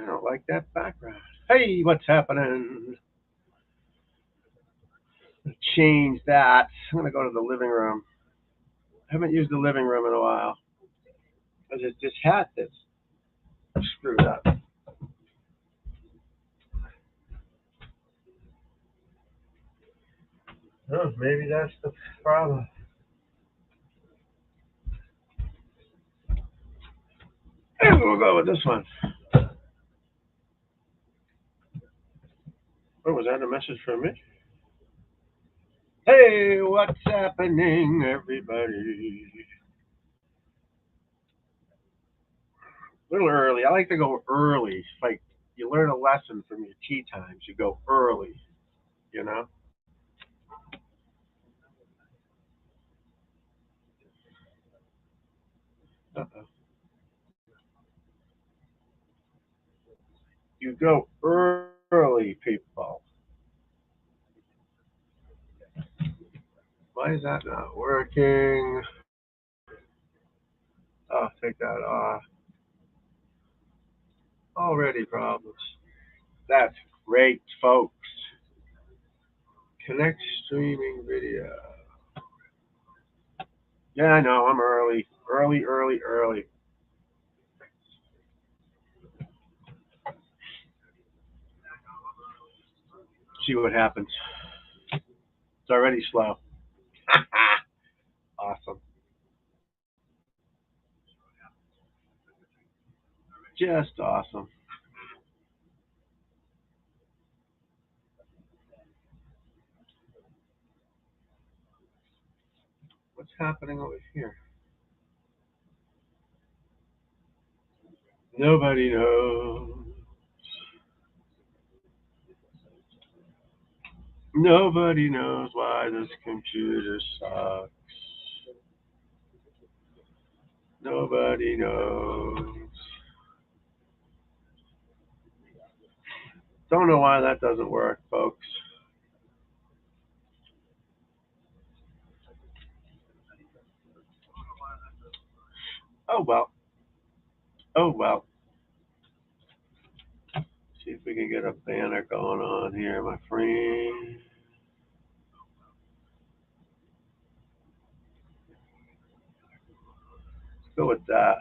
don't like that background. Hey, what's happening? Change that. I'm gonna go to the living room. I haven't used the living room in a while. Because it's this hat that's screwed up. Oh, maybe that's the problem. And we'll go with this one. Oh, was that a message from me? Hey, what's happening, everybody? A little early. I like to go early. It's like you learn a lesson from your tea times. You go early, you know? Uh-oh. You go early, people. Why is that not working? Oh, take that off. Already problems. That's great, folks. Connect streaming video. Yeah, I know. I'm early. Early, early, early. See what happens. It's already slow. Awesome. Just awesome. What's happening over here? Nobody knows. Nobody knows why this computer sucks. Nobody knows. Don't know why that doesn't work, folks. Oh well. Oh well. See if we can get a banner going on here, my friend. Let's go with that.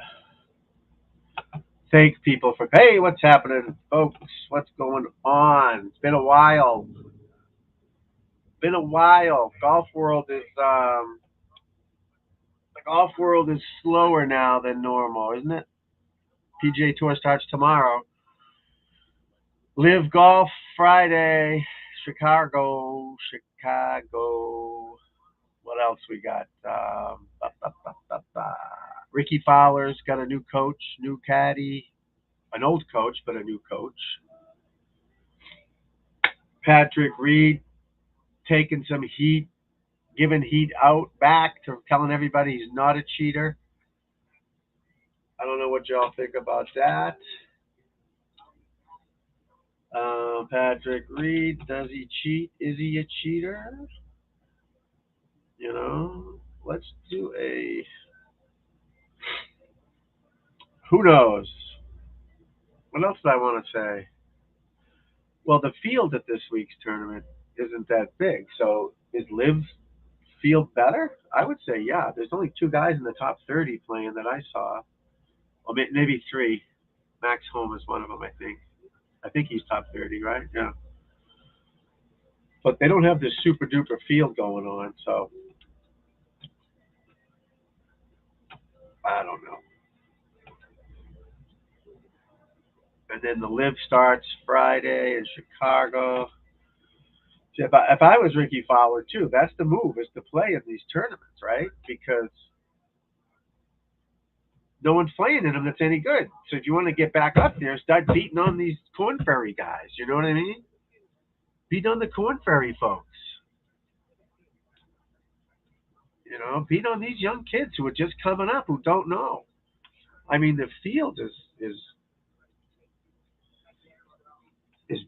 Thank people for. Hey, what's happening, folks? What's going on? It's been a while. Been a while. The golf world is slower now than normal, isn't it? PGA Tour starts tomorrow. Live Golf Friday, Chicago, Chicago. What else we got? Ricky Fowler's got a new coach, new caddy, an old coach, but a new coach. Patrick Reed taking some heat, giving heat out back to telling everybody he's not a cheater. I don't know what y'all think about that. Patrick Reed, does he cheat? Is he a cheater? You know, let's do a. Who knows? What else do I want to say? Well, the field at this week's tournament isn't that big. So is Live field better? I would say yeah. There's only two guys in the top 30 playing that I saw. Well, maybe three. Max Home is one of them, I think. I think he's top 30, right? Yeah. But they don't have this super duper field going on, so I don't know. And then the Live starts Friday in Chicago. See, if I was Ricky Fowler too, that's the move is to play in these tournaments, right? Because no one's playing in them that's any good. So if you want to get back up there, start beating on these Corn Ferry guys. You know what I mean? Beat on the Corn Ferry folks. You know, beat on these young kids who are just coming up who don't know. I mean, the field is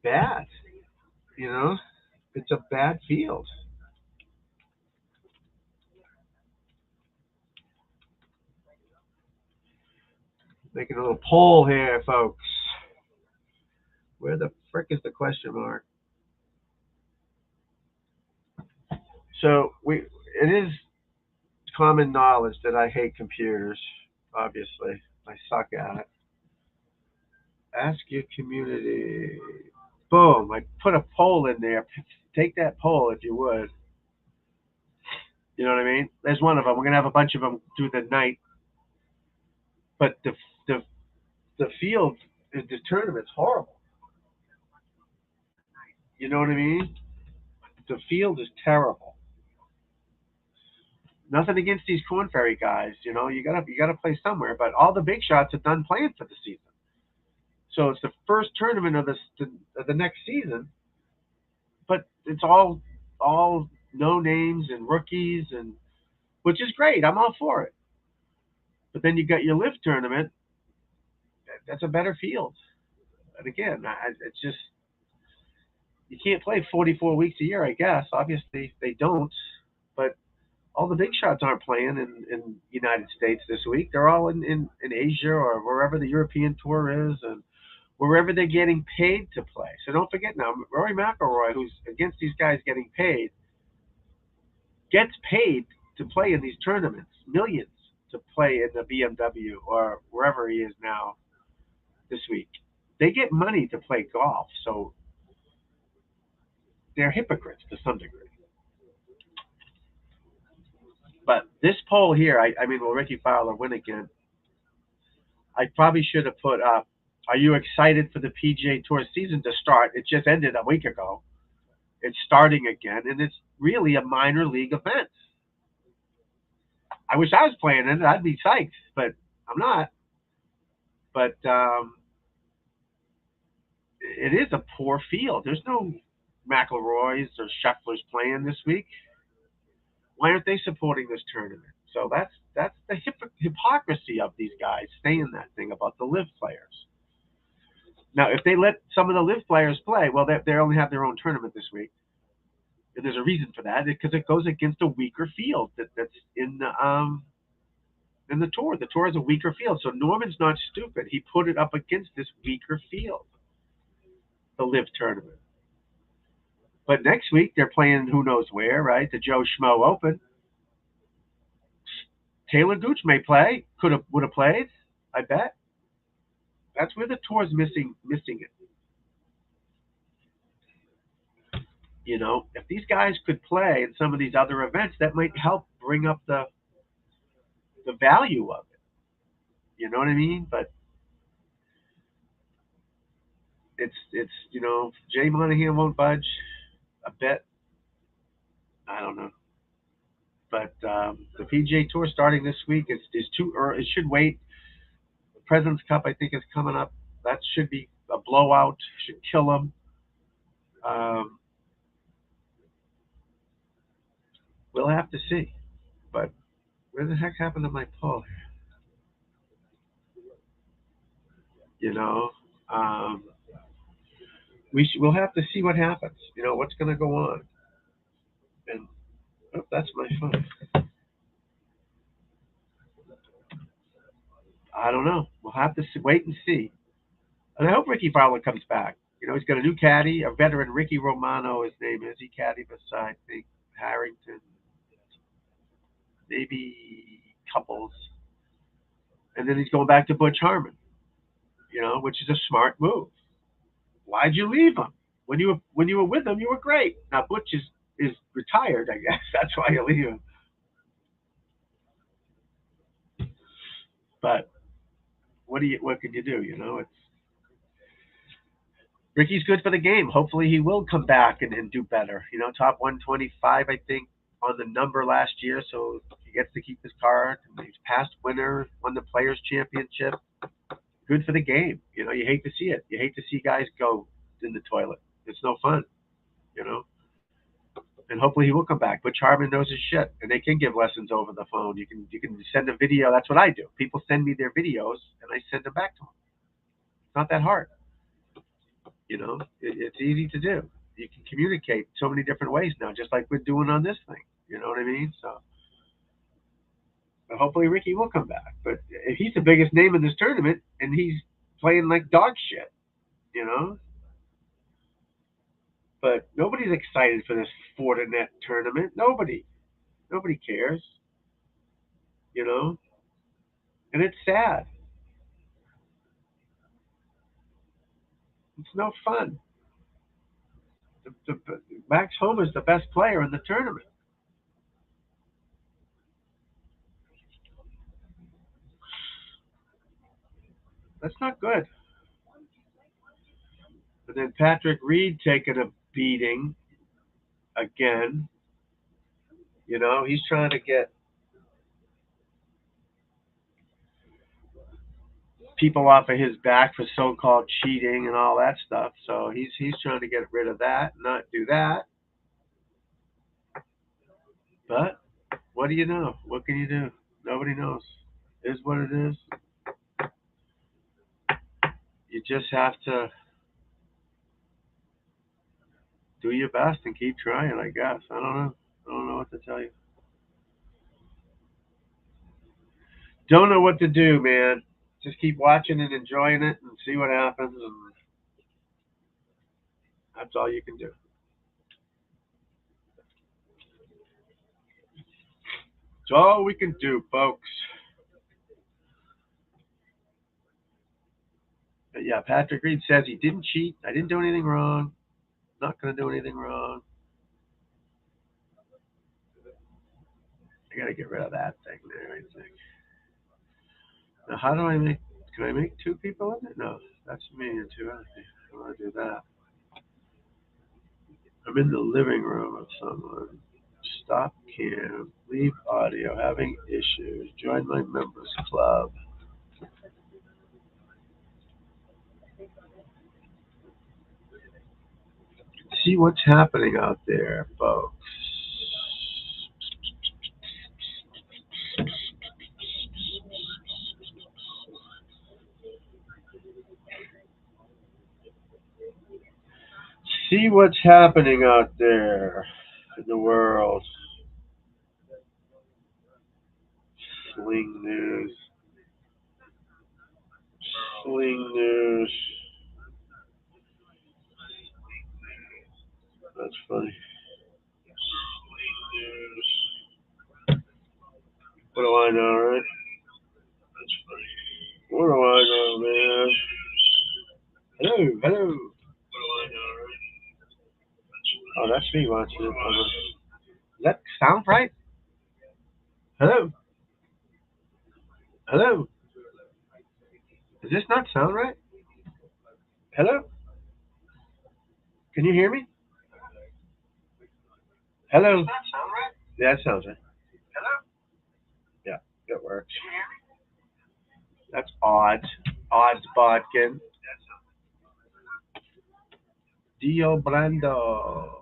bad. You know, it's a bad field. Making a little poll here, folks. Where the frick is the question mark? So it is common knowledge that I hate computers. Obviously, I suck at it. Ask your community. Boom! I put a poll in there. Take that poll if you would. You know what I mean? There's one of them. We're gonna have a bunch of them through the night. But the the field, the tournament's horrible. You know what I mean? The field is terrible. Nothing against these Corn Ferry guys. You gotta play somewhere. But all the big shots are done playing for the season. So it's the first tournament of the next season, but it's all no names and rookies, and which is great. I'm all for it. But then you got your live tournament. That's a better field. And again, it's just you can't play 44 weeks a year. I guess obviously they don't, but all the big shots aren't playing in the United States this week. They're all in Asia or wherever the European tour is, and wherever they're getting paid to play. So don't forget now, Rory McIlroy, who's against these guys getting paid, gets paid to play in these tournaments, millions to play in the BMW or wherever he is now this week. They get money to play golf, so they're hypocrites to some degree. But this poll here, I mean, will Ricky Fowler win again? I probably should have put up, are you excited for the PGA Tour season to start? It just ended a week ago. It's starting again, and it's really a minor league event. I wish I was playing in it. I'd be psyched, but I'm not. But it is a poor field. There's no McIlroys or Schefflers playing this week. Why aren't they supporting this tournament? So that's the hypocrisy of these guys saying that thing about the live players. Now, if they let some of the live players play, well, they only have their own tournament this week. And there's a reason for that because it goes against a weaker field that's in the tour. The tour is a weaker field, so Norman's not stupid. He put it up against this weaker field, the live tournament. But next week they're playing who knows where, right? The Joe Schmo Open. Taylor Gooch may play. Would have played. I bet. That's where the tour's missing it. If these guys could play in some of these other events, that might help bring up the value of it. You know what I mean? But it's Jay Monahan won't budge a bit. I don't know. But the PGA Tour starting this week is too early. It should wait. The President's Cup, I think, is coming up. That should be a blowout. Should kill them. Um, we'll have to see. But where the heck happened to my poll? You know, um, we'll have to see what happens. What's going to go on. And that's my phone. I don't know. We'll have to wait and see. And I hope Ricky Fowler comes back. He's got a new caddy, a veteran, Ricky Romano, his name is. He caddy beside, I think, Harrington, maybe Couples. And then he's going back to Butch Harmon, which is a smart move. Why'd you leave him? When you were with him, you were great. Now Butch is retired, I guess. That's why you leave him. But what can you do? It's Ricky's good for the game. Hopefully he will come back and do better. Top 125, I think, on the number last year, so he gets to keep his card. He's past winner, won the Players Championship. Good for the game. You hate to see it. You hate to see guys go in the toilet. It's no fun. You know. And hopefully he will come back. Butch Harmon knows his shit, and they can give lessons over the phone. You can send a video. That's what I do. People send me their videos, and I send them back to them. It's not that hard. It's easy to do. You can communicate so many different ways now, just like we're doing on this thing. You know what I mean? So hopefully Ricky will come back. But if he's the biggest name in this tournament and he's playing like dog shit, you know, But nobody's excited for this Fortinet tournament. Nobody cares, you know, and it's sad. It's no fun. Max Homer's the best player in the tournament. That's not good. But then Patrick Reed taking a beating again. He's trying to get people off of his back for so-called cheating and all that stuff. So he's trying to get rid of that, not do that. But what do you know? What can you do? Nobody knows. It is what it is. You just have to do your best and keep trying, I guess. I don't know. I don't know what to tell you. Don't know what to do, man. Just keep watching and enjoying it and see what happens, and that's all you can do. It's all we can do, folks. But yeah, Patrick Reed says he didn't cheat. I didn't do anything wrong. Not going to do anything wrong. I got to get rid of that thing there, I think. Now, how do I make? Can I make two people in it? No, that's me and two other people. I want to do that. I'm in the living room of someone. Stop cam. Leave audio. Having issues. Join my members club. See what's happening out there, folks. See what's happening out there in the world. Sling news. Sling news. That's funny. Sling news. What do I know, right? That's funny. What do I know, man? Hello, hello. What do I know, right? Oh, that's me watching it. Does that sound right? Hello? Hello? Does this not sound right? Hello? Can you hear me? Hello? Yeah, that sounds right. Hello? Yeah, that works. That's odd. Odds Bodkin. Dio Brando.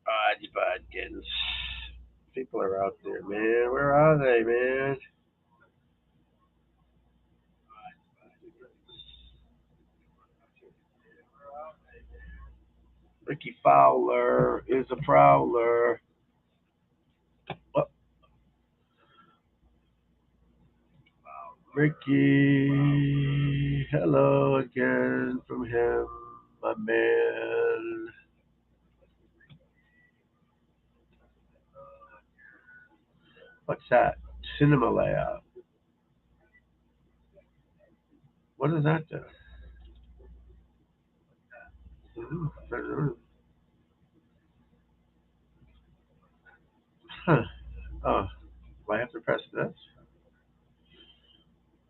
Odds Bodkins. People are out there, man. Where are they, man? Ricky Fowler is a prowler. Oh, Ricky, hello again from him, my man. What's that? Cinema layout. What does that do? Huh. Oh, do I have to press this?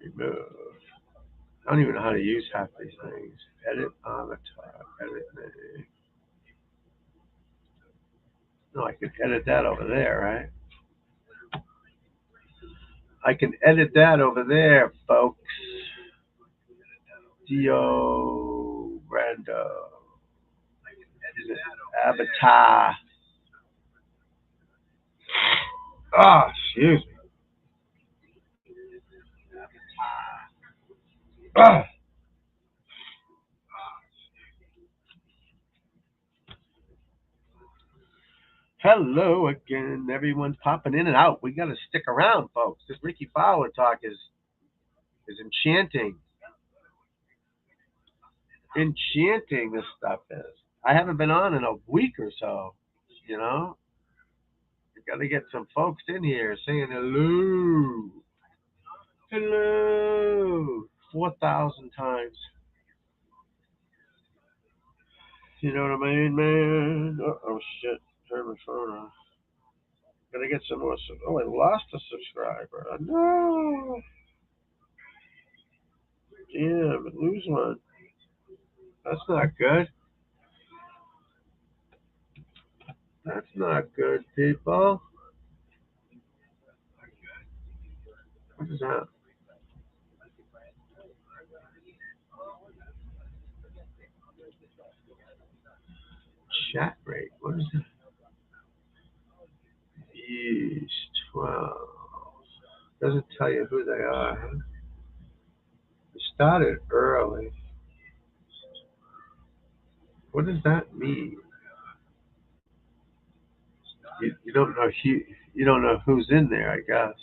Remove. I don't even know how to use half these things. Edit avatar. Edit name. No, I can edit that over there, right? I can edit that over there, folks. Dio Brando. Avatar. Oh, excuse me. Ah. Hello again. Everyone's popping in and out. We got to stick around, folks. This Ricky Fowler talk is enchanting. enchanting this stuff is. I haven't been on in a week or so. You know, you got to get some folks in here saying hello, hello, 4,000 times. You know what I mean, man? Oh shit, turn my phone off. Gotta get some more. Oh, I lost a subscriber. No, damn, lose one. That's not good. That's not good, people. What is that? Chat rate. What is that? East 12. Doesn't tell you who they are. Huh? It started early. What does that mean? You don't know you don't know who's in there, I guess.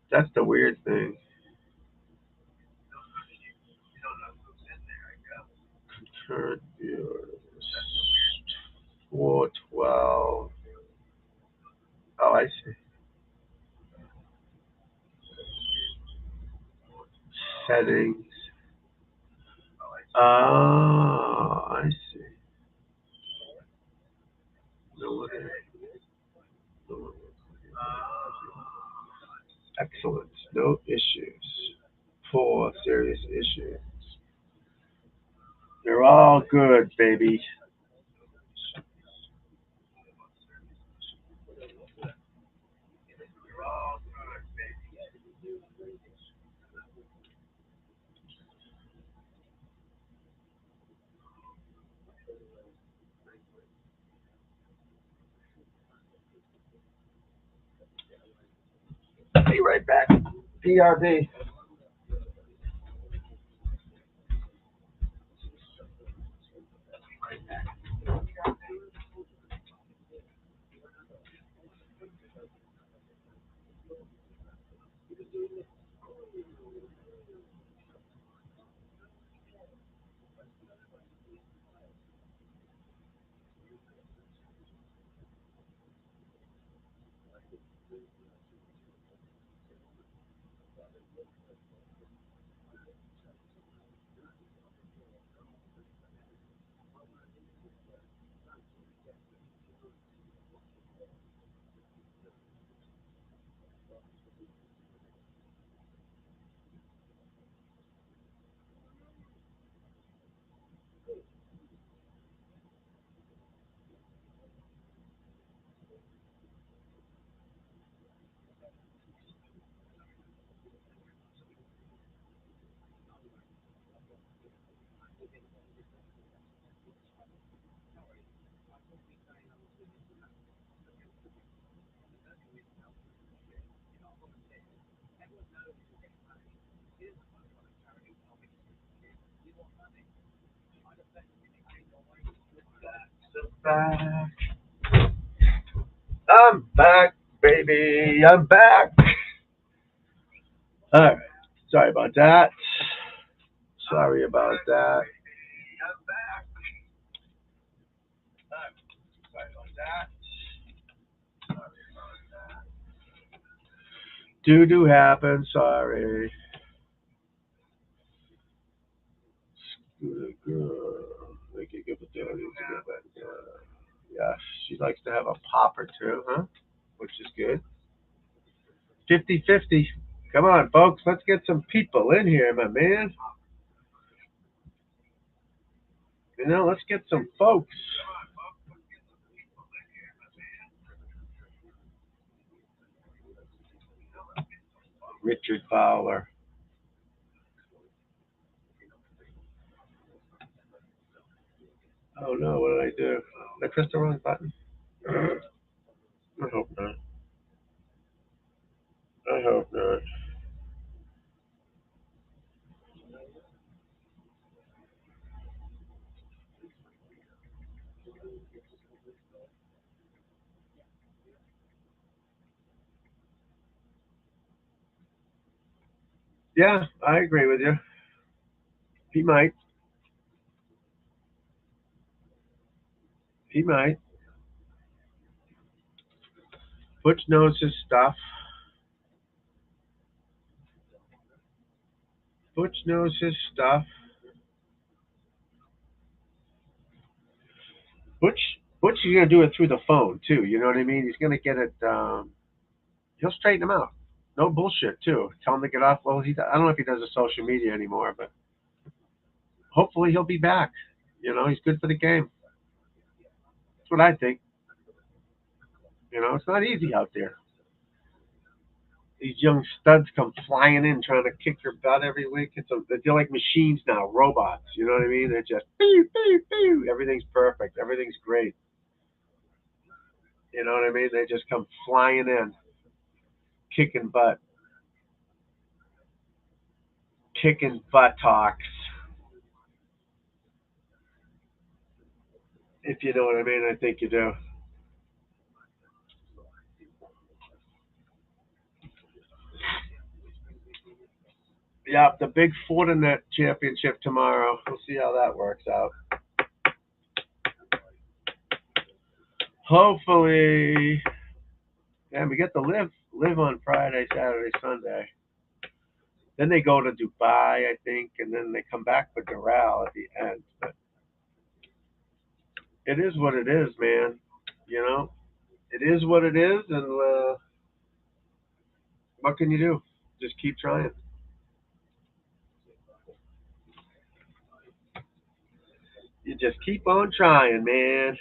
That's the weird thing. Current viewers 412. Oh, I see. Settings. Oh, I see. No one. No one. Excellent. No issues. 4 serious issues. They're all good, baby. Be right back. PRB. Back. I'm back, baby. I'm back. All right. Sorry about that. Sorry about that. Doo doo happened. Sorry. Good girl. Make it good with Yes, she likes to have a pop or two, huh? Which is good. 50-50. Come on, folks. Let's get some people in here, my man. Let's get some folks. Richard Fowler. Oh no, what did I do? Did I press the wrong button? I hope not. I hope not. Yeah, I agree with you. He might. He might. Butch knows his stuff. Butch knows his stuff. Butch is gonna do it through the phone too. You know what I mean? He's gonna get it. He'll straighten him out. No bullshit too. Tell him to get off. Well, I don't know if he does the social media anymore, but hopefully he'll be back. You know, he's good for the game. That's what I think. You know, it's not easy out there. These young studs come flying in trying to kick your butt every week. They're like machines now, robots. You know what I mean? They're just pew, pew, pew. Everything's perfect. Everything's great. You know what I mean? They just come flying in, kicking butt, kicking buttocks. If you know what I mean, I think you do. Yeah, the big Fortinet championship tomorrow. We'll see how that works out. Hopefully, and we get to live on Friday, Saturday, Sunday. Then they go to Dubai, I think, and then they come back for Doral at the end. But it is what it is, man. You know, it is what it is, and what can you do? Just keep trying. You just keep on trying, man.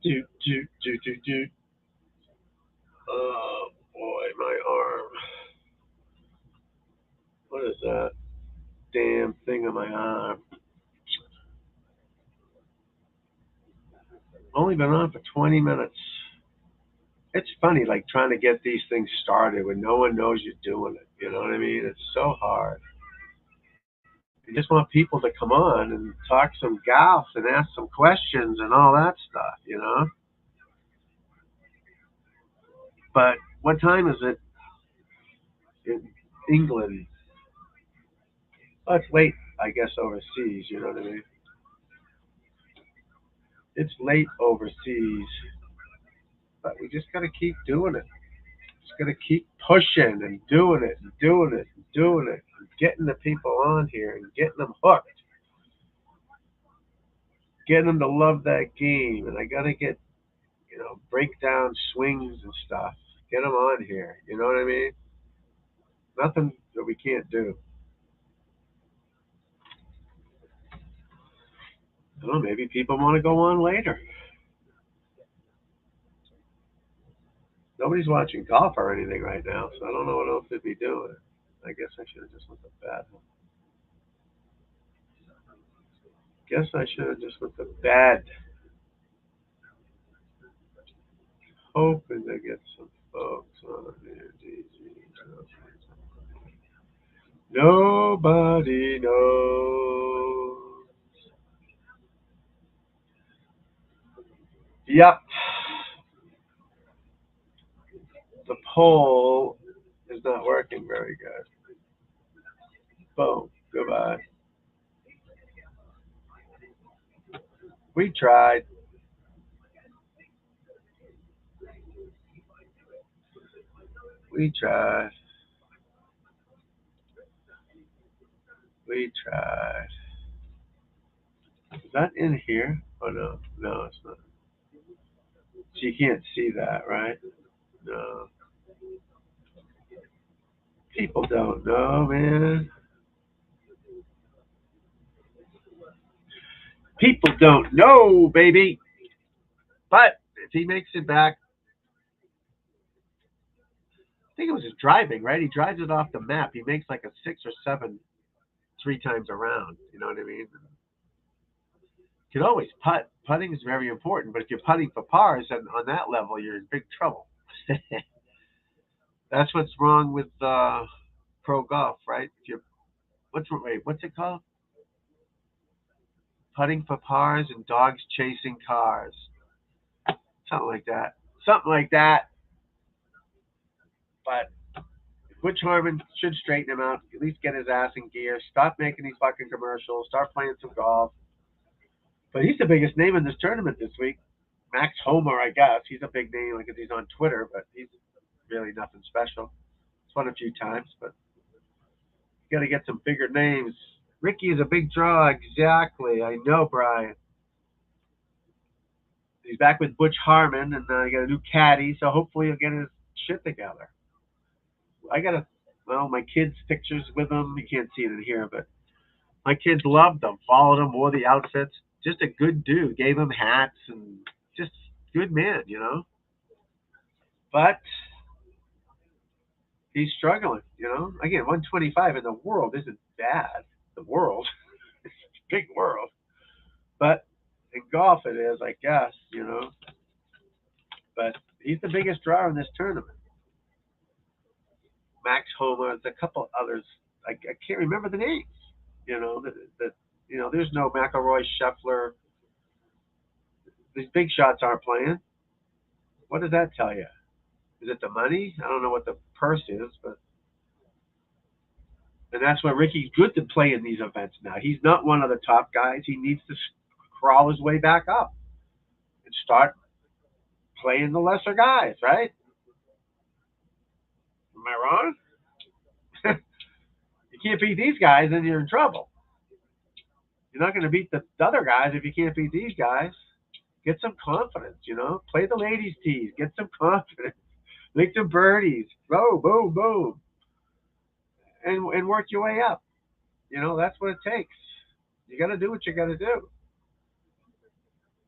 Do. Oh boy, my arm. What is that damn thing on my arm? Only been on for 20 minutes. It's funny, like trying to get these things started when no one knows you're doing it. You know what I mean? It's so hard. You just want people to come on and talk some golf and ask some questions and all that stuff, you know? But what time is it in England? Oh, it's late, I guess, overseas, you know what I mean? It's late overseas, but we just got to keep doing it. Just got to keep pushing and doing it and doing it and doing it and getting the people on here and getting them hooked, getting them to love that game. And I got to get, break down swings and stuff. Get them on here. You know what I mean? Nothing that we can't do. I don't know, maybe people want to go on later. Nobody's watching golf or anything right now, so I don't know what else they'd be doing. I guess I should have just went to bed. Guess I should have just went to bed, hoping to get some folks on there. Nobody knows. Yep, the poll is not working very good. Boom, goodbye. We tried. We tried. We tried. Is that in here? Oh no, no, it's not. So you can't see that, right? No. People don't know, man. People don't know, baby. But if he makes it back, I think it was his driving, right? He drives it off the map. He makes like a 6 or 7 three times around. You know what I mean? You can always putt. Putting is very important, but if you're putting for pars and on that level, you're in big trouble. That's what's wrong with pro golf, right? If you're what's it called? Putting for pars and dogs chasing cars. Something like that. Something like that. But Butch Harmon should straighten him out, at least get his ass in gear, stop making these fucking commercials, start playing some golf. But he's the biggest name in this tournament this week. Max Homer, I guess. He's a big name because he's on Twitter, but he's really nothing special. He's won a few times, but you got to get some bigger names. Ricky is a big draw, exactly. I know, Brian. He's back with Butch Harmon, and he got a new caddy, so hopefully he'll get his shit together. My kids' pictures with him. You can't see it in here, but my kids loved him, followed him, wore the outfits. Just a good dude. Gave him hats and just good man, But he's struggling. Again, 125 in the world isn't bad. The world, it's a big world. But in golf it is, I guess. But he's the biggest draw in this tournament. Max Homa, there's a couple others. I can't remember the names. There's no McElroy, Scheffler. These big shots aren't playing. What does that tell you? Is it the money? I don't know what the purse is, but and that's why Ricky's good to play in these events now. He's not one of the top guys. He needs to crawl his way back up and start playing the lesser guys, right? Am I wrong? You can't beat these guys, then you're in trouble. You're not going to beat the other guys if you can't beat these guys. Get some confidence, Play the ladies' tees. Get some confidence. Make some birdies. Boom, boom, boom. And work your way up. That's what it takes. You got to do what you got to do.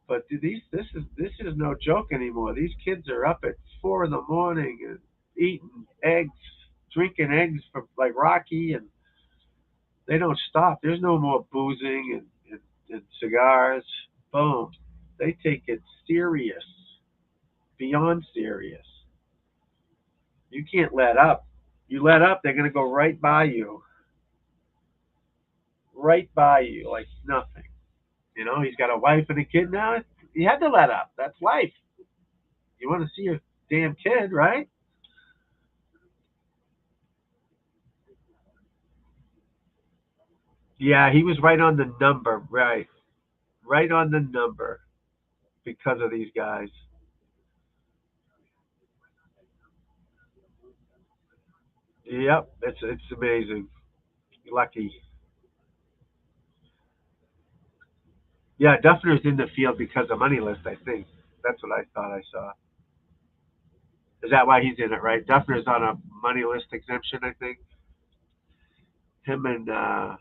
But this is no joke anymore. These kids are up at 4 a.m. and eating eggs, drinking eggs for like Rocky, and they don't stop. There's no more boozing and cigars. Boom. They take it serious, beyond serious. You can't let up. You let up, they're going to go right by you. Right by you, like nothing. He's got a wife and a kid now. He had to let up. That's life. You want to see your damn kid, right? Yeah, he was right on the number, right. Right on the number because of these guys. Yep, it's amazing. Lucky. Yeah, Duffner's in the field because of money list, I think. That's what I thought I saw. Is that why he's in it, right? Duffner's on a money list exemption, I think. Him and a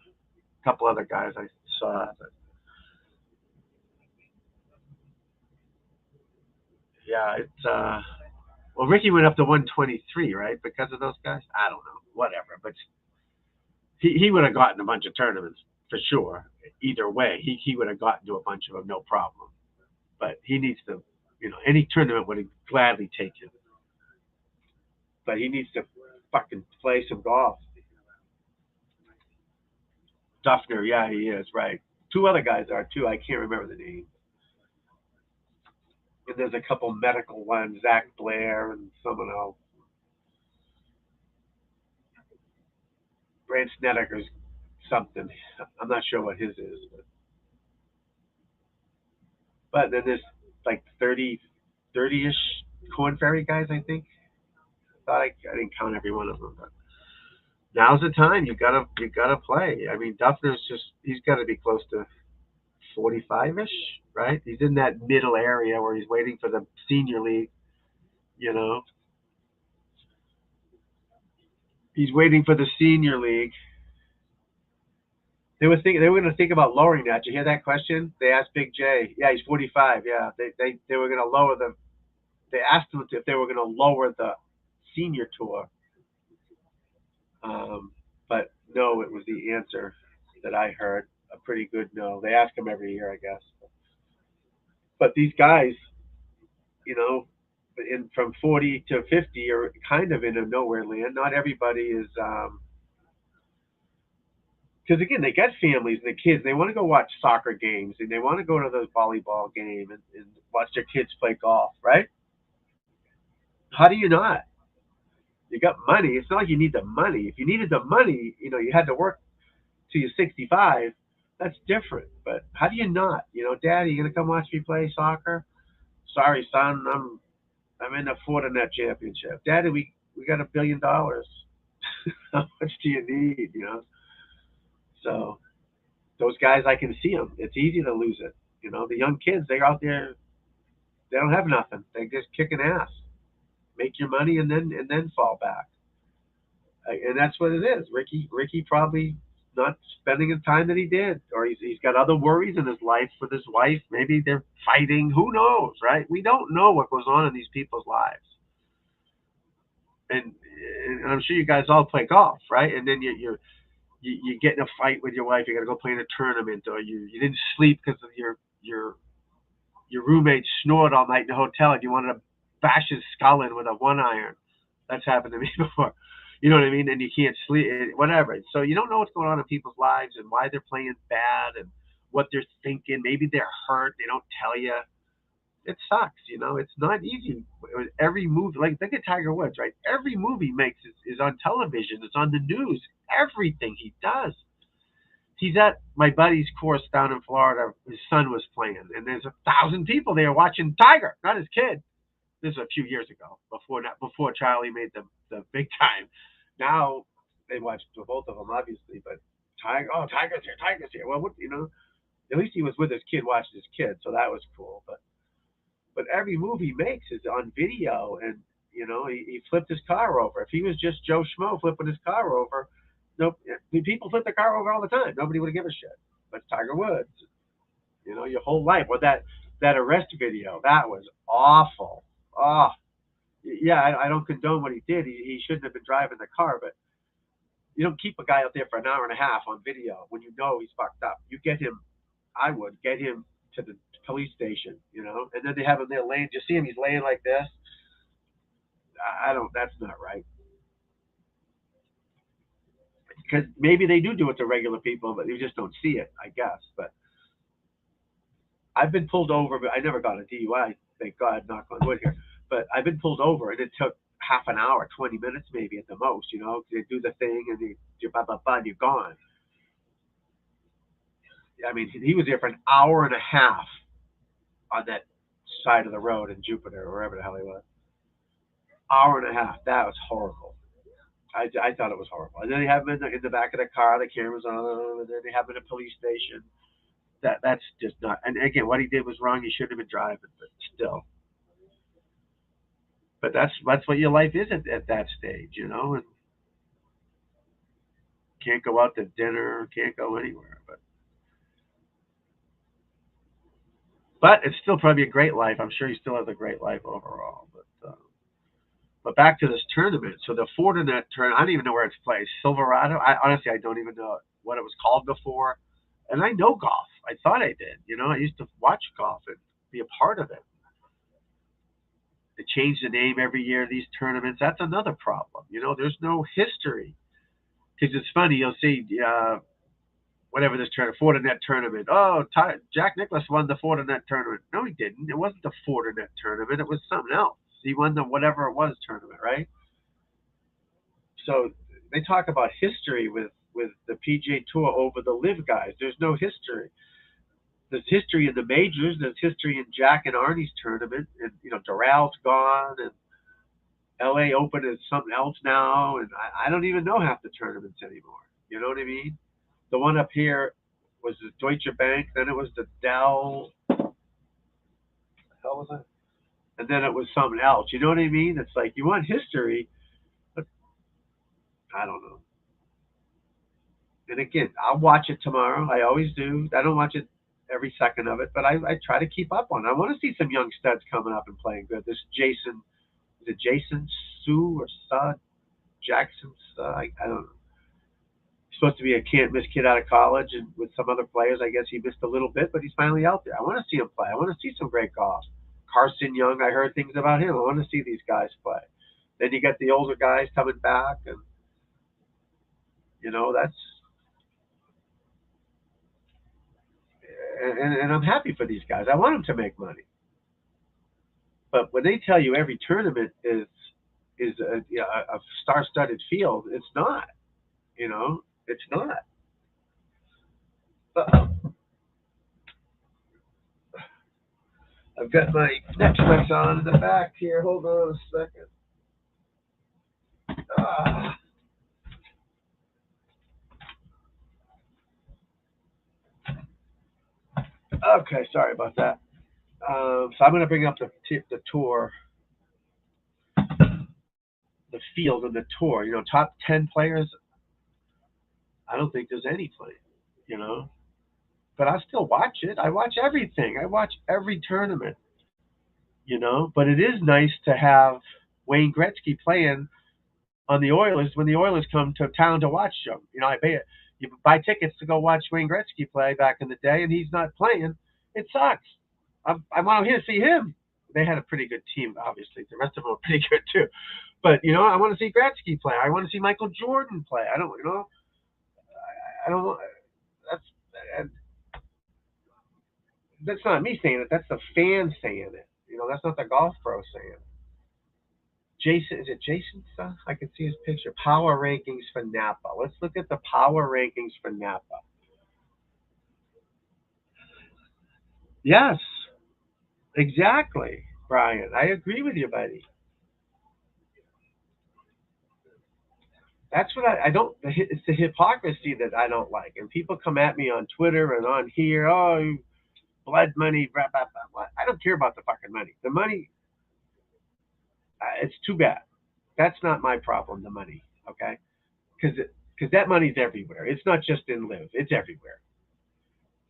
couple other guys I saw. But yeah, it's well, Ricky went up to 123, right? Because of those guys. I don't know, whatever. But he would have gotten a bunch of tournaments for sure. Either way, he would have gotten to a bunch of them, no problem. But he needs to, any tournament would gladly take him. But he needs to fucking play some golf. Duffner, yeah, he is right. Two other guys are too. I can't remember the name. And there's a couple medical ones, Zach Blair and someone else. Brand Snedeker's something. I'm not sure what his is, but then there's like 30-ish Corn Ferry guys, I think. I didn't count every one of them, but now's the time. You gotta play. I mean, Duffner's he's got to be close to 45-ish, right? He's in that middle area where he's waiting for the senior league. You know, he's waiting for the senior league. They were going to think about lowering that. Did you hear that question? They asked Big J. Yeah, he's 45. Yeah, they were going to lower the. They asked him if they were going to lower the senior tour. But no, it was the answer that I heard. A pretty good no. They ask him every year, I guess. But these guys, you know, from 40 to 50 are kind of in a nowhere land. Not everybody is. Because again, they got families and the kids. They want to go watch soccer games and they want to go to the volleyball game and watch their kids play golf, right? How do you not? got money. It's not like you need the money. If you needed the money, you had to work till you're 65. That's different. But how do you not? Dad, are you gonna come watch me play soccer? Sorry, son, I'm in the Fortinet championship. Daddy, we got $1 billion. How much do you need? So those guys, I can see them. It's easy to lose it. The young kids, they're out there. They don't have nothing. They just kicking ass, make your money, and then fall back. And that's what it is. Ricky probably not spending the time that he did, or he's got other worries in his life with his wife. Maybe they're fighting. Who knows, right? We don't know what goes on in these people's lives. And, and I'm sure you guys all play golf, right? And then you get in a fight with your wife. You got to go play in a tournament, or you didn't sleep because of your roommate snored all night in the hotel, and you wanted to bash his skull in with a 1-iron. That's happened to me before. You know what I mean? And you can't sleep, whatever. So you don't know what's going on in people's lives and why they're playing bad and what they're thinking. Maybe they're hurt. They don't tell you. It sucks. It's not easy. Every movie, like think of Tiger Woods, right? Every movie he makes is on television. It's on the news. Everything he does. He's at my buddy's course down in Florida. His son was playing, and there's 1,000 people there watching Tiger, not his kid. This is a few years ago, before Charlie made the big time. Now they watch both of them, obviously, but Tiger's here, Tiger's here. Well, at least he was with his kid, watching his kid, so that was cool. But every move he makes is on video, and he flipped his car over. If he was just Joe Schmo flipping his car over, no, people flip their car over all the time. Nobody would have given a shit. But it's Tiger Woods, your whole life. Well, that arrest video, that was awful. Oh, yeah, I don't condone what he did. He shouldn't have been driving the car, but you don't keep a guy out there for an hour and a half on video when you know he's fucked up. You get him, I would get him to the police station, and then they have him there laying. You see him, he's laying like this. I don't. That's not right. Because maybe they do it to regular people, but you just don't see it, I guess. But I've been pulled over, but I never got a DUI. Thank God, knock on wood here. But I've been pulled over, and it took half an hour, 20 minutes maybe at the most. They do the thing, and you blah blah blah, and you're gone. I mean, he was there for an hour and a half on that side of the road in Jupiter, or wherever the hell he was. Hour and a half. That was horrible. I thought it was horrible. And then they have him in the back of the car, the cameras on, and then they have him in a police station. That's just not. And again, what he did was wrong. He shouldn't have been driving, but still. But that's what your life is at that stage, and can't go out to dinner, can't go anywhere. But it's still probably a great life. I'm sure he still has a great life overall. But back to this tournament. So the Fortinet tournament, I don't even know where it's played. Silverado. I don't even know what it was called before. And I know golf. I thought I did. I used to watch golf and be a part of it. They change the name every year. These tournaments. That's another problem. There's no history. Because it's funny. You'll see whatever this tournament, Fortinet tournament. Oh, Jack Nicklaus won the Fortinet tournament. No, he didn't. It wasn't the Fortinet tournament. It was something else. He won the whatever it was tournament, right? So they talk about history with the PGA Tour over the live guys. There's no history. There's history in the majors. There's history in Jack and Arnie's tournament, and Doral gone, and LA Open is something else now, and I don't even know half the tournaments anymore. You know what I mean? The one up here was the Deutsche Bank, then it was the Dell. What the hell was it? And then it was something else. You know what I mean? It's like you want history, but I don't know. And again, I'll watch it tomorrow. I always do. I don't watch it every second of it, but I try to keep up on it. I want to see some young studs coming up and playing good. This is it Jason Sue or Sud? Jackson Sud? I don't know. He's supposed to be a can't miss kid out of college, and with some other players, I guess he missed a little bit, but he's finally out there. I want to see him play. I want to see some great golf. Carson Young, I heard things about him. I want to see these guys play. Then you get the older guys coming back, and that's and I'm happy for these guys. I want them to make money. But when they tell you every tournament is a star-studded field. It's not. It's not. Uh, I've got my Netflix on in the back here. Hold on a second. Ah. Okay, sorry about that. So I'm going to bring up the tour, the field and the tour. Top 10 players. I don't think there's any playing. You know, but I still watch it. I watch everything. I watch every tournament. But it is nice to have Wayne Gretzky playing on the Oilers when the Oilers come to town to watch them. You buy tickets to go watch Wayne Gretzky play back in the day, and he's not playing. It sucks. I want to see him. They had a pretty good team, obviously. The rest of them were pretty good too. But I want to see Gretzky play. I want to see Michael Jordan play. I don't, I don't. That's that's not me saying it. That's the fans saying it. That's not the golf pro saying it. Jason, is it Jason? I can see his picture. Power rankings for Napa. Let's look at the power rankings for Napa. Yes, exactly, Brian. I agree with you, buddy. That's what I don't. It's the hypocrisy that I don't like. And people come at me on Twitter and on here. Oh, blood money. Blah, blah, blah, blah. I don't care about the fucking money. The money. It's too bad. That's not my problem. The money. Okay, because that money's everywhere. It's not just in live. It's everywhere.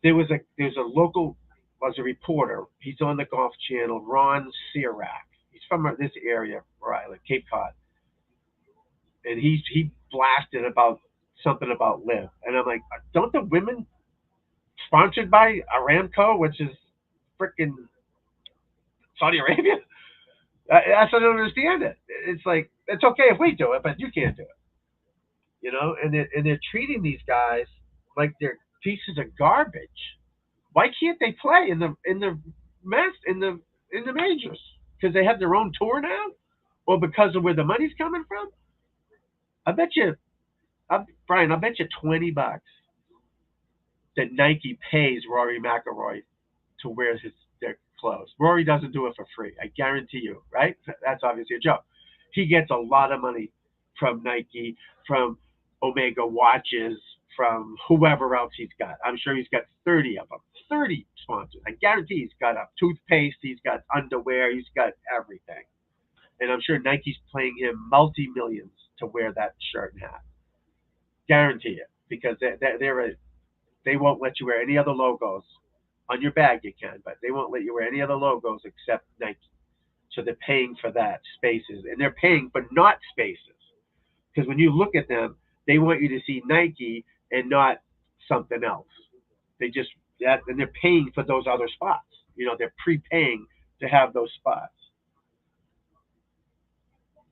There's a local was a reporter. He's on the Golf Channel. Ron Sirac. He's from this area where I live, Cape Cod, and he blasted about something about live, and I'm like, don't the women sponsored by Aramco, which is freaking Saudi Arabia? I still don't understand it. It's like it's okay if we do it, but you can't do it. And they're treating these guys like they're pieces of garbage. Why can't they play in the majors? Because they have their own tour now, or because of where the money's coming from? I bet you, Brian. I bet you $20 that Nike pays Rory McIlroy to wear their clothes. Rory doesn't do it for free. I guarantee you, right? That's obviously a joke. He gets a lot of money from Nike, from Omega watches, from whoever else he's got. I'm sure he's got 30 of them, 30 sponsors. I guarantee he's got a toothpaste, he's got underwear, he's got everything. And I'm sure Nike's paying him multi-millions to wear that shirt and hat. Guarantee it, because they won't let you wear any other logos. On your bag you can, but they won't let you wear any other logos except Nike. So they're paying for that spaces, and they're paying for not spaces. Because when you look at them, they want you to see Nike and not something else. And they're paying for those other spots. They're prepaying to have those spots.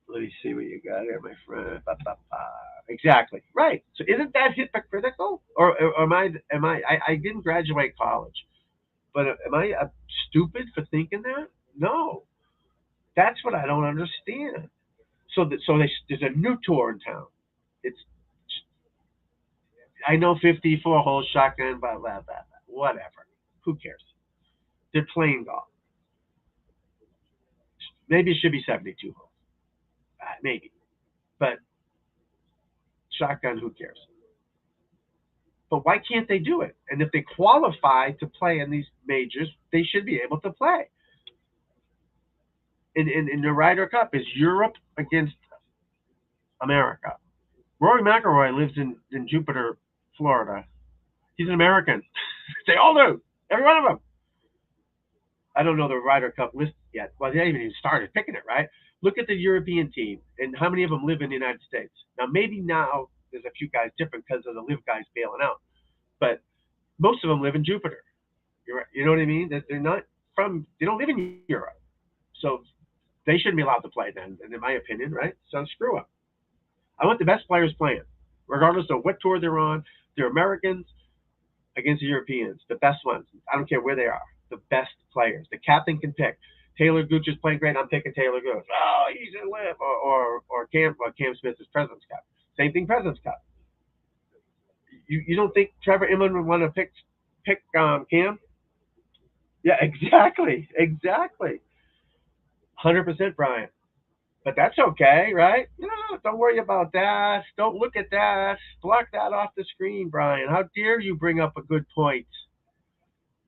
Let me see what you got here, my friend. Ba, ba, ba. Exactly. Right. So isn't that hypocritical? Or I didn't graduate college, but am I stupid for thinking that? No. That's what I don't understand. There's a new tour in town. It's I know 54 hole shotgun, blah, blah, blah, blah. Whatever. Who cares? They're playing golf. Maybe it should be 72 holes. Maybe. But shotgun, who cares? But why can't they do it? And if they qualify to play in these majors, they should be able to play. In the Ryder Cup, is Europe against America. Rory McIlroy lives in Jupiter, Florida. He's an American. They all do. Every one of them. I don't know the Ryder Cup list yet. Well, they haven't even started picking it, right? Look at the European team and how many of them live in the United States. Now there's a few guys different because of the live guys bailing out, but most of them live in Jupiter. You know what I mean? That they don't live in Europe, so they shouldn't be allowed to play then, in my opinion, right? So screw them. I want the best players playing, regardless of what tour they're on. They're Americans against the Europeans, the best ones. I don't care where they are. The best players. The captain can pick. Taylor Gooch is playing great. I'm picking Taylor Gooch. Oh, he's in live or Cam Smith is President's Cup. Same thing, President's Cup. You don't think Trevor Imlin would want to pick Cam? Yeah, exactly. 100% Brian. But that's okay, right? No, don't worry about that. Don't look at that. Block that off the screen, Brian. How dare you bring up a good point?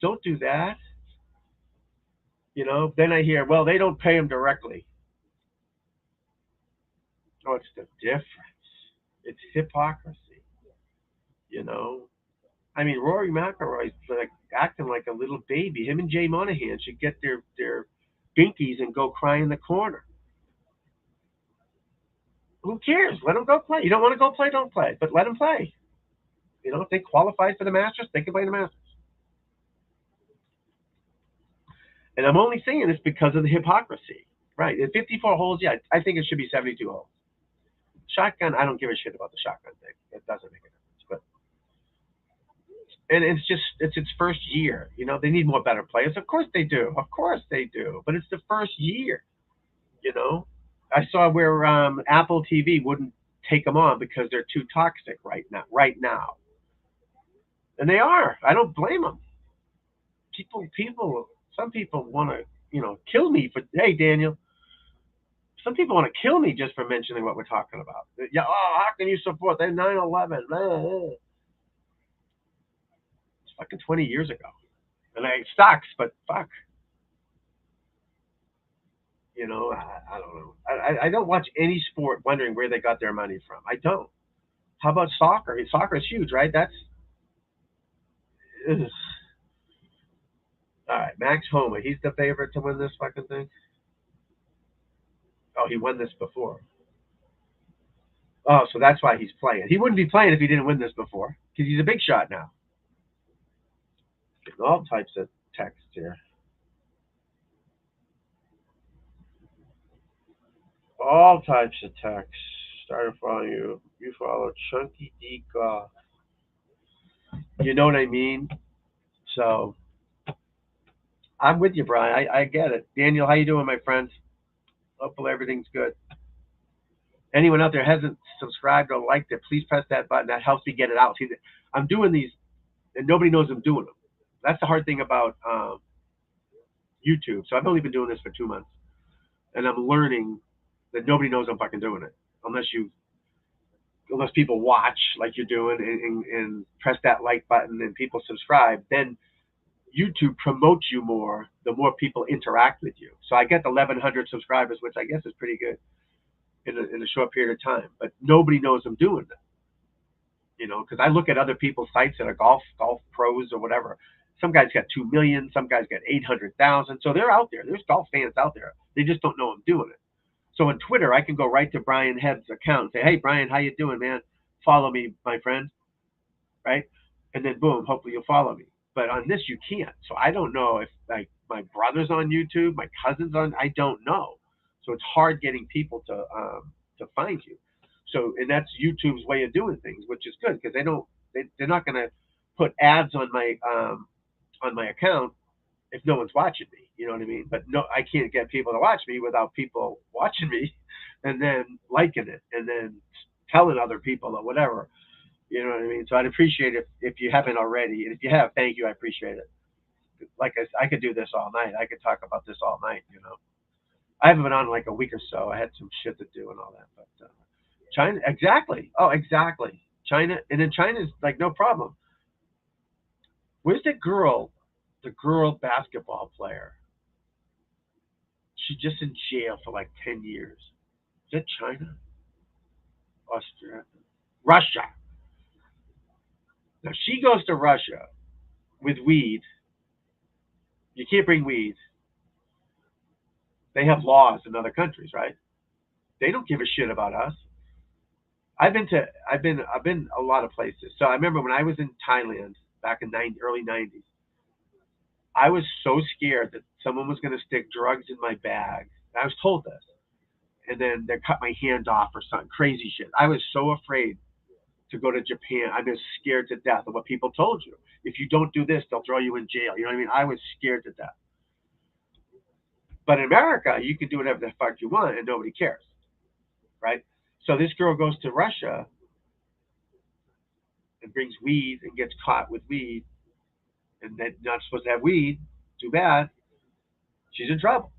Don't do that. Then I hear, well, they don't pay him directly. Oh, it's the difference. It's hypocrisy. You know. I mean, Rory McIlroy's like acting like a little baby. Him and Jay Monahan should get their binkies and go cry in the corner. Who cares? Let them go play. You don't want to go play, don't play. But let them play. If they qualify for the Masters, they can play the Masters. And I'm only saying this because of the hypocrisy. Right. At 54 holes, yeah, I think it should be 72 holes. Shotgun, I don't give a shit about the shotgun thing. It doesn't make a difference. And it's its first year. They need more better players. Of course they do. Of course they do. But it's the first year. You know, I saw where Apple TV wouldn't take them on because they're too toxic right now. Right now, and they are. I don't blame them. Some people want to, kill me for. Hey, Daniel. Some people want to kill me just for mentioning what we're talking about. Yeah. Oh, how can you support? They're 9/11. It's fucking 20 years ago, and it sucks. But fuck. I don't know. I don't watch any sport wondering where they got their money from. I don't. How about soccer? Soccer is huge, right? Ugh. All right. Max Homa, he's the favorite to win this fucking thing. Oh, he won this before. Oh, so that's why he's playing. He wouldn't be playing if he didn't win this before, because he's a big shot now. Getting all types of texts here. All types of texts. Started following you. You follow Chunky D Golf. You know what I mean? So I'm with you, Brian. I get it. Daniel, how you doing, my friend? Hopefully everything's good. Anyone out there hasn't subscribed or liked it, please press that button. That helps me get it out. See, I'm doing these, and nobody knows I'm doing them. That's the hard thing about YouTube. So I've only been doing this for 2 months, and I'm learning that nobody knows I'm fucking doing it unless people watch like you're doing and press that like button and people subscribe. Then YouTube promotes you more the more people interact with you. So I get 1,100 subscribers, which I guess is pretty good in a short period of time. But nobody knows I'm doing it, because I look at other people's sites that are golf pros or whatever. Some guys got 2 million, some guys got 800,000. So they're out there. There's golf fans out there. They just don't know I'm doing it. So on Twitter, I can go right to Brian Head's account and say, "Hey, Brian, how you doing, man? Follow me, my friend." Right? And then boom, hopefully you'll follow me. But on this, you can't. So I don't know if like my brother's on YouTube, my cousin's on. I don't know. So it's hard getting people to find you. So and that's YouTube's way of doing things, which is good because they're not going to put ads on my account if no one's watching me. You know what I mean? But no, I can't get people to watch me without people watching me and then liking it and then telling other people or whatever. You know what I mean? So I'd appreciate it if you haven't already. And if you have, thank you. I appreciate it. Like I could do this all night. I could talk about this all night. I haven't been on like a week or so. I had some shit to do and all that. But China, exactly. Oh, exactly. China, and then China's like no problem. Where's the girl basketball player? She's just in jail for like 10 years. Is that China? Austria? Russia. Now she goes to Russia with weed. You can't bring weed. They have laws in other countries, right? They don't give a shit about us. I've been a lot of places. So I remember when I was in Thailand back in early '90s. I was so scared that someone was going to stick drugs in my bag. I was told this, and then they cut my hand off or something crazy shit. I was so afraid to go to Japan. I was scared to death of what people told you. If you don't do this, they'll throw you in jail. You know what I mean? I was scared to death. But in America, you can do whatever the fuck you want and nobody cares, right? So this girl goes to Russia and brings weed and gets caught with weed, and then not supposed to have weed. Too bad. She's in trouble.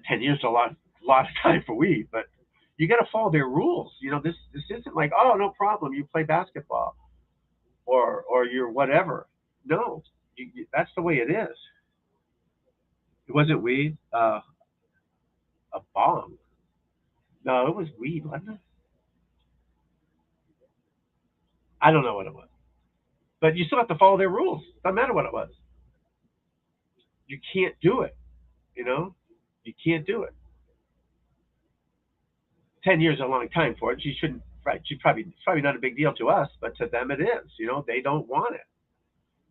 10 years is a lot of time for weed, but you got to follow their rules. This isn't like, oh, no problem, you play basketball or you're whatever. No, that's the way it is. It wasn't weed. A bomb. No, it was weed, wasn't it? I don't know what it was, but you still have to follow their rules. Doesn't matter what it was. You can't do it. You know, you can't do it. 10 years is a long time for it. She shouldn't. Right? It's probably not a big deal to us, but to them it is. They don't want it.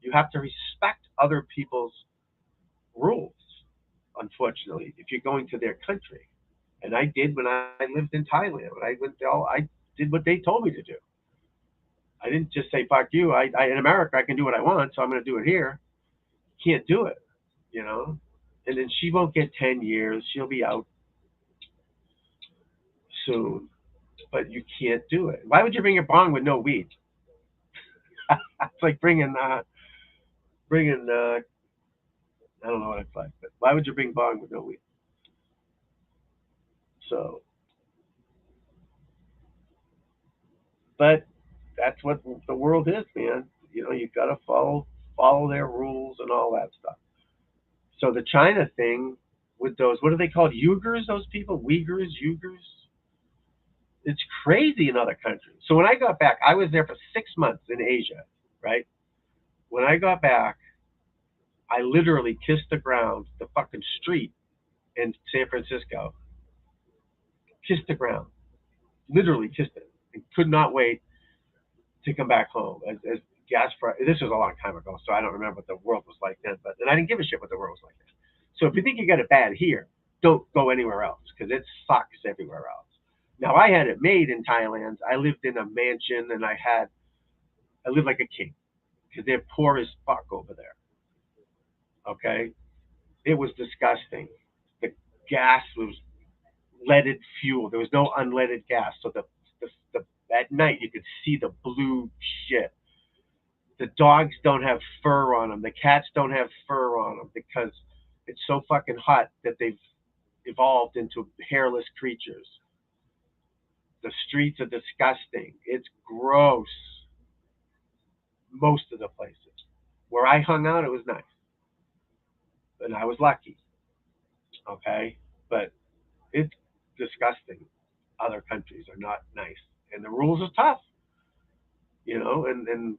You have to respect other people's rules. Unfortunately, if you're going to their country, and I did when I lived in Thailand. When I went there, I did what they told me to do. I didn't just say "fuck you." In America, I can do what I want, so I'm going to do it here. Can't do it, you know. And then she won't get 10 years. She'll be out soon. But you can't do it. Why would you bring a bong with no weed? It's like bringing. I don't know what it's like, but why would you bring bong with no weed? So, but that's what the world is, man. You got to follow their rules and all that stuff. So the China thing with those, what are they called? Uyghurs? Those people, Uyghurs, Uyghurs. It's crazy in other countries. So when I got back, I was there for 6 months in Asia, right? When I got back, I literally kissed the ground, the fucking street in San Francisco, kissed the ground, literally kissed it, and could not wait to come back home. As gas price, this was a long time ago, so I don't remember what the world was like then. But and I didn't give a shit what the world was like then. So if you think you got it bad here, don't go anywhere else because it sucks everywhere else. Now I had it made in Thailand. I lived in a mansion and I lived like a king because they're poor as fuck over there. Okay, it was disgusting. The gas was leaded fuel. There was no unleaded gas, so the at night you could see the blue shit. The dogs don't have fur on them. The cats don't have fur on them because it's so fucking hot that they've evolved into hairless creatures. The streets are disgusting. It's gross. Most of the places where I hung out, it was nice, and I was lucky. Okay, but it's disgusting. Other countries are not nice, and the rules are tough. And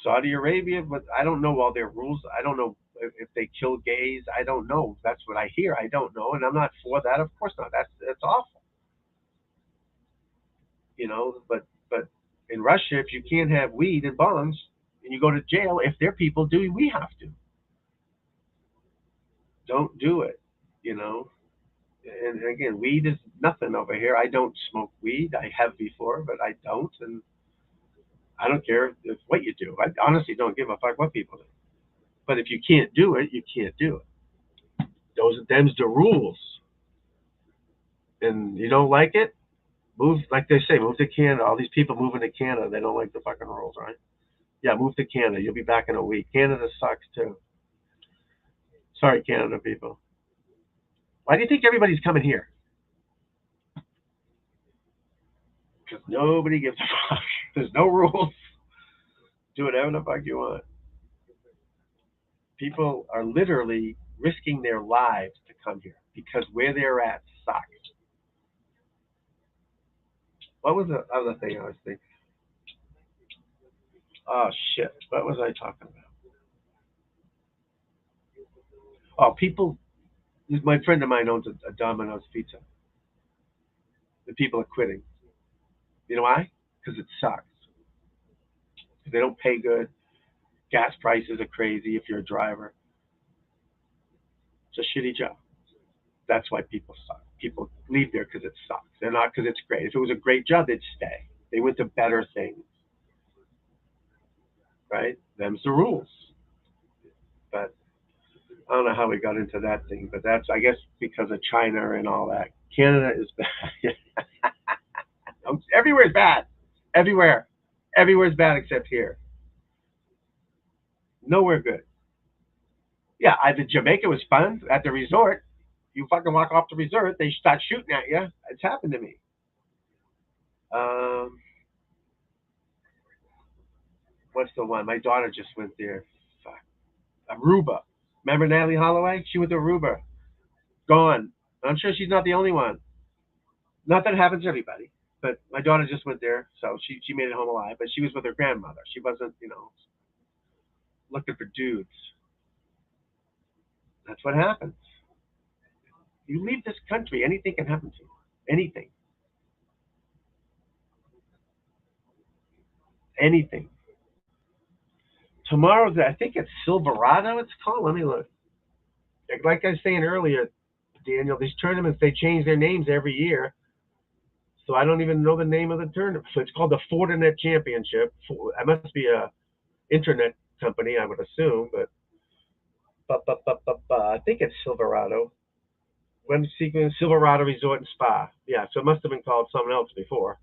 Saudi Arabia, but I don't know all their rules. I don't know if they kill gays. I don't know. That's what I hear. I don't know, and I'm not for that. Of course not. That's awful. But in Russia, if you can't have weed and bongs and you go to jail, if their people do, we have to. Don't do it. You know. And again, weed is nothing over here. I don't smoke weed. I have before, but I don't, and I don't care if what you do. I honestly don't give a fuck what people do. But if you can't do it, you can't do it. Them's the rules. And you don't like it, move, like they say, move to Canada. All these people moving to Canada, they don't like the fucking rules, right? Yeah, move to Canada. You'll be back in a week. Canada sucks too. Sorry, Canada people. Why do you think everybody's coming here? Because nobody gives a fuck. There's no rules. Do whatever the fuck you want. People are literally risking their lives to come here because where they're at sucks. What was the other thing I was thinking? Oh shit! What was I talking about? Oh, people. My friend of mine owns a Domino's pizza. The people are quitting. You know why? Because it sucks. They don't pay good. Gas prices are crazy if you're a driver. It's a shitty job. That's why people suck. People leave there because it sucks. They're not because it's great. If it was a great job, they'd stay. They went to better things, right? Them's the rules. But I don't know how we got into that thing, but that's, I guess, because of China and all that. Canada is bad. Everywhere's bad. Everywhere. Everywhere's bad except here. Nowhere good. Yeah, I did. Jamaica was fun at the resort. You fucking walk off the resort, they start shooting at you. It's happened to me. Um, what's the one? My daughter just went there. Fuck. Aruba. Remember Natalie Holloway? She went to Aruba. Gone. I'm sure she's not the only one. Not that it happens to everybody, but my daughter just went there, so she made it home alive. But she was with her grandmother. She wasn't, looking for dudes. That's what happens. You leave this country, anything can happen to you. Anything. Anything. Tomorrow's, I think it's Silverado, it's called. Let me look. Like I was saying earlier, Daniel, these tournaments, they change their names every year. So I don't even know the name of the tournament. So it's called the Fortinet Championship. It must be a internet company, I would assume, but I think it's Silverado. When sequence Silverado Resort and Spa. Yeah, so it must have been called something else before.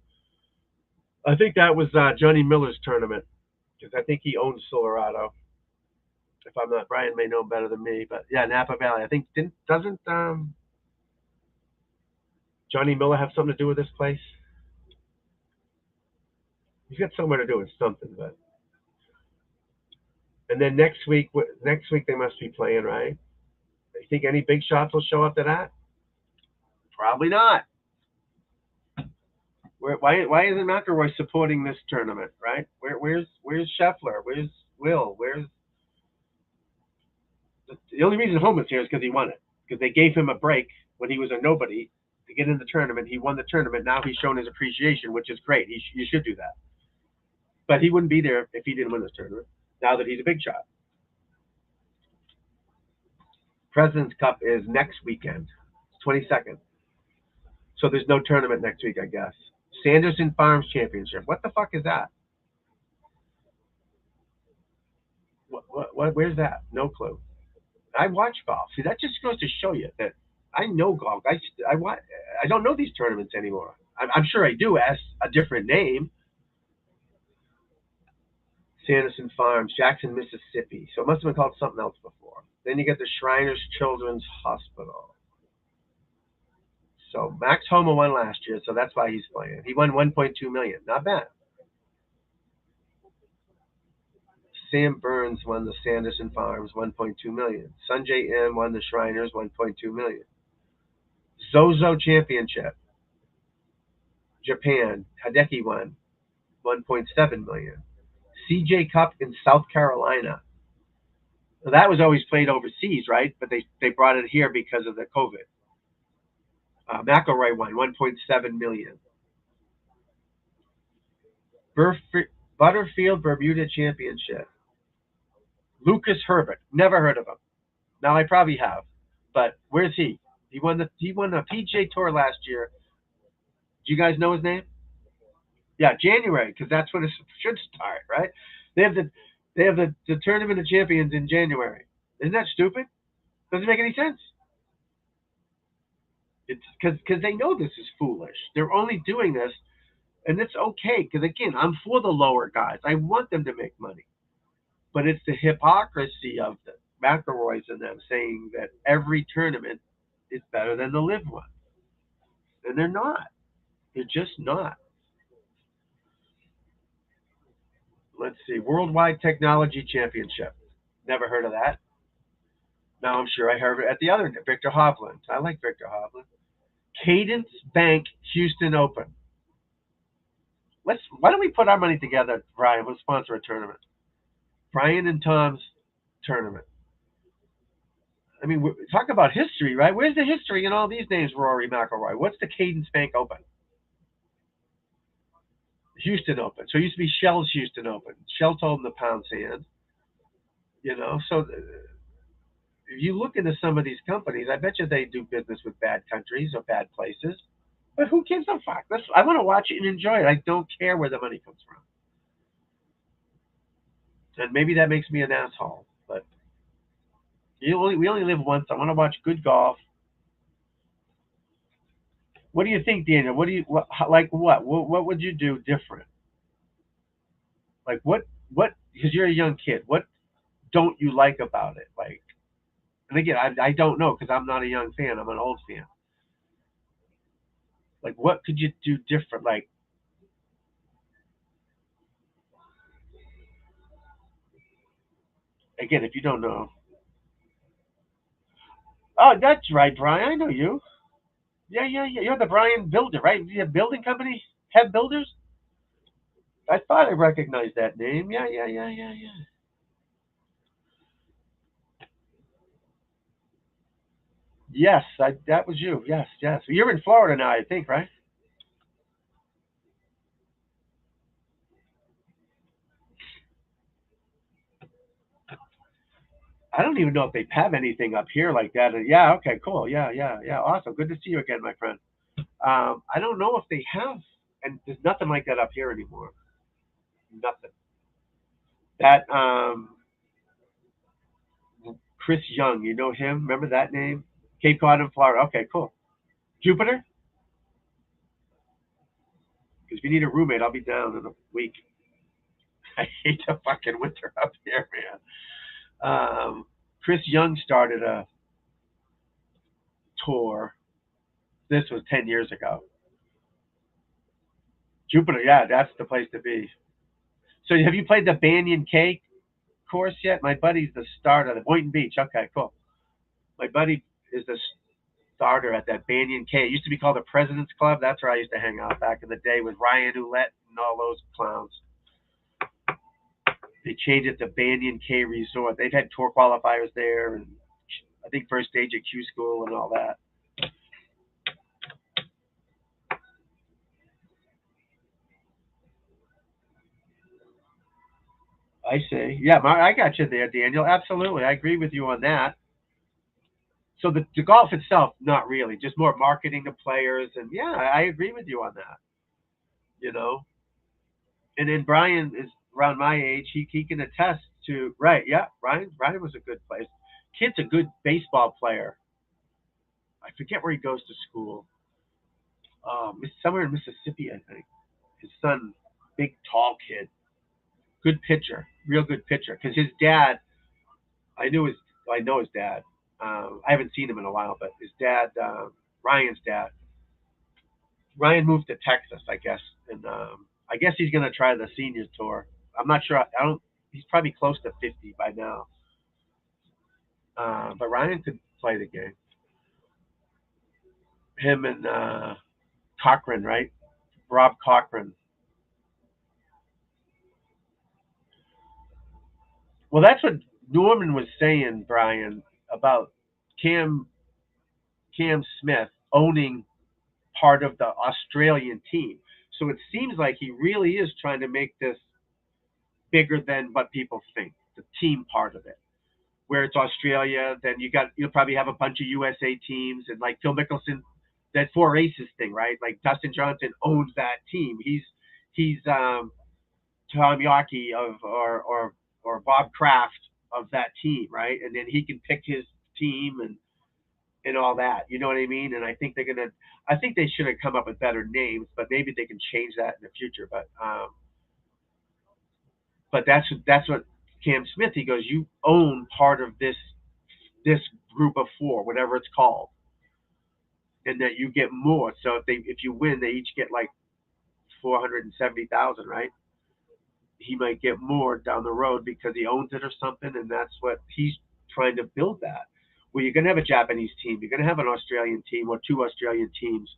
I think that was Johnny Miller's tournament because I think he owns Silverado. If I'm not, Brian may know better than me, but yeah, Napa Valley. I think doesn't Johnny Miller have something to do with this place? He's got somewhere to do with something, but. And then next week they must be playing, right? You think any big shots will show up to that? Probably not. Why isn't McElroy supporting this tournament, right? Where's Scheffler? Where's Will? Where's the only reason Holman's here is because he won it. Because they gave him a break when he was a nobody to get in the tournament. He won the tournament. Now he's shown his appreciation, which is great. You should do that. But he wouldn't be there if he didn't win this tournament. Now that he's a big shot. President's Cup is next weekend, 22nd. So there's no tournament next week, I guess. Sanderson Farms Championship. What the fuck is that? Where's that? No clue. I watch golf. See, that just goes to show you that I know golf. I don't know these tournaments anymore. I'm sure I do as a different name. Sanderson Farms, Jackson, Mississippi. So it must have been called something else before. Then you get the Shriners Children's Hospital. So Max Homa won last year, so that's why he's playing. He won 1.2 million. Not bad. Sam Burns won the Sanderson Farms, 1.2 million. Sanjay M won the Shriners, 1.2 million. Zozo Championship, Japan. Hideki won, 1.7 million. CJ Cup in South Carolina. Now, that was always played overseas, right? But they brought it here because of the COVID. McElroy won 1.7 million. Butterfield Bermuda Championship. Lucas Herbert. Never heard of him. Now I probably have, but where's he? He won the PGA Tour last year. Do you guys know his name? Yeah, January, because that's when it should start, right? They have the tournament of champions in January. Isn't that stupid? Doesn't make any sense. It's because they know this is foolish. They're only doing this, and it's okay. Because again, I'm for the lower guys. I want them to make money, but it's the hypocrisy of the McElroys and them saying that every tournament is better than the live one, and they're not. They're just not. Let's see, Worldwide Technology Championship. Never heard of that. Now I'm sure I heard it at the other Victor Hovland. I like Victor Hovland. Cadence Bank Houston Open. Why don't we put our money together, Brian? We'll sponsor a tournament. Brian and Tom's tournament. I mean, talk about history, right? Where's the history in all these names, Rory McIlroy? What's the Cadence Bank Open? Houston Open. So it used to be Shell's Houston Open. Shell told them to pound sand. So if you look into some of these companies, I bet you they do business with bad countries or bad places. But who gives a fuck? I want to watch it and enjoy it. I don't care where the money comes from. And maybe that makes me an asshole, but We only live once. I want to watch good golf. What do you think, Daniel? What do you like? What would you do different? Like what? Because you're a young kid. What don't you like about it? Like, and again, I don't know because I'm not a young fan. I'm an old fan. Like, what could you do different? Like, again, if you don't know, oh, that's right, Brian. I know you. Yeah, yeah, yeah. You're the Brian Builder, right? You have building company, have builders. I thought I recognized that name. Yeah, yeah, yeah, yeah, yeah. Yes, that was you. Yes, yes. You're in Florida now, I think, right? I don't even know if they have anything up here like that. Yeah, okay, cool. Yeah, yeah, yeah. Awesome. Good to see you again, my friend. I don't know if they have, and there's nothing like that up here anymore. Nothing. That Chris Young, you know him? Remember that name? Cape Cod in Florida. Okay, cool. Jupiter? Because if you need a roommate, I'll be down in a week. I hate the fucking winter up here, man. Chris Young started a tour. This was 10 years ago. Jupiter, yeah, that's the place to be. So have you played the Banyan K course yet? My buddy's the starter, the Boynton Beach. Okay, cool. My buddy is the starter at that Banyan K. It used to be called the President's Club. That's where I used to hang out back in the day with Ryan Ouellette and all those clowns. They changed it to Banyan K Resort. They've had tour qualifiers there, and I think first stage at Q School and all that. I see. Yeah, I got you there, Daniel. Absolutely, I agree with you on that. So the golf itself, not really, just more marketing to players, and yeah, I agree with you on that. You know, and then Brian is around my age. He can attest to right. Yeah, Brian was a good place. Kid's a good baseball player. I forget where he goes to school. Somewhere in Mississippi, I think. His son, big tall kid, good pitcher, real good pitcher. Because his dad, I knew his, I know his dad. I haven't seen him in a while, but his dad, Ryan's dad, Ryan moved to Texas, I guess, and I guess he's gonna try the seniors tour. I'm not sure. I don't. He's probably close to 50 by now. But Ryan could play the game. Him and Cochran, right? Rob Cochran. Well, that's what Norman was saying, Brian, about Cam Cam Smith owning part of the Australian team. So it seems like he really is trying to make this bigger than what people think. The team part of it, where it's Australia, then you'll probably have a bunch of USA teams and like Phil Mickelson, that four aces thing, right? Like Dustin Johnson owns that team. He's Tom Yawkey of or Bob Kraft of that team, right? And then he can pick his team and all that. You know what I mean? And I think they're gonna. I think they should have come up with better names, but maybe they can change that in the future. But that's what Cam Smith. He goes, you own part of this group of four, whatever it's called, and that you get more. So if you win, they each get like 470,000, right? He might get more down the road because he owns it or something, and that's what he's trying to build that. Well, you're going to have a Japanese team, you're going to have an Australian team, or two Australian teams,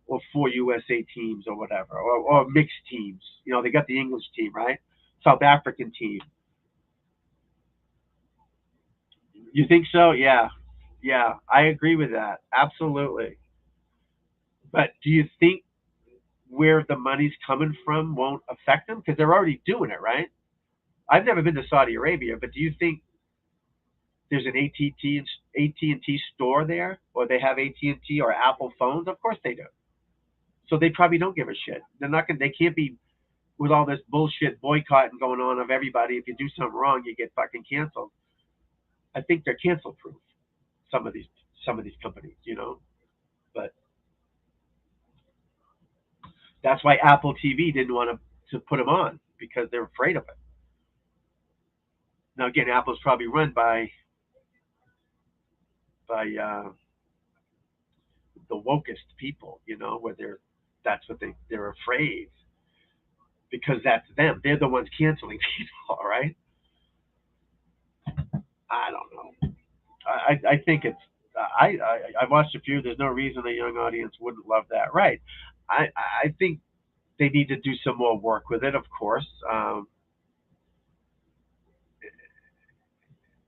or four USA teams, or whatever, or mixed teams. You know, they got the English team, right? South African team. You think so? Yeah, yeah, I agree with that. Absolutely. But do you think where the money's coming from won't affect them because they're already doing it, right? I've never been to Saudi Arabia, but do you think there's an AT&T store there, or they have AT&T or Apple phones? Of course they do. So they probably don't give a shit. They're not gonna. They can't be with all this bullshit boycotting going on of everybody. If you do something wrong, you get fucking canceled. I think they're cancel proof. Some of these companies, but that's why Apple TV didn't want to put them on because they're afraid of it. Now again, Apple's probably run by the wokest people, where that's what they're afraid because that's them. They're the ones canceling people, all right? I don't know. I think it's I've watched a few. There's no reason a young audience wouldn't love that, right? I think they need to do some more work with it. Of course,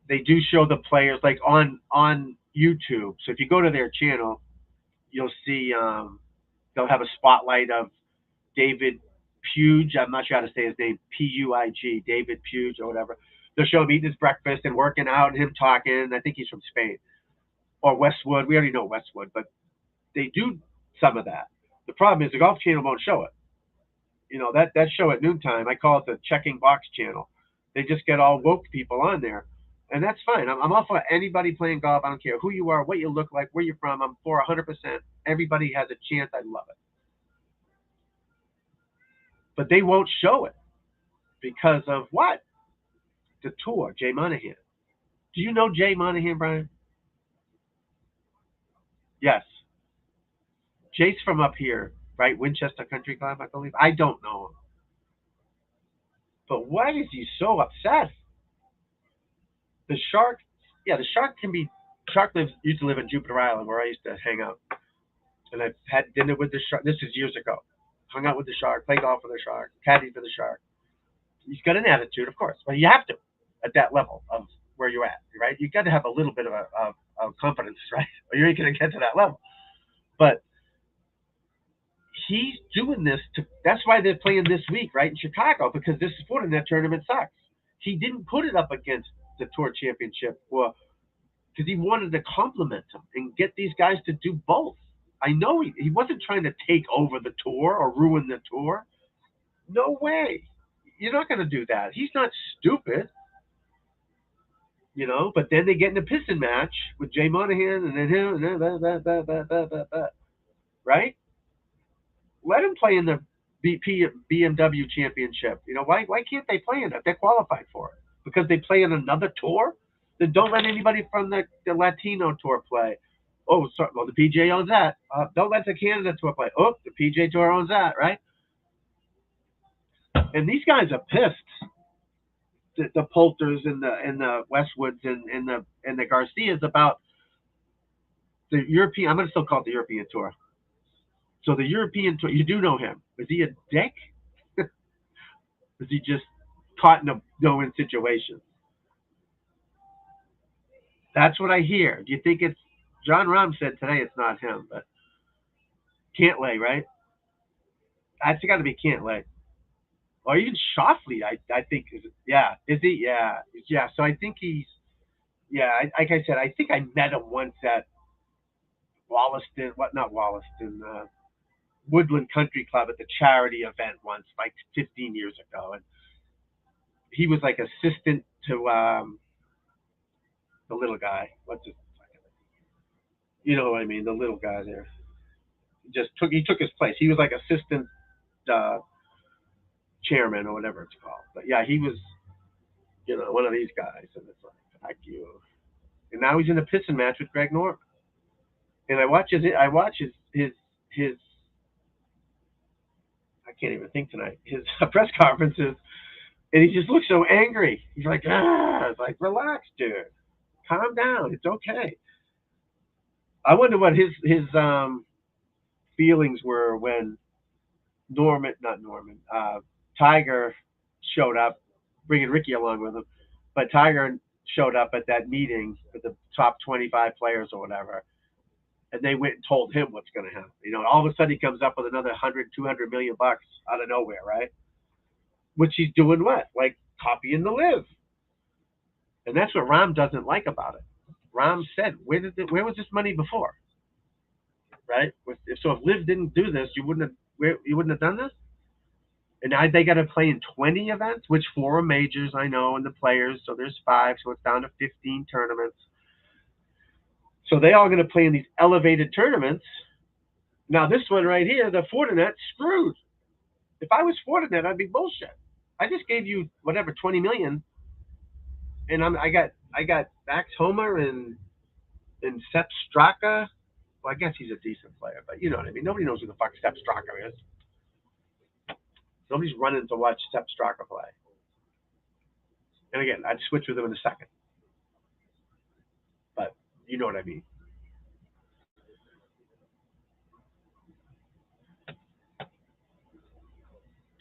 they do show the players like on YouTube. So if you go to their channel, you'll see they'll have a spotlight of David Puig. I'm not sure how to say his name. Puig. David Puig or whatever. They'll show him eating his breakfast and working out and him talking. I think he's from Spain or Westwood. We already know Westwood, but they do some of that. The problem is the Golf Channel won't show it. That show at noontime, I call it the checking box channel. They just get all woke people on there, and that's fine. I'm all for anybody playing golf. I don't care who you are, what you look like, where you're from. I'm for 100%. Everybody has a chance. I love it, but they won't show it because of what? The tour, Jay Monahan. Do you know Jay Monahan, Brian? Yes. Jay's from up here, right? Winchester Country Club, I believe. I don't know him, but why is he so upset? The shark, yeah, the shark can be. Shark used to live in Jupiter Island, where I used to hang out, and I've had dinner with the shark. This is years ago. Hung out with the shark, played golf with the shark, caddied for the shark. He's got an attitude, of course, but you have to at that level of where you're at, right? You got to have a little bit of confidence, right? Or you ain't gonna get to that level. But he's doing this to. That's why they're playing this week, right, in Chicago, because this sport in that tournament sucks. He didn't put it up against the tour championship or because he wanted to compliment him and get these guys to do both. I know he wasn't trying to take over the tour or ruin the tour. No way. You're not going to do that. He's not stupid, But then they get in a pissing match with Jay Monahan and then him and then that, right? Let him play in the BMW championship. Why can't they play in it? They're qualified for it because they play in another tour. Then don't let anybody from the Latino tour play. Oh, sorry. Well, the PGA owns that. Don't let the Canada tour play. Oh, the PGA tour owns that, right? And these guys are pissed. The Poulters and the Westwoods and the Garcias about the European. I'm going to still call it the European tour. So the European tour. You do know him. Is he a dick? Is he just caught in a no-win situation? That's what I hear. Do you think it's John Rahm said today it's not him, but Cantlay, right? That's got to be Cantlay. Or even Shoffley, I think is he? Yeah. So I think he's like I said, I think I met him once at Wollaston, not Wollaston, Woodland Country Club at the charity event once, like 15 years ago, and he was like assistant to the little guy. What's his? You know what I mean? The little guy there. He took his place. He was like assistant chairman or whatever it's called. But yeah, he was one of these guys, and it's like, thank you. And now he's in a pissing match with Greg Norman. And I watch his I can't even think tonight. His press conferences, and he just looks so angry. He's like, it's like, relax, dude, calm down, it's okay. I wonder what his feelings were when Tiger showed up, bringing Ricky along with him, but Tiger showed up at that meeting with the top 25 players or whatever, and they went and told him what's going to happen. All of a sudden he comes up with another 100, 200 million bucks out of nowhere, right? Which he's doing what? Like copying the live. And that's what Rahm doesn't like about it. Rahm said, where was this money before? Right? So if Liv didn't do this, you wouldn't have done this? And now they got to play in 20 events, which 4 are majors, I know, and the players. So there's 5, so it's down to 15 tournaments. So they all going to play in these elevated tournaments. Now this one right here, the Fortinet, screwed. If I was Fortinet, I'd be bullshit. I just gave you whatever 20 million, and I got Max Homer and Sepp Straka. Well, I guess he's a decent player, but you know what I mean. Nobody knows who the fuck Sepp Straka is. Nobody's running to watch Sepp Straka play. And again, I'd switch with him in a second, but you know what I mean.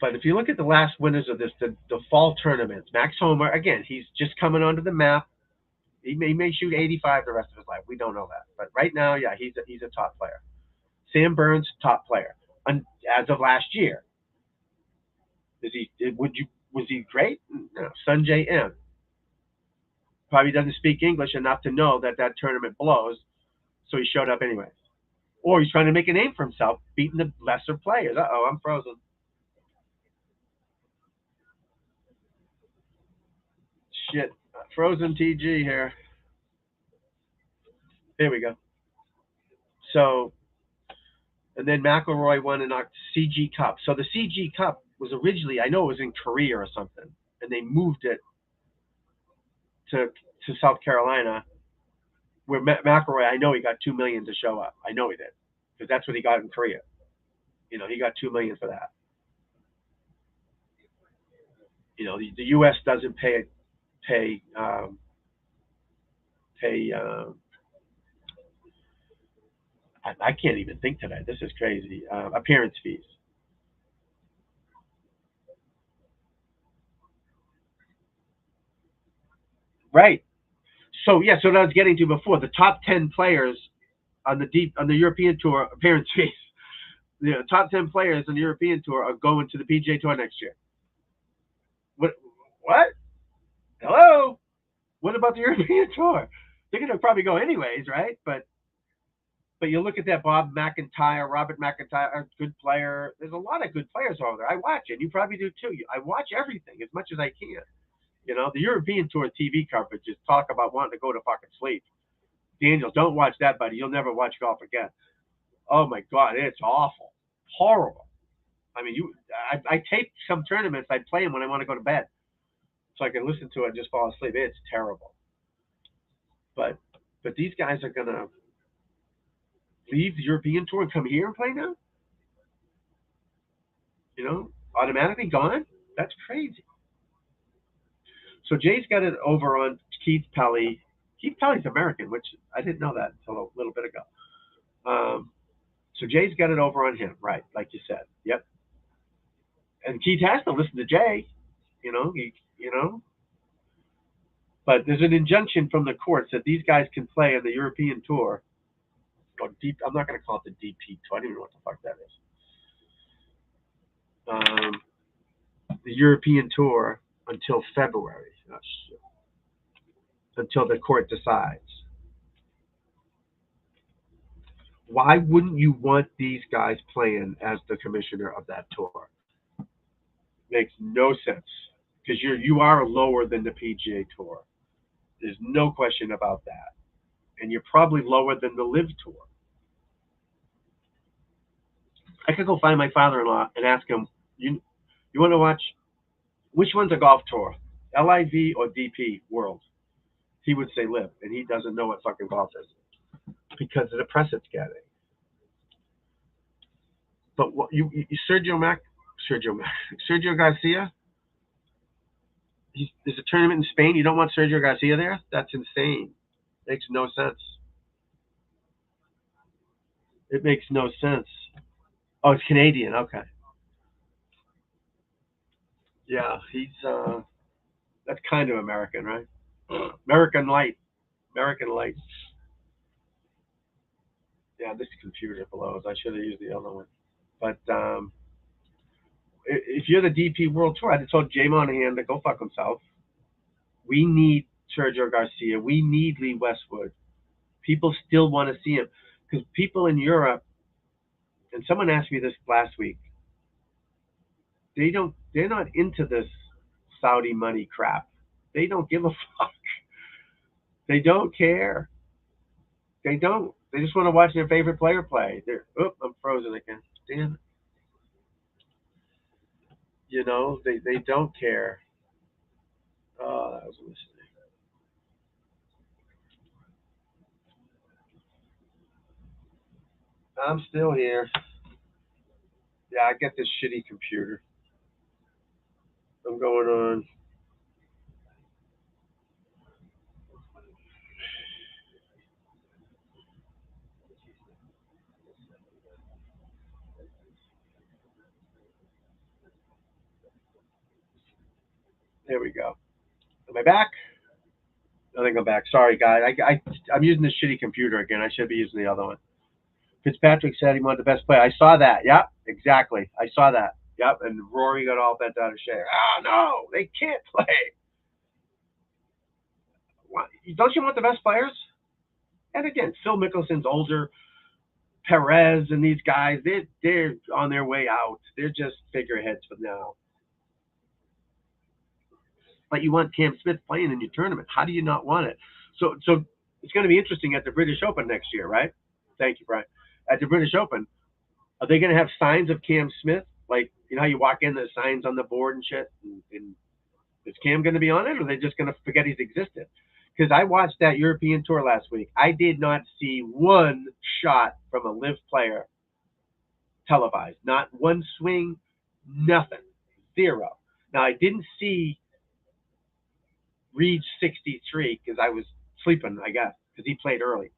But if you look at the last winners of this, the fall tournaments, Max Homer, again, he's just coming onto the map. He may shoot 85 the rest of his life. We don't know that. But right now, yeah, he's a top player. Sam Burns, top player. As of last year. Was he great? No. Sanjay M. Probably doesn't speak English enough to know that tournament blows, so he showed up anyway. Or he's trying to make a name for himself, beating the lesser players. Uh-oh, I'm frozen. Shit. Frozen TG here. There we go. So, and then McIlroy won an CG Cup. So the CG Cup was originally, I know it was in Korea or something, and they moved it to South Carolina, where McIlroy, I know he got $2 million to show up. I know he did, because that's what he got in Korea. You know, he got $2 million for that. You know, the U.S. doesn't pay I can't even think today. This is crazy. Appearance fees. Right. So yeah, so what I was getting to before, the top 10 players on the European Tour appearance fees. The top 10 players on the European Tour are going to the PGA Tour next year. What? What? Hello? What about the European Tour? They're gonna probably go anyways, right? But you look at that Bob McIntyre, Robert McIntyre, a good player. There's a lot of good players over there. I watch it. You probably do too. I watch everything as much as I can. You know, the European Tour TV coverage is talk about wanting to go to fucking sleep. Daniel, don't watch that, buddy. You'll never watch golf again. Oh my God, it's awful, horrible. I mean, I tape some tournaments. I play them when I want to go to bed, so I can listen to it and just fall asleep. It's terrible. But these guys are gonna leave the European Tour and come here and play now. You know, automatically gone. That's crazy. So Jay's got it over on Keith Pelly. Keith Pelly's American, which I didn't know that until a little bit ago. So Jay's got it over on him, right? Like you said. Yep. And Keith has to listen to Jay. You know, But there's an injunction from the courts that these guys can play on the European Tour. Or deep. I'm not going to call it the DP Tour. I don't even know what the fuck that is. The European Tour until February. Oh, shit. Until the court decides. Why wouldn't you want these guys playing as the commissioner of that tour? Makes no sense, because you are lower than the PGA Tour. There's no question about that, and you're probably lower than the Live Tour. I could go find my father-in-law and ask him, you want to watch which one's a golf tour, LIV or DP World? He would say Live, and he doesn't know what fucking golf is because of the press it's getting. But what you Sergio Garcia? There's a tournament in Spain. You don't want Sergio Garcia there? That's insane. Makes no sense. It makes no sense. Oh, it's Canadian. Okay. Yeah, he's that's kind of American, right? American Light. American Light. Yeah, this computer blows. I should have used the other one. But if you're the DP World Tour, I'd have told Jay Monahan to go fuck himself. We need Sergio Garcia. We need Lee Westwood. People still want to see him because people in Europe, and someone asked me this last week, They're not into this Saudi money crap. They don't give a fuck. They don't care. They don't. They just want to watch their favorite player play. I'm frozen again. Damn it. They don't care. Oh, that was a mistake. I'm still here. Yeah, I get this shitty computer. I'm going on. There we go. Am I back? I think I'm back. Sorry, guys. I'm using this shitty computer again. I should be using the other one. Fitzpatrick said he wanted the best player. I saw that. Yep, exactly. I saw that. Yep, and Rory got all bent out of shape. Oh no, they can't play. Don't you want the best players? And again, Phil Mickelson's older. Perez and these guys, they're on their way out. They're just figureheads for now. But you want Cam Smith playing in your tournament. How do you not want it? So it's going to be interesting at the British Open next year, right? Thank you, Brian. At the British Open, are they going to have signs of Cam Smith? Like, how you walk in, there's signs on the board and shit. And is Cam going to be on it, or are they just going to forget he's existed? Because I watched that European tour last week. I did not see one shot from a live player televised. Not one swing, nothing. Zero. Now, I didn't see Reed 63 because I was sleeping, I guess, because he played early.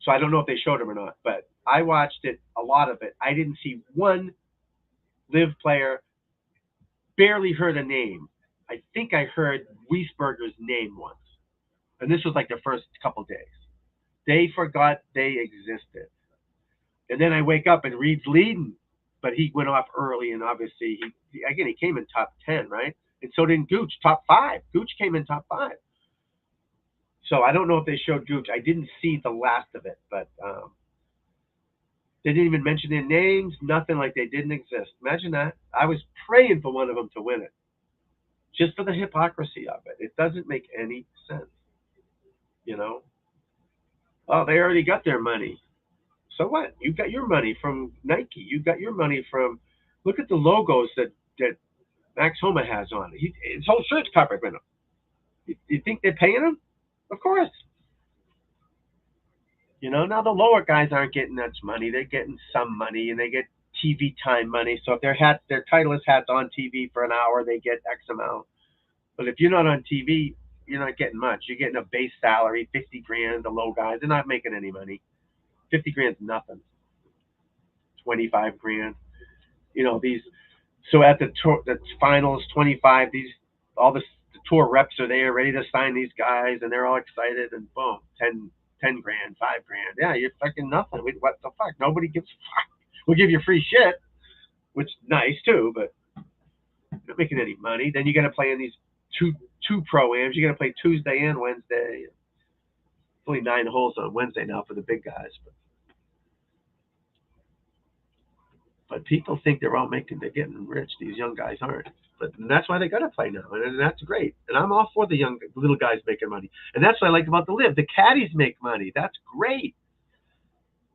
So I don't know if they showed him or not, but I watched it, a lot of it. I didn't see one live player, barely heard a name. I think I heard Wiesberger's name once. And this was like the first couple days. They forgot they existed. And then I wake up and Reed's leading, but he went off early, and obviously, he came in top 10, right? And so did Gooch, top 5. Gooch came in top 5. So I don't know if they showed Gooch. I didn't see the last of it, but they didn't even mention their names, nothing, like they didn't exist. Imagine that. I was praying for one of them to win it, just for the hypocrisy of it. It doesn't make any sense, you know? Oh, they already got their money. So what? You got your money from Nike. You got your money from. Look at the logos that Max Homa has on. His whole shirt's covered with them. You think they're paying him? Of course. Now the lower guys aren't getting that money. They're getting some money, and they get TV time money. So if their Titleist hat's on TV for an hour, they get X amount. But if you're not on TV, you're not getting much. You're getting a base salary, 50 grand. The low guys, they're not making any money. 50 grand's nothing. 25 grand. These. So at the finals, 25. The tour reps are there, ready to sign these guys, and they're all excited. And boom, 10 grand, 5 grand. Yeah, you're fucking nothing. What the fuck? Nobody gives a fuck. We'll give you free shit, which is nice too, but you're not making any money. Then you got to play in these two pro-ams. You got to play Tuesday and Wednesday. It's only 9 holes on Wednesday now for the big guys, but people think they're getting rich. These young guys aren't. But that's why they got to play now, and that's great. And I'm all for the little guys making money. And that's what I like about the live. The caddies make money. That's great.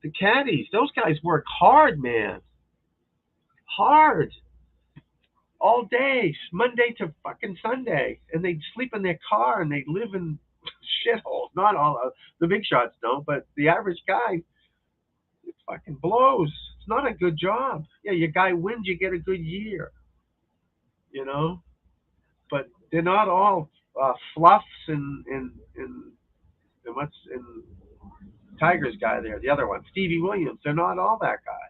The caddies, those guys work hard, man. Hard. All day, Monday to fucking Sunday. And they sleep in their car, and they live in shitholes. Not all of the big shots don't, but the average guy, it fucking blows. It's not a good job. Yeah, your guy wins, you get a good year. You know? But they're not all fluffs and what's in Tiger's guy there, the other one, Stevie Williams. They're not all that guy.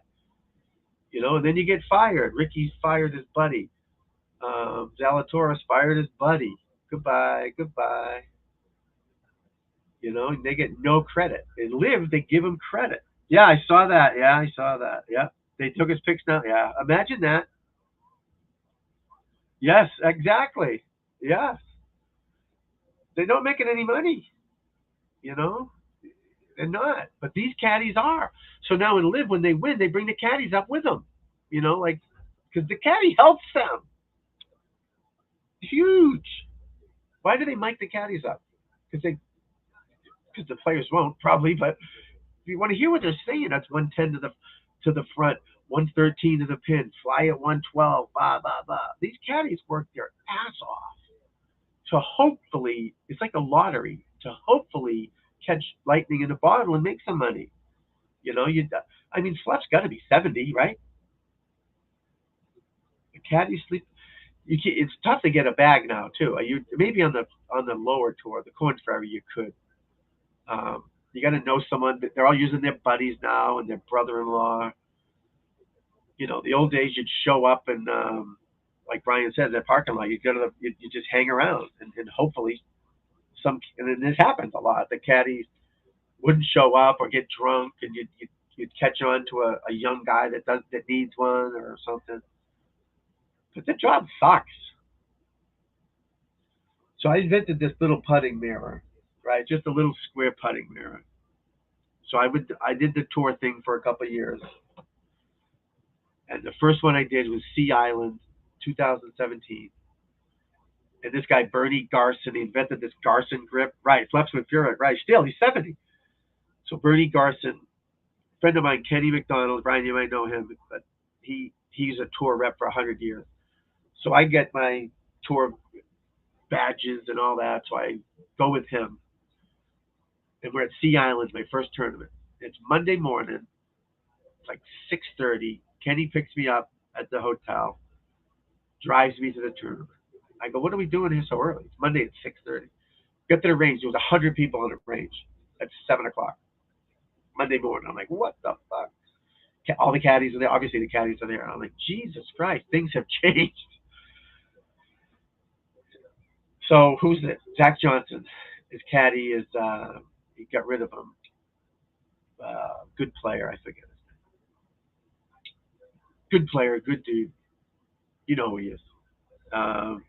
And then you get fired. Ricky's fired his buddy. Zalatoris fired his buddy. Goodbye. They get no credit. In live, they give him credit. Yeah, I saw that. Yeah. They took his picks now. Yeah. Imagine that. Yes, exactly. Yes. They're not making any money. They're not. But these caddies are. So now in live, when they win, they bring the caddies up with them. Like because the caddy helps them. Huge. Why do they mic the caddies up? Because the players won't probably, but if you want to hear what they're saying, that's 110 to the front, 113 to the pin, fly at 112, blah blah blah. These caddies work their ass off to hopefully, it's like a lottery, to hopefully catch lightning in a bottle and make some money. You know, I mean, Fluff's got to be 70, right? The caddies sleep. It's tough to get a bag now too. You maybe on the lower tour, the Corn Ferry, you could. You got to know someone. They're all using their buddies now and their brother-in-law. You know, the old days you'd show up and like Brian said, that parking lot, you just hang around and hopefully and then this happens a lot. The caddies wouldn't show up or get drunk, and you'd catch on to a young guy that needs one or something. But the job sucks. So I invented this little putting mirror, right? Just a little square putting mirror. So I did the tour thing for a couple of years, and the first one I did was Sea Island, 2017. And this guy Bernie Garson, he invented this Garson grip, right? Flex with Fury, right? Still, he's 70. So Bernie Garson, friend of mine, Kenny McDonald, Brian, you might know him, but he's a tour rep for 100 years. So I get my tour badges and all that. So I go with him, and we're at Sea Island, my first tournament. It's Monday morning. It's like 6:30. Kenny picks me up at the hotel, drives me to the tournament. I go, what are we doing here so early? It's Monday at 6:30. Get to the range. There was 100 people on the range at 7 o'clock Monday morning. I'm like, what the fuck? All the caddies are there. Obviously, the caddies are there. I'm like, Jesus Christ, things have changed. So who's it? Zach Johnson. His caddy is. He got rid of him. Good player. I forget his name. Good player. Good dude. You know who he is. Um,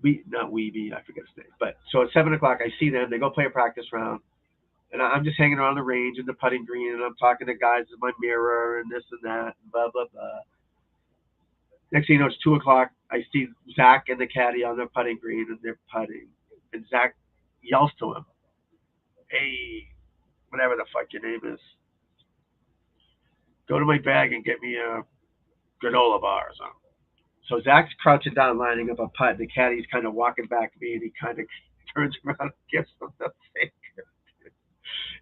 Not Weeby. I forget his name. But so at 7 o'clock, I see them. They go play a practice round. And I'm just hanging around the range in the putting green, and I'm talking to guys in my mirror and this and that, and blah blah blah. Next thing you know, it's 2 o'clock. I see Zach and the caddy on the putting green, and they're putting. And Zach yells to him, "Hey, whatever the fuck your name is, go to my bag and get me a granola bar or something." So Zach's crouching down, lining up a putt. And the caddy's kind of walking back to me, and he kind of turns around and gives him the finger.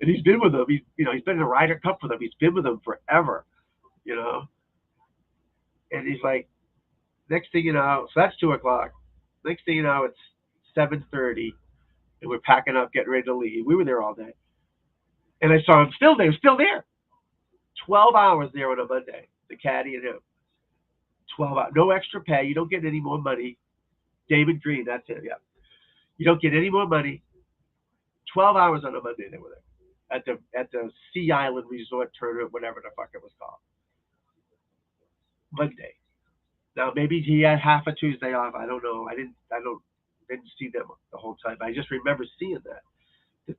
And he's been with them. He's been in a Ryder Cup with them. He's been with them forever, you know. And he's like, next thing you know, so that's 2 o'clock. Next thing you know, it's 7:30, and we're packing up, getting ready to leave. We were there all day, and I saw him still there. Still there. 12 hours there on a Monday. The caddy and him. 12 hours. No extra pay. You don't get any more money. David Green. That's it. Yeah. You don't get any more money. 12 hours on a Monday they were there at the Sea Island Resort Tournament, whatever the fuck it was called. Monday. Now maybe he had half a Tuesday off. I don't know. I didn't see them the whole time. I just remember seeing that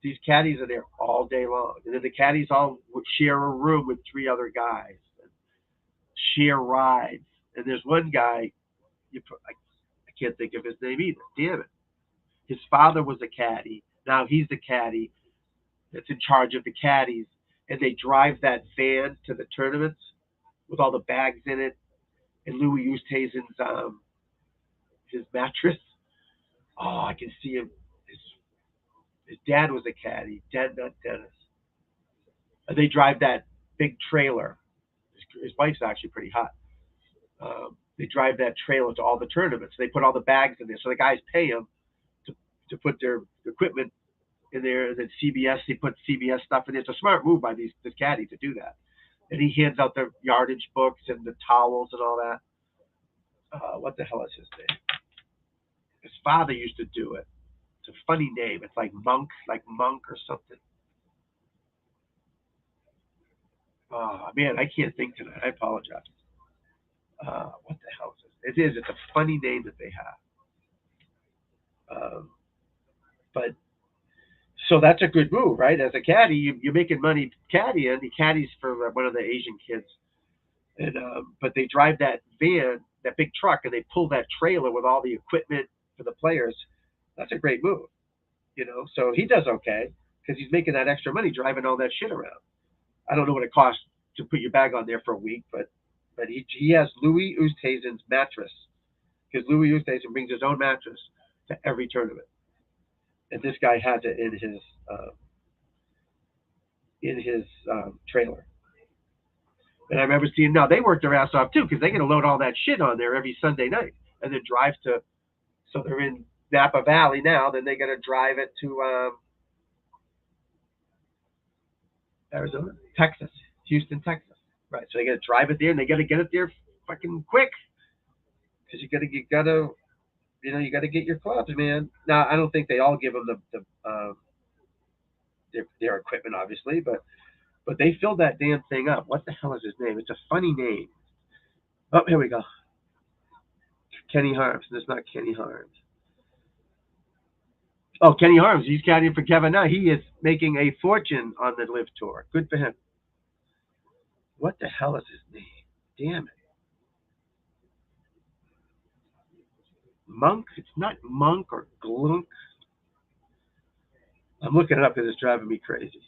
these caddies are there all day long, and then the caddies all would share a room with three other guys, and share rides. And there's one guy, I can't think of his name either. Damn it. His father was a caddy. Now he's the caddy that's in charge of the caddies, and they drive that van to the tournaments with all the bags in it, and Louis Oosthuizen's his mattress. Oh, I can see him. His dad was a caddy. Dad, not Dennis. And they drive that big trailer. His wife's actually pretty hot. They drive that trailer to all the tournaments. They put all the bags in there, so the guys pay them to put their equipment in there. And then CBS, they put CBS stuff in there. It's a smart move by this caddy to do that. And he hands out the yardage books and the towels and all that. What the hell is his name? His father used to do it. It's a funny name. It's like Monk or something. Oh man, I can't think tonight. I apologize. What the hell is it? It is. It's a funny name that they have. But so that's a good move, right? As a caddy, you're making money caddying. He caddies for one of the Asian kids. And but they drive that van, that big truck, and they pull that trailer with all the equipment for the players. That's a great move, you know. So he does okay because he's making that extra money driving all that shit around. I don't know what it costs to put your bag on there for a week, but he has Louis Oosthuizen's mattress because Louis Oosthuizen brings his own mattress to every tournament, and this guy has it uh, in his trailer. And I remember seeing now they work their ass off too because they got to load all that shit on there every Sunday night and then drive to. So they're in Napa Valley now. Then they got to drive it to Arizona, Texas, Houston, Texas. Right. So they got to drive it there and they got to get it there fucking quick because you got to get your clubs, man. Now I don't think they all give them their equipment, obviously, but they filled that damn thing up. What the hell is his name? It's a funny name. Oh, here we go. Kenny Harms. That's not Kenny Harms. Oh, Kenny Harms. He's caddying for Kevin now. He is making a fortune on the Live Tour. Good for him. What the hell is his name? Damn it. Monk? It's not Monk or Glunk. I'm looking it up because it's driving me crazy.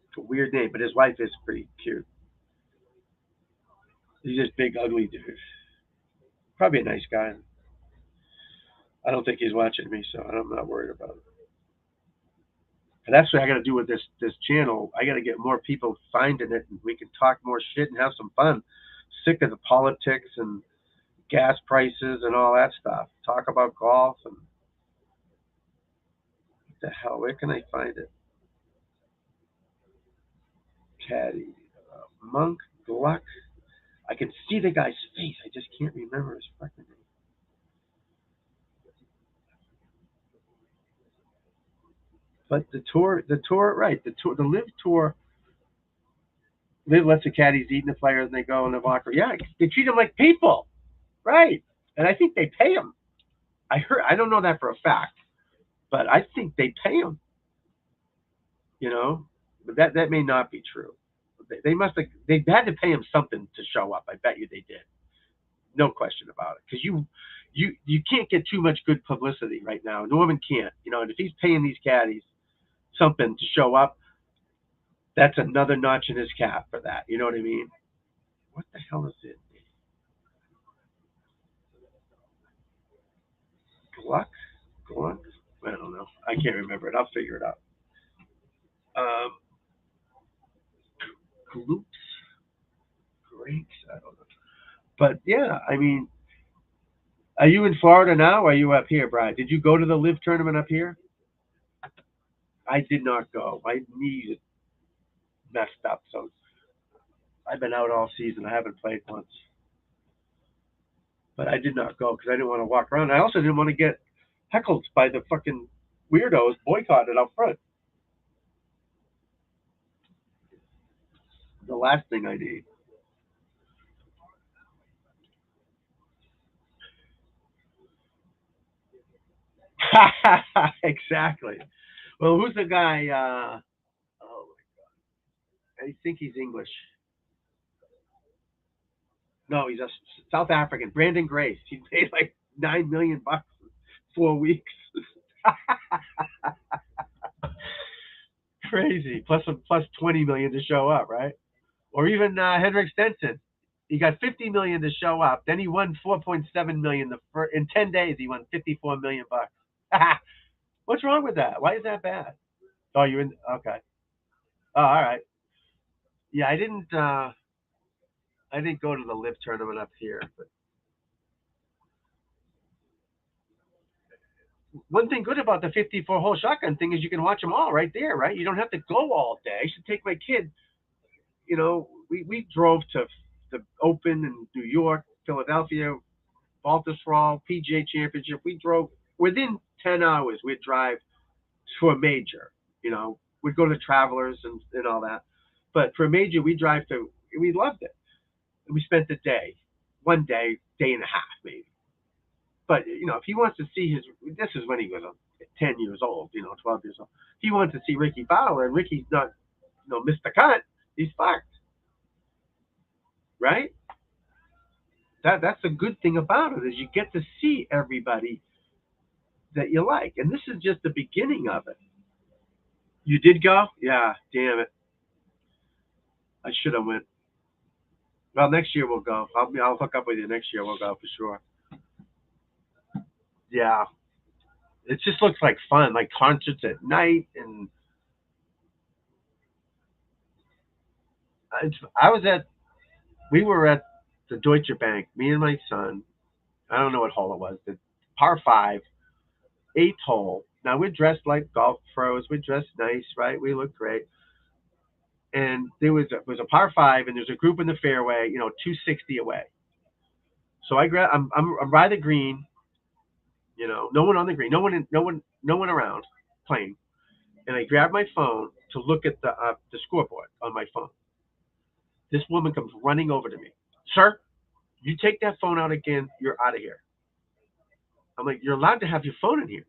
It's a weird name, but his wife is pretty cute. He's just big, ugly dude. Probably a nice guy. I don't think he's watching me, so I'm not worried about it. And that's what I got to do with this channel. I got to get more people finding it, and we can talk more shit and have some fun. Sick of the politics and gas prices and all that stuff. Talk about golf and what the hell? Where can I find it? Caddy, Monk, Gluck. I can see the guy's face. I just can't remember his fucking name. But the tour, right? The Live Tour. Live lets the caddies eat in the players, and they go in the locker. Yeah, they treat them like people, right? And I think they pay them. I heard. I don't know that for a fact, but I think they pay them. You know, but that may not be true. They must have. They had to pay him something to show up. I bet you they did. No question about it. Because you can't get too much good publicity right now. Norman can't. You know, and if he's paying these caddies something to show up, that's another notch in his cap for that. You know what I mean? What the hell is it? Gluck? Gluck? I don't know. I can't remember it. I'll figure it out. Um, Gloops? Grakes? I don't know. But yeah, I mean, are you in Florida now or are you up here, Brian? Did you go to the Live tournament up here? I did not go. My knee is messed up, so I've been out all season. I haven't played once. But I did not go because I didn't want to walk around. I also didn't want to get heckled by the fucking weirdos boycotted out front. The last thing I need. Exactly. Well, who's the guy? Oh, I think he's English. No, he's a South African. Brandon Grace. He paid like $9 million in 4 weeks. Crazy. Plus 20 million to show up, right? Or even Henrik Stenson. He got 50 million to show up. Then he won 4.7 million in 10 days. He won 54 million bucks. What's wrong with that? Why is that bad? Oh, you're in. Okay. Oh, all right. Yeah, I didn't go to the Live tournament up here. But one thing good about the 54-hole shotgun thing is you can watch them all right there, right? You don't have to go all day. I should take my kid. You know, we drove to the Open in New York, Philadelphia, Baltusrol, PGA Championship. We drove within 10 hours. We'd drive to a major. You know, we'd go to Travelers and all that. But for a major, we drive to. We loved it. We spent the day, one day, day and a half maybe. But you know, if he wants to see this is when he was 10 years old, 12 years old. He wants to see Ricky Fowler, and Ricky's not missed the cut, he's fucked, right? That's a good thing about it is you get to see everybody that you like, and this is just the beginning of it. You did go? Yeah, damn it. I should have went. Well, next year we'll go. I'll hook up with you next year. We'll go for sure. Yeah, it just looks like fun, like concerts at night, and I was at. We were at the Deutsche Bank. Me and my son. I don't know what hole it was. The par five, eighth hole. Now we're dressed like golf pros. We're dressed nice, right? We look great. And there was a par five, and there's a group in the fairway, 260 away. So I'm by the green, no one on the green, no one around playing, and I grab my phone to look at the scoreboard on my phone. This woman comes running over to me, sir. You take that phone out again, you're out of here. I'm like, you're allowed to have your phone in here.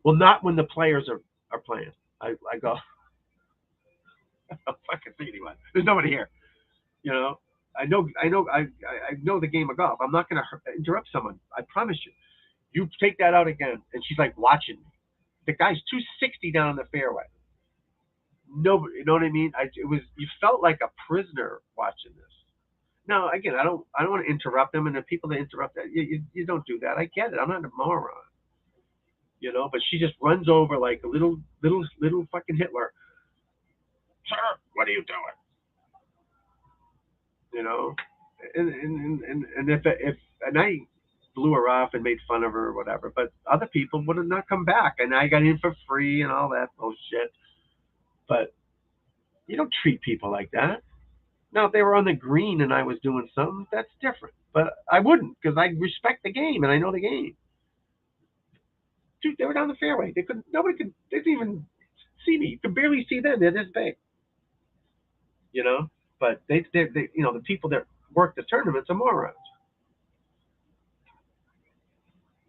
Well, not when the players are playing. I go, I don't fucking see anyone. There's nobody here. You know, I know the game of golf. I'm not going to interrupt someone. I promise you. You take that out again, and she's like watching me. The guy's 260 down the fairway. Nobody, you know what I mean? You felt like a prisoner watching this. Now, again, I don't want to interrupt them, and the people that interrupt that, you don't do that. I get it. I'm not a moron, But she just runs over like a little fucking Hitler. Sir, what are you doing? You know, and if and I blew her off and made fun of her or whatever, but other people would have not come back, and I got in for free and all that bullshit. But you don't treat people like that. Now, if they were on the green and I was doing something, that's different. But I wouldn't because I respect the game and I know the game. Dude, they were down the fairway. They didn't even see me. You could barely see them. They're this big, you know. But the people that work the tournaments are morons.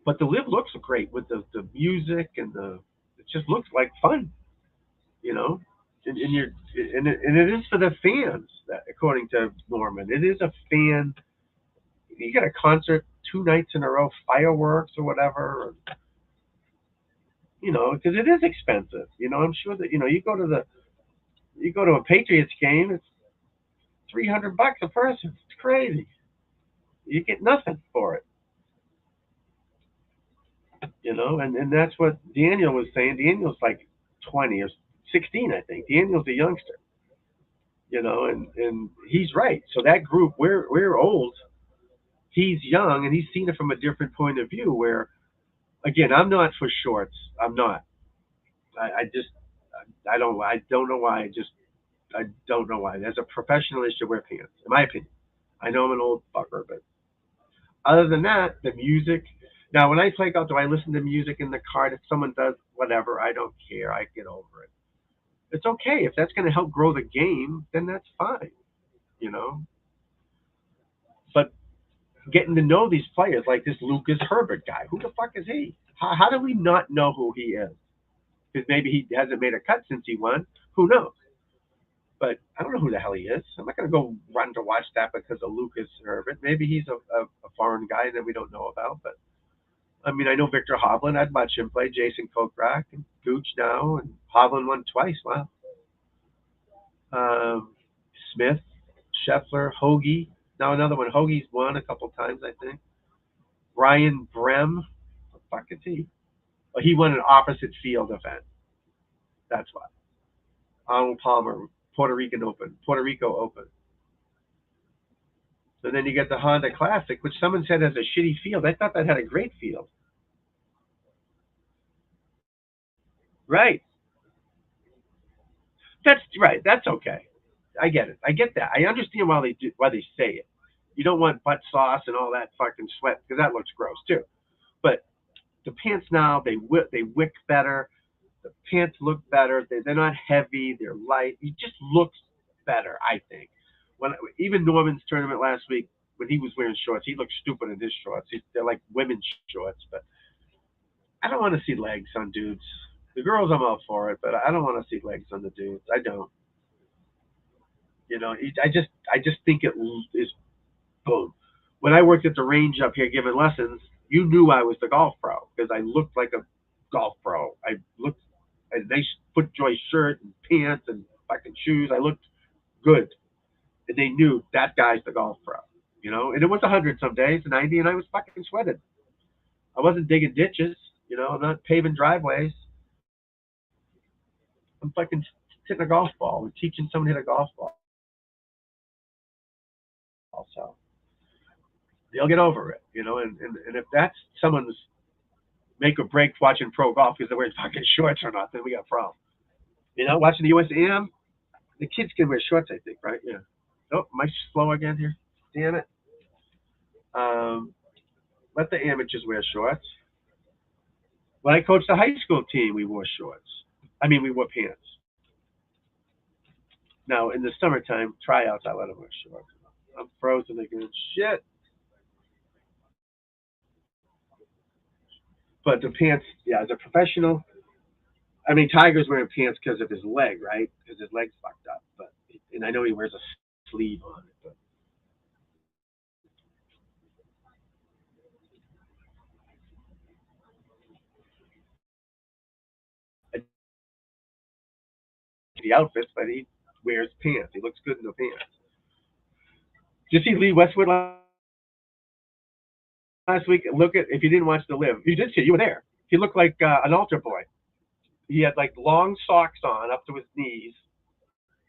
But the live looks great with the music and it just looks like fun, you know. And it is for the fans, according to Norman. It is a fan. You get a concert 2 nights in a row, fireworks or whatever, because it is expensive. I'm sure that you go to a Patriots game, it's $300 a person. It's crazy. You get nothing for it, and that's what Daniel was saying. Daniel's like 20 or 16, I think. Daniel's a youngster, and he's right. So that group, we're old. He's young, and he's seen it from a different point of view. Where, again, I'm not for shorts. I'm not. I just, I don't know why. I don't know why. As a professional, they should wear pants, in my opinion. I know I'm an old fucker, but other than that, the music. Now, when I play golf, do I listen to music in the car? If someone does, whatever, I don't care. I get over it. It's okay if that's going to help grow the game. Then that's fine, you know. But getting to know these players, like this Lucas Herbert guy, who the fuck is he? How do we not know who he is? Because maybe he hasn't made a cut since he won. Who knows? But I don't know who the hell he is. I'm not going to go run to watch that because of Lucas Herbert. Maybe he's a foreign guy that we don't know about. But I mean, I know Victor Hovland. I'd watch him play. Jason Kokrak and Gooch now, and Hovland won twice. Wow. Um, Smith, Scheffler, Hoagie. Now another one. Hoagie's won a couple times, I think. Ryan Brem. What the fuck is he? Well, he won an opposite field event. That's why. Arnold Palmer, Puerto Rico Open. And then you get the Honda Classic, which someone said has a shitty field. I thought that had a great field. Right. That's right. That's okay. I get it. I get that. I understand why they say it. You don't want butt sauce and all that fucking sweat because that looks gross too. But the pants now they wick better. The pants look better. They're not heavy. They're light. It just looks better, I think. When even Norman's tournament last week, when he was wearing shorts, he looked stupid in his shorts. They're like women's shorts, but I don't want to see legs on dudes. The girls, I'm all for it, but I don't want to see legs on the dudes. I don't. You know, I just think it is boom. When I worked at the range up here giving lessons, you knew I was the golf pro because I looked like a golf pro. I looked a nice foot joy shirt and pants and fucking shoes. I looked good, and they knew that guy's the golf pro. You know, and it was 100 some days, 90, and I was fucking sweated. I wasn't digging ditches. You know, I'm not paving driveways. I'm fucking hitting a golf ball and teaching someone to hit a golf ball. So they'll get over it, you know. And if that's someone's make or break watching pro golf because they're wearing fucking shorts or not, then we got a problem. You know, watching the USAM, the kids can wear shorts, I think, right? Yeah. Oh, am I slow again here? Damn it. Um, let the amateurs wear shorts. When I coached the high school team, we wore shorts. I mean, we wore pants. Now, in the summertime tryouts, I let them wear shorts. I'm frozen again. Shit. But the pants, yeah, as a professional, I mean, Tiger's wearing pants because of his leg, right? Because his leg's fucked up. But and I know he wears a sleeve on it, but the outfits, but he wears pants. He looks good in the pants. Did you see Lee Westwood last week? Look at if you didn't watch the live, you did see. You were there. He looked like an altar boy. He had like long socks on up to his knees.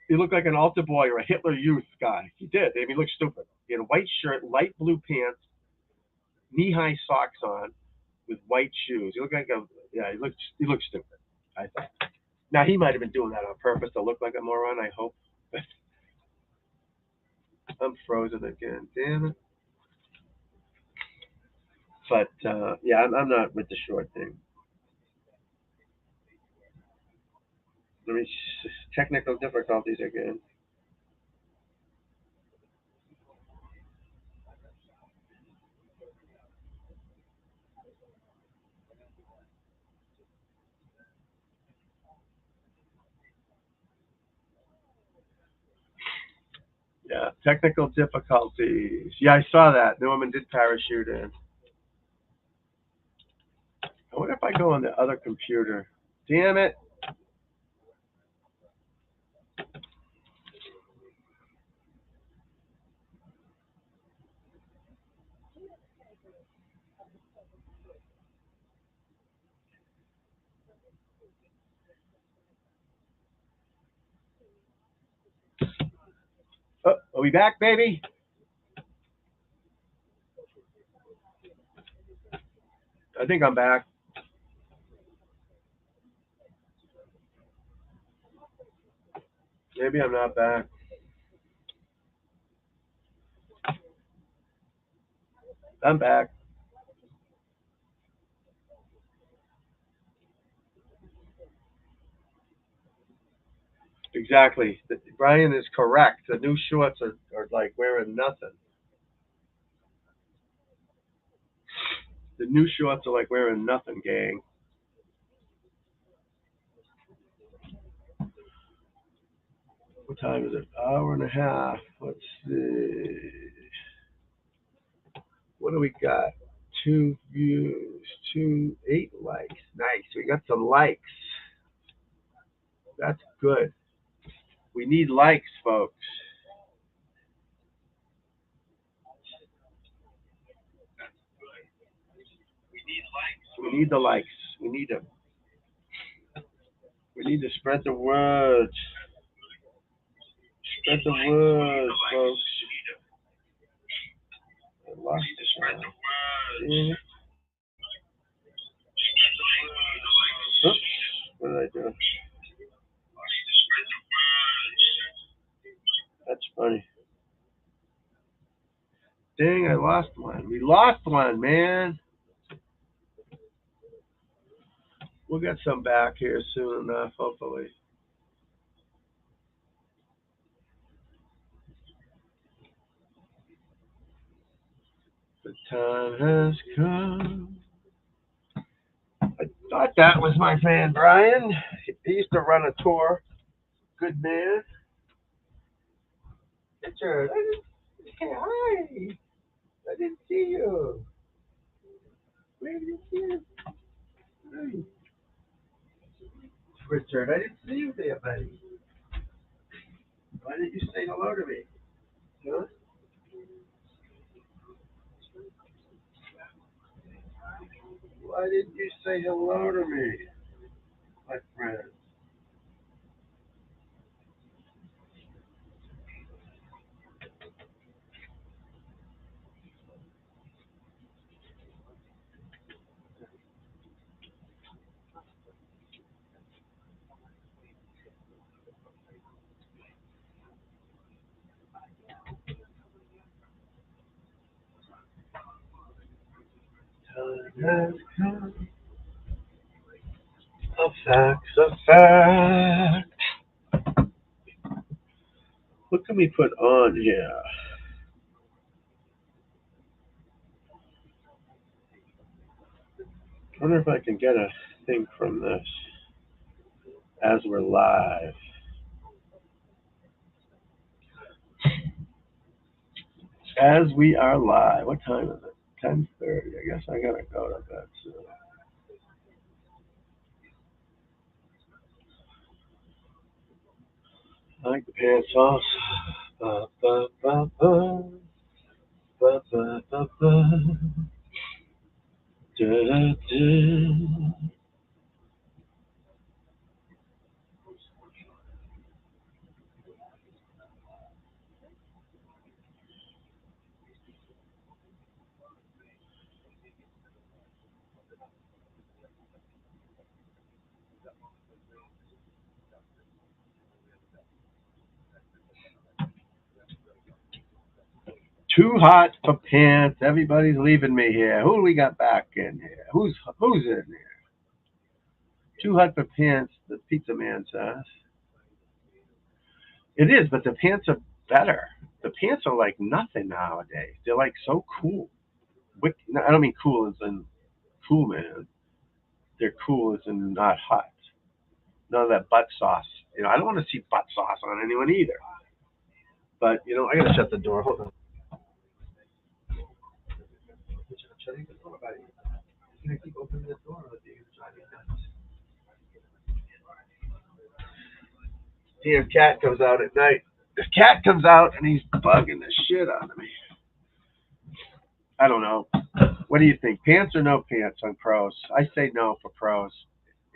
He looked like an altar boy or a Hitler Youth guy. He did. I mean, he looked stupid. He had a white shirt, light blue pants, knee-high socks on, with white shoes. He looked like a yeah. He looked stupid. I thought. Now he might have been doing that on purpose to look like a moron. I hope. I'm frozen again. Damn it. But yeah, I'm not with the short thing. Let me technical difficulties again. Yeah, technical difficulties. Yeah, I saw that. The woman did parachute in. I wonder if I go on the other computer. Damn it. Oh, are we back, baby? I think I'm back. Maybe I'm not back. I'm back. Exactly. Brian is correct. The new shorts are like wearing nothing. The new shorts are like wearing nothing, gang. What time is it? Hour and a half. Let's see. What do we got? Two views, two, 8 likes. Nice. We got some likes. That's good. We need likes, folks. We need the likes. We need them. We need to spread the word. Spread the word, folks. I lost it. Yeah. Oops. What did I do? That's funny. Dang, I lost one. We lost one, man. We'll get some back here soon enough, hopefully. The time has come. I thought that was my fan, Brian. He used to run a tour. Good man. Richard, I didn't. Hey, hi. I didn't see you. Where did you see you? Hey, Richard, I didn't see you there, buddy. Why didn't you say hello to me? Huh? Why didn't you say hello to me, my friend? Time has come. A fact's a fact. What can we put on here? I wonder if I can get a thing from this as we're live. As we are live. What time is it? 10:30. I guess I gotta go to bed soon. I like the pants off. Ba, ba, ba, ba, ba, ba, ba, ba. Da, da, da. Too hot for pants. Everybody's leaving me here. Who do we got back in here? Who's in here? Too hot for pants. The pizza man says it is, but the pants are better. The pants are like nothing nowadays. They're like so cool. No, I don't mean cool as in cool man. They're cool as in not hot. None of that butt sauce. I don't want to see butt sauce on anyone either. But I gotta shut the door. Hold on. Shutting the door, buddy. You gonna keep opening the door with you? Damn cat comes out at night. This cat comes out and he's bugging the shit out of me. I don't know. What do you think? Pants or no pants on pros? I say no for pros.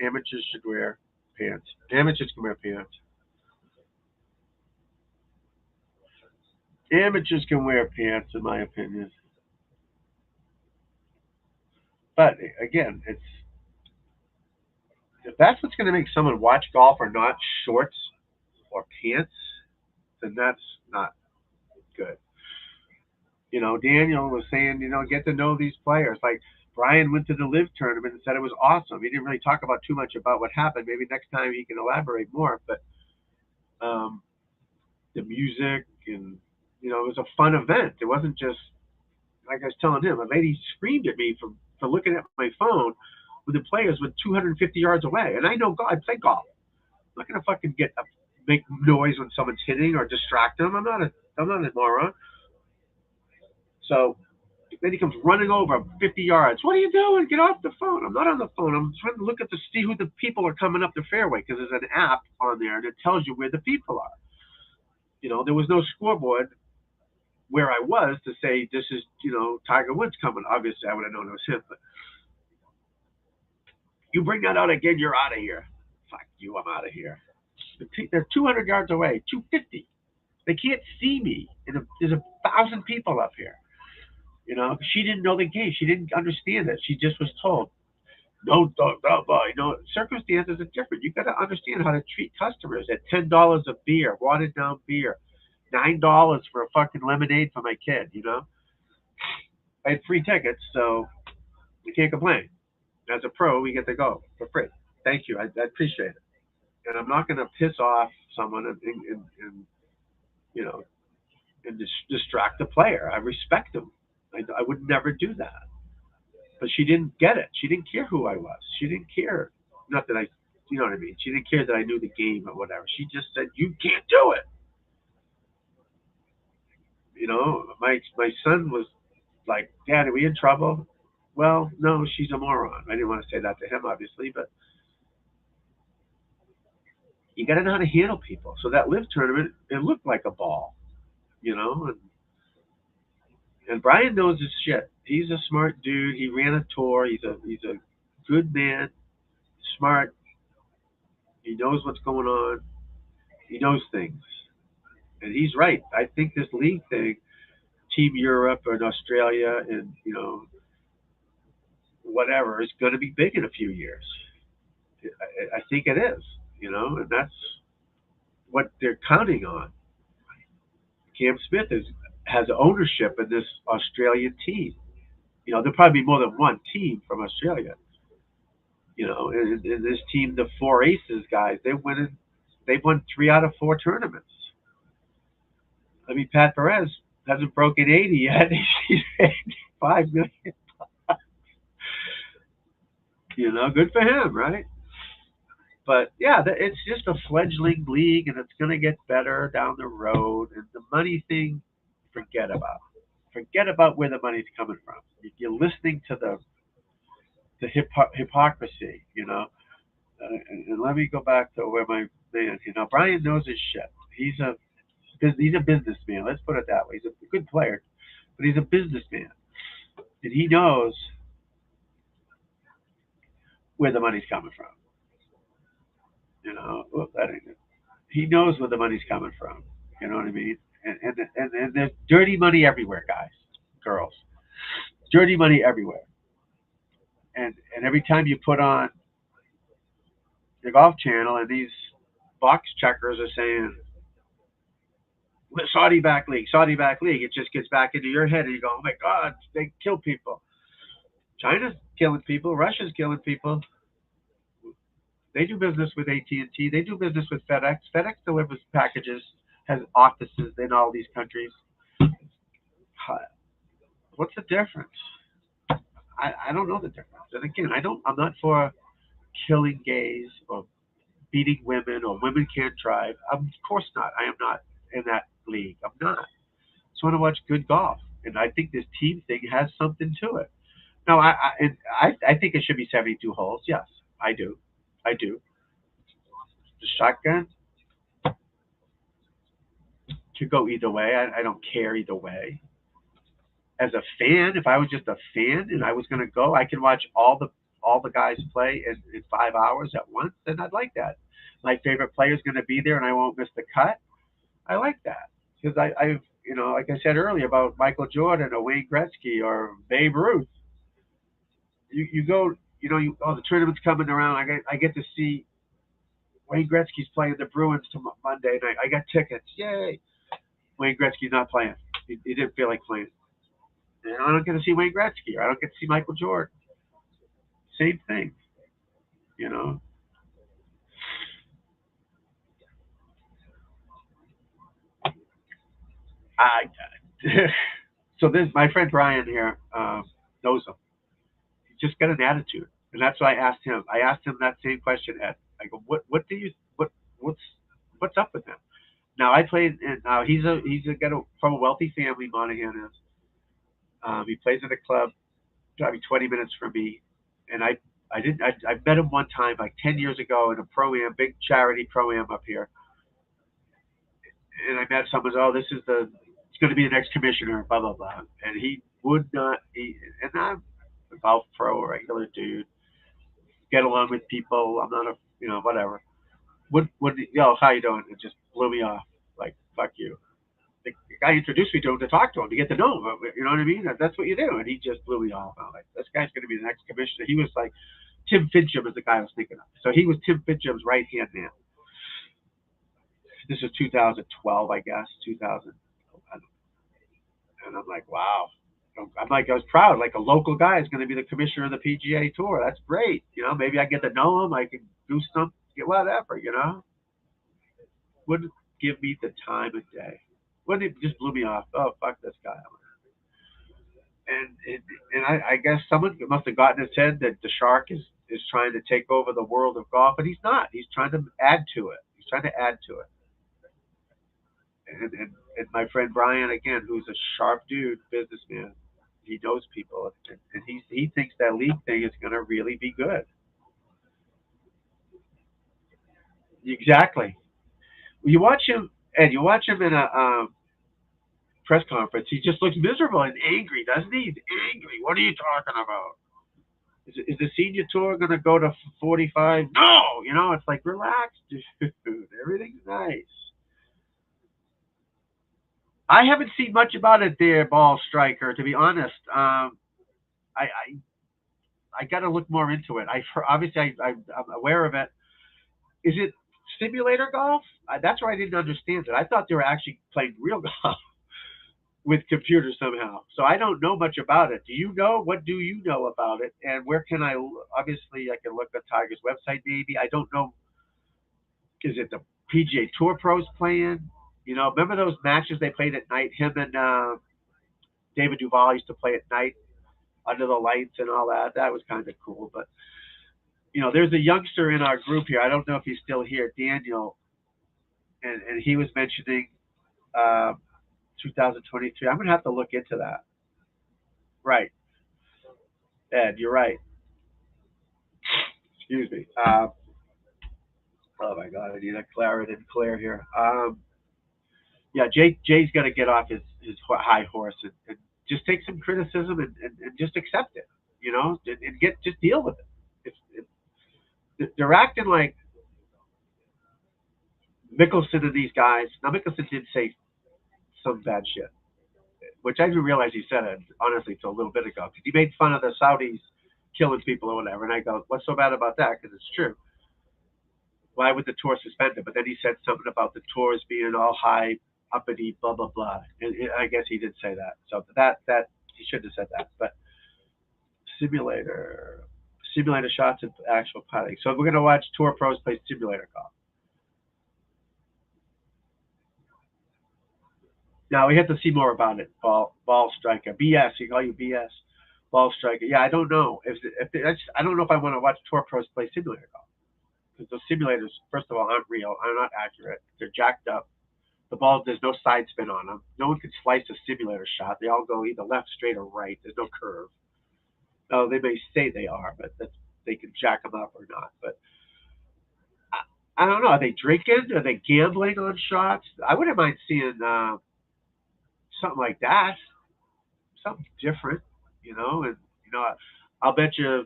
Amateurs should wear pants. Amateurs can wear pants. Amateurs can wear pants, in my opinion. But again, it's if that's what's going to make someone watch golf or not shorts or pants, then that's not good. Daniel was saying, get to know these players. Like Brian went to the Live tournament and said it was awesome. He didn't really talk about too much about what happened. Maybe next time he can elaborate more. But um, the music and it was a fun event. It wasn't just like I was telling him. A lady screamed at me for looking at my phone when the players were 250 yards away, and I know I play golf. I'm not gonna fucking make noise when someone's hitting or distract them. I'm not a moron. So then he comes running over 50 yards. What are you doing? Get off the phone. I'm not on the phone. I'm trying to look at to see who the people are coming up the fairway because there's an app on there and it tells you where the people are. There was no scoreboard where I was to say this is, Tiger Woods coming. Obviously, I would have known it was him. But you bring that out again, you're out of here. Fuck you, I'm out of here. They're 200 yards away, 250. They can't see me. There's 1,000 people up here. She didn't know the game. She didn't understand it. She just was told, no, don't, no. Circumstances are different. You got to understand how to treat customers at $10 a beer, watered down beer, $9 for a fucking lemonade for my kid. I had free tickets, so you can't complain. As a pro, we get to go for free. Thank you. I appreciate it. And I'm not going to piss off someone and you know and distract the player. I respect them. I would never do that. But she didn't get it. She didn't care who I was. She didn't care. Not that you know what I mean. She didn't care that I knew the game or whatever. She just said, "You can't do it." My son was like, "Dad, are we in trouble?" Well, no, she's a moron. I didn't want to say that to him, obviously, but you got to know how to handle people. So that live tournament, it looked like a ball, and Brian knows his shit. He's a smart dude. He ran a tour. He's a good man, smart. He knows what's going on. He knows things, and he's right. I think this league thing, Team Europe and Australia, and whatever, is going to be big in a few years. I think it is, and that's what they're counting on. Cam Smith has ownership in this Australian team. There'll probably be more than one team from Australia. In this team, the four aces guys, they've won 3 out of 4 tournaments. I mean, Pat Perez hasn't broken 80 yet. He's made 5 million. Good for him, right? But yeah, it's just a fledgling league, and it's going to get better down the road. And the money thing, forget about. Forget about where the money's coming from. You're listening to the hypocrisy, and let me go back to where my man, Brian knows his shit. He's a businessman. Let's put it that way. He's a good player, but he's a businessman, and he knows where the money's coming from. Well, that ain't it. He knows where the money's coming from. You know what I mean? And there's dirty money everywhere, guys, girls. Dirty money everywhere. And every time you put on the Golf Channel and these box checkers are saying Saudi back league, it just gets back into your head and you go, oh my God, they kill people. China's killing people. Russia's killing people. They do business with AT&T. They do business with FedEx. FedEx delivers packages, has offices in all these countries. What's the difference? I don't know the difference. And again, I'm not for killing gays or beating women or women can't drive. Of course not. I am not in that league. I'm not. Just want to watch good golf. And I think this team thing has something to it. No, I think it should be 72 holes. Yes, I do. I do. The shotgun could go either way. I don't care either way. As a fan, if I was just a fan and I was going to go, I can watch all the guys play in 5 hours at once, and I'd like that. My favorite player is going to be there, and I won't miss the cut. I like that because I've like I said earlier about Michael Jordan or Wayne Gretzky or Babe Ruth. You go, the tournament's coming around. I get to see Wayne Gretzky's playing the Bruins Monday night. I got tickets. Yay! Wayne Gretzky's not playing. He didn't feel like playing. And I don't get to see Wayne Gretzky, or I don't get to see Michael Jordan. Same thing, you know. I so this my friend Brian here knows him. He's just got an attitude, and that's why I asked him. I asked him that same question. I go, what do you what's what's up with him? Now I played, and now from a wealthy family. Monahan is. He plays at a club, probably 20 minutes from me, and I didn't I met him one time like 10 years ago in a pro am, big charity pro am up here, and I met someone. Oh, this is it's going to be the next commissioner, blah blah blah, and he would not. And I'm a golf pro, a regular dude, get along with people. I'm not a whatever. How you doing? It just blew me off. Like fuck you. The guy introduced me to him to talk to him to get to know him. You know what I mean? That's what you do. And he just blew me off. I'm like, this guy's going to be the next commissioner. He was like Tim Fincham is the guy I was thinking of. So he was Tim Fincham's right hand man. This is 2012, I guess, 2000. And I'm like, wow. I'm like, I was proud. Like a local guy is going to be the commissioner of the PGA Tour. That's great. Maybe I get to know him. I can do something, whatever. Wouldn't give me the time of day. Wouldn't it just blew me off? Oh, fuck this guy. And I guess someone must have gotten his head that the shark is trying to take over the world of golf, but he's not. He's trying to add to it. He's trying to add to it. And my friend Brian, again, who's a sharp dude, businessman, he knows people, and he thinks that league thing is going to really be good. Exactly. You watch him, and you watch him in a press conference. He just looks miserable and angry, doesn't he? He's angry. What are you talking about? Is the senior tour going to go to 45? No, it's like relax, dude. Everything's nice. I haven't seen much about it there, ball striker. To be honest, I got to look more into it. Obviously I'm aware of it. Is it simulator golf? That's where I didn't understand it. I thought they were actually playing real golf with computers somehow. So I don't know much about it. Do you know? What do you know about it? And where can I? Obviously, I can look at Tiger's website. Maybe I don't know. Is it the PGA Tour pros playing? Remember those matches they played at night? Him and David Duval used to play at night under the lights and all that. That was kind of cool. But there's a youngster in our group here. I don't know if he's still here, Daniel, and he was mentioning uh, 2023. I'm gonna have to look into that. Right, Ed, you're right. Excuse me. Oh my God, I need a Claret and Claire here. Yeah, Jay's got to get off his high horse and just take some criticism and just accept it, and get just deal with it. They're acting like Mickelson and these guys. Now Mickelson did say some bad shit, which I didn't realize he said it honestly till a little bit ago because he made fun of the Saudis killing people or whatever, and I go, what's so bad about that? Because it's true. Why would the tour suspend it? But then he said something about the tours being all high, uppity, blah blah blah. And I guess he did say that. So that he should have said that. But simulator, simulator shots and actual putting. So we're gonna watch tour pros play simulator golf. Now we have to see more about it. Ball striker, BS. He call you BS. Ball striker. Yeah, I don't know I don't know if I want to watch tour pros play simulator golf because those simulators, first of all, aren't real. Are not accurate. They're jacked up. The ball, there's no side spin on them. No one can slice a simulator shot. They all go either left, straight, or right. There's no curve. No, they may say they are, but they can jack them up or not. But I don't know. Are they drinking? Are they gambling on shots? I wouldn't mind seeing something like that, something different, And I'll bet you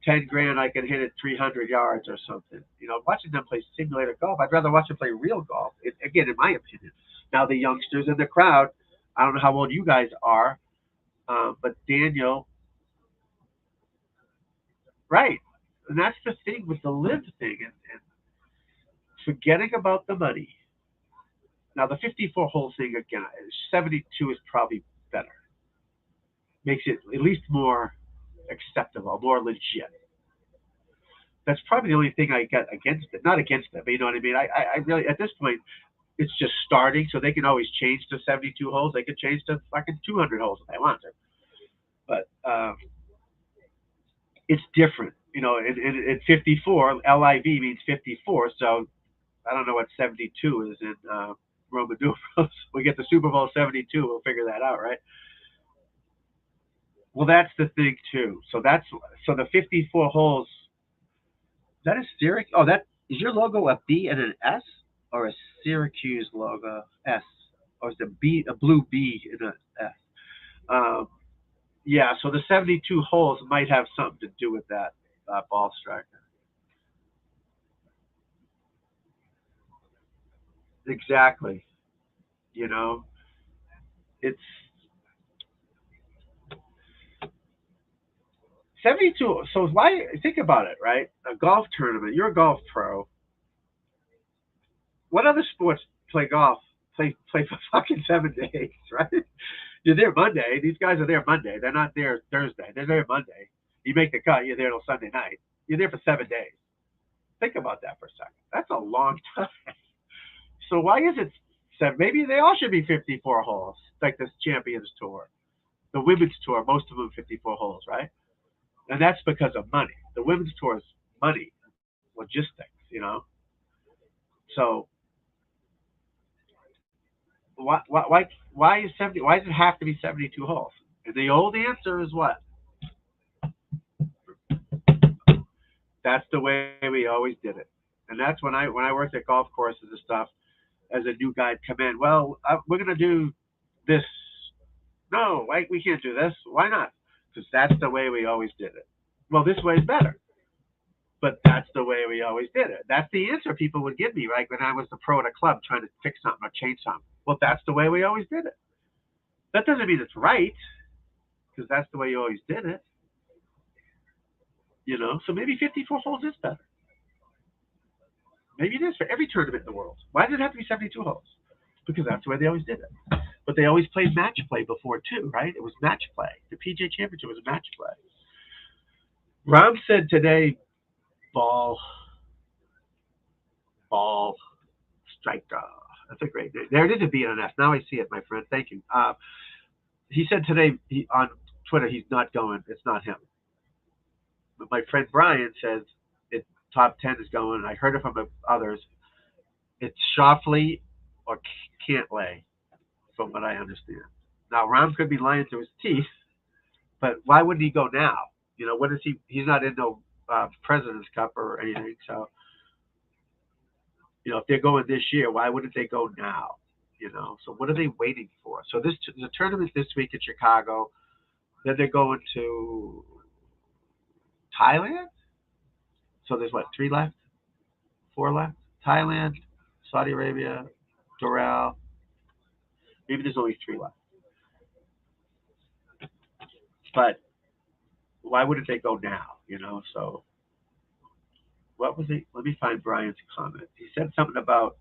10 grand I can hit it 300 yards or something. Watching them play simulator golf, I'd rather watch them play real golf. Again, in my opinion. Now the youngsters in the crowd, I don't know how old you guys are, but Daniel, right? And that's the thing with the live thing, and forgetting about the money. Now the 54 hole thing again, 72 is probably better. Makes it at least more acceptable, more legit. That's probably the only thing I got against it. Not against it, but you know what I mean. I really at this point it's just starting, so they can always change to 72 holes. They could change to fucking 200 holes if they want to. But it's different, in 54, LIV means 54, so I don't know what 72 is in Roman numerals. We get the Super Bowl 72, we'll figure that out, right? Well, that's the thing too. So the 54 holes. That is Syracuse. Oh, that is your logo a B and an S, or a Syracuse logo S, or is it a B, a blue B and a S? Um, yeah. So the 72 holes might have something to do with that ball striker. Exactly. You know, it's 72. So why think about it, right? A golf tournament. You're a golf pro. What other sports play golf? Play for fucking 7 days, right? You're there Monday. These guys are there Monday. They're not there Thursday. They're there Monday. You make the cut. You're there till Sunday night. You're there for 7 days. Think about that for a second. That's a long time. So why is it seven? Maybe they all should be 54 holes, like this Champions Tour, the Women's Tour. Most of them 54 holes, right? And that's because of money. The Women's Tour is money, logistics. So why is 70? Why does it have to be 72 holes? And the old answer is what? That's the way we always did it. And that's when I worked at golf courses and stuff. As a new guy, come in. Well, we're gonna do this. No, we can't do this. Why not? Because that's the way we always did it. Well, this way is better, but that's the way we always did it. That's the answer people would give me, right? When I was the pro at a club trying to fix something or change something. Well, that's the way we always did it. That doesn't mean it's right, because that's the way you always did it. So maybe 54 holes is better. Maybe it is for every tournament in the world. Why does it have to be 72 holes? Because that's the way they always did it. But they always played match play before too, right? It was match play. The PGA Championship was match play. Rom said today, ball, striker. That's a great name. There it is, a B and an F. Now I see it, my friend. Thank you. He said today on Twitter he's not going. It's not him. But my friend Brian says it top 10 is going. I heard it from others. It's Shoffley or Cantlay, from what I understand. Now, Rom could be lying to his teeth, but why wouldn't he go now? What is he? He's not in no President's Cup or anything. So, if they're going this year, why wouldn't they go now? So what are they waiting for? So the tournament this week in Chicago. Then they're going to Thailand. So there's what, 3 left, 4 left? Thailand, Saudi Arabia, Doral. Maybe there's only 3 left. But why wouldn't they go now? So what was it? Let me find Brian's comment. He said something about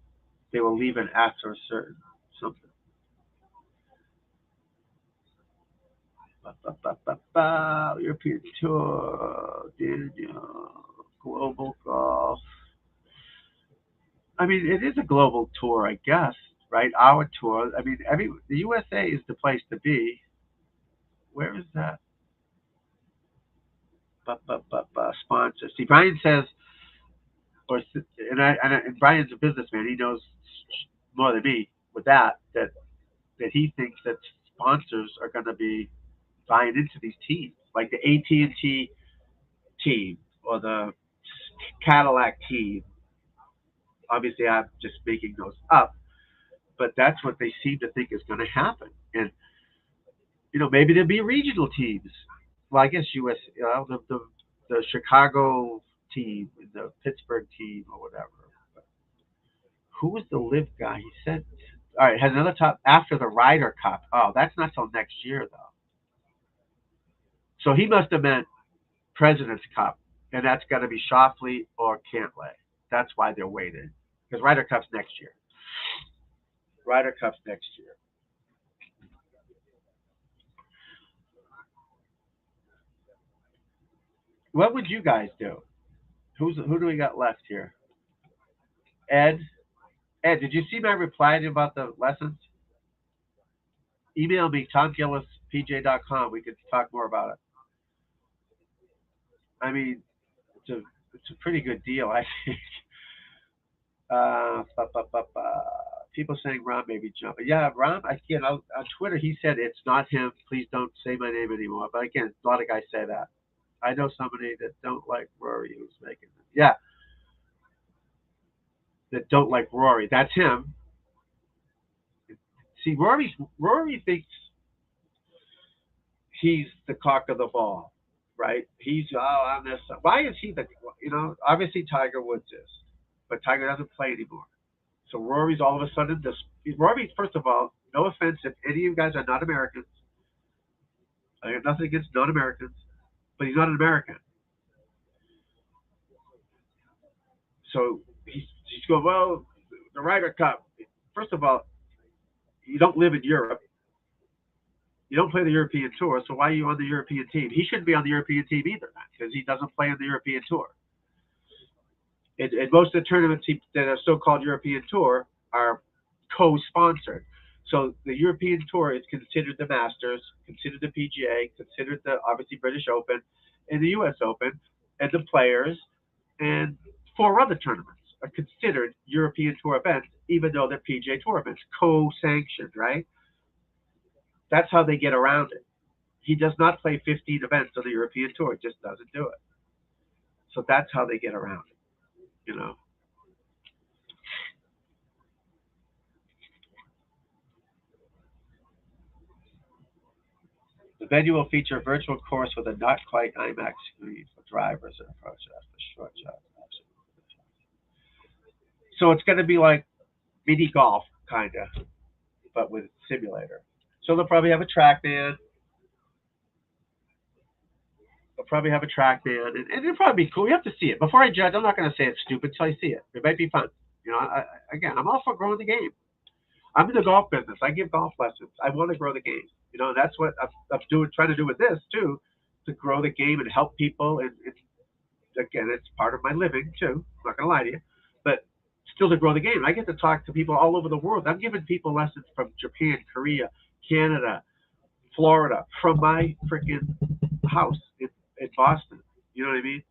they will leave an after a certain something. European Tour, Daniel, Global Golf. I mean, it is a global tour, I guess, right? Our tour. I mean, the USA is the place to be. Where is that? Sponsor. See, Brian says, and Brian's a businessman. He knows more than me with that he thinks that sponsors are going to be buying into these teams, like the AT&T team or the Cadillac team. Obviously, I'm just making those up, but that's what they seem to think is going to happen. And maybe there'll be regional teams. Well, I guess US, the Chicago team, the Pittsburgh team, or whatever. But who was the live guy? He said, all right, has another top after the Ryder Cup. Oh, that's not till next year though. So he must have meant President's Cup, and that's got to be Shoffley or Cantlay. That's why they're waiting, because Ryder Cup's next year. Ryder Cup's next year. What would you guys do? Who do we got left here? Ed. Ed, did you see my reply about the lessons? Email me, TomGillis@pj.com. We could talk more about it. I mean, it's a pretty good deal, I think. Uh, ba, ba, ba, ba. People saying Ron may be jumping. Yeah, Ron, again, on Twitter, he said it's not him. Please don't say my name anymore. But again, a lot of guys say that. I know somebody that don't like Rory who's making it. Yeah, that don't like Rory. That's him. See, Rory thinks he's the cock of the ball, right? He's on this. Why is he the? Obviously Tiger Woods is, but Tiger doesn't play anymore. So Rory's all of a sudden this. Rory, first of all, no offense if any of you guys are not Americans. I have nothing against non-Americans, but he's not an American. So he's going, well, the Ryder Cup. First of all, you don't live in Europe. You don't play the European Tour, so why are you on the European team? He shouldn't be on the European team either, because he doesn't play on the European Tour. And most of the tournaments that are so-called European Tour are co-sponsored. So the European Tour is considered the Masters, considered the PGA, considered the obviously British Open, and the U.S. Open, and the Players, and 4 other tournaments are considered European Tour events, even though they're PGA Tour events, co-sanctioned, right? That's how they get around it. He does not play 15 events on the European Tour. He just doesn't do it. So that's how they get around it, you know. The venue will feature a virtual course with a not quite IMAX screen for drivers and approach after short shots. So it's going to be like mini golf, kind of, but with simulator. So they'll probably have a track man. They'll probably have a track man, and it'll probably be cool. You have to see it. Before I judge, I'm not going to say it's stupid until I see it. It might be fun. You know, again, I'm all for growing the game. I'm in the golf business. I give golf lessons. I want to grow the game. You know, that's what I'm doing, trying to do with this too, to grow the game and help people. And again, it's part of my living too. I'm not gonna lie to you, but still to grow the game. I get to talk to people all over the world. I'm giving people lessons from Japan, Korea, Canada, Florida, from my freaking house in Boston. You know what I mean?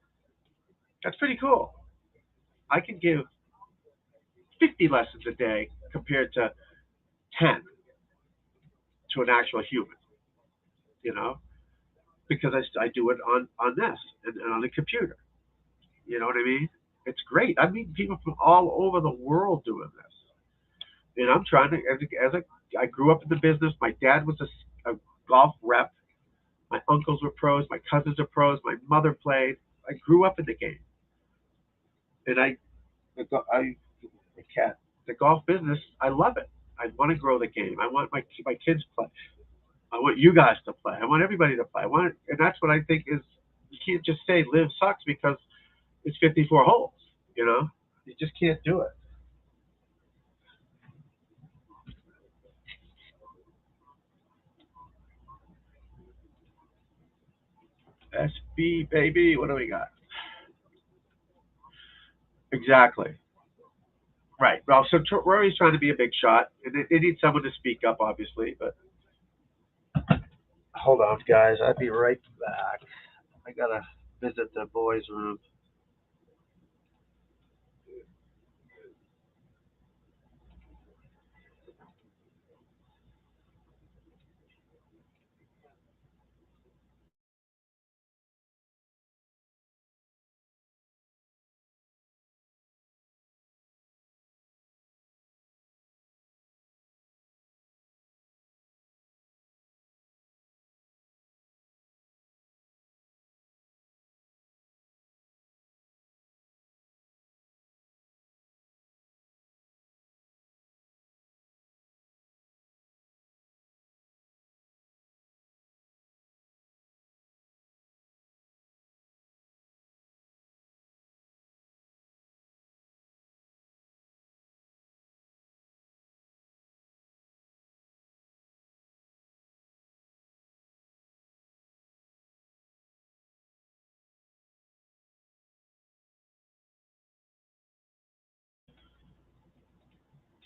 That's pretty cool. I can give 50 lessons a day compared to 10 to an actual human. You know, because I do it on this and on the computer. You know what I mean? It's great. I meet people from all over the world doing this, and I'm trying to. I grew up in the business. My dad was a golf rep. My uncles were pros. My cousins are pros. My mother played. I grew up in the game, and I the cat the golf business. I love it. I want to grow the game. I want my kids to play. I want you guys to play. I want everybody to play. I want, and that's what I think is. You can't just say live sucks because it's 54 holes. You know, you just can't do it. SB baby, what do we got? Exactly. Right. Well, so Rory's trying to be a big shot, and they need someone to speak up, obviously. But hold on, guys. I'll be right back. I gotta visit the boys' room.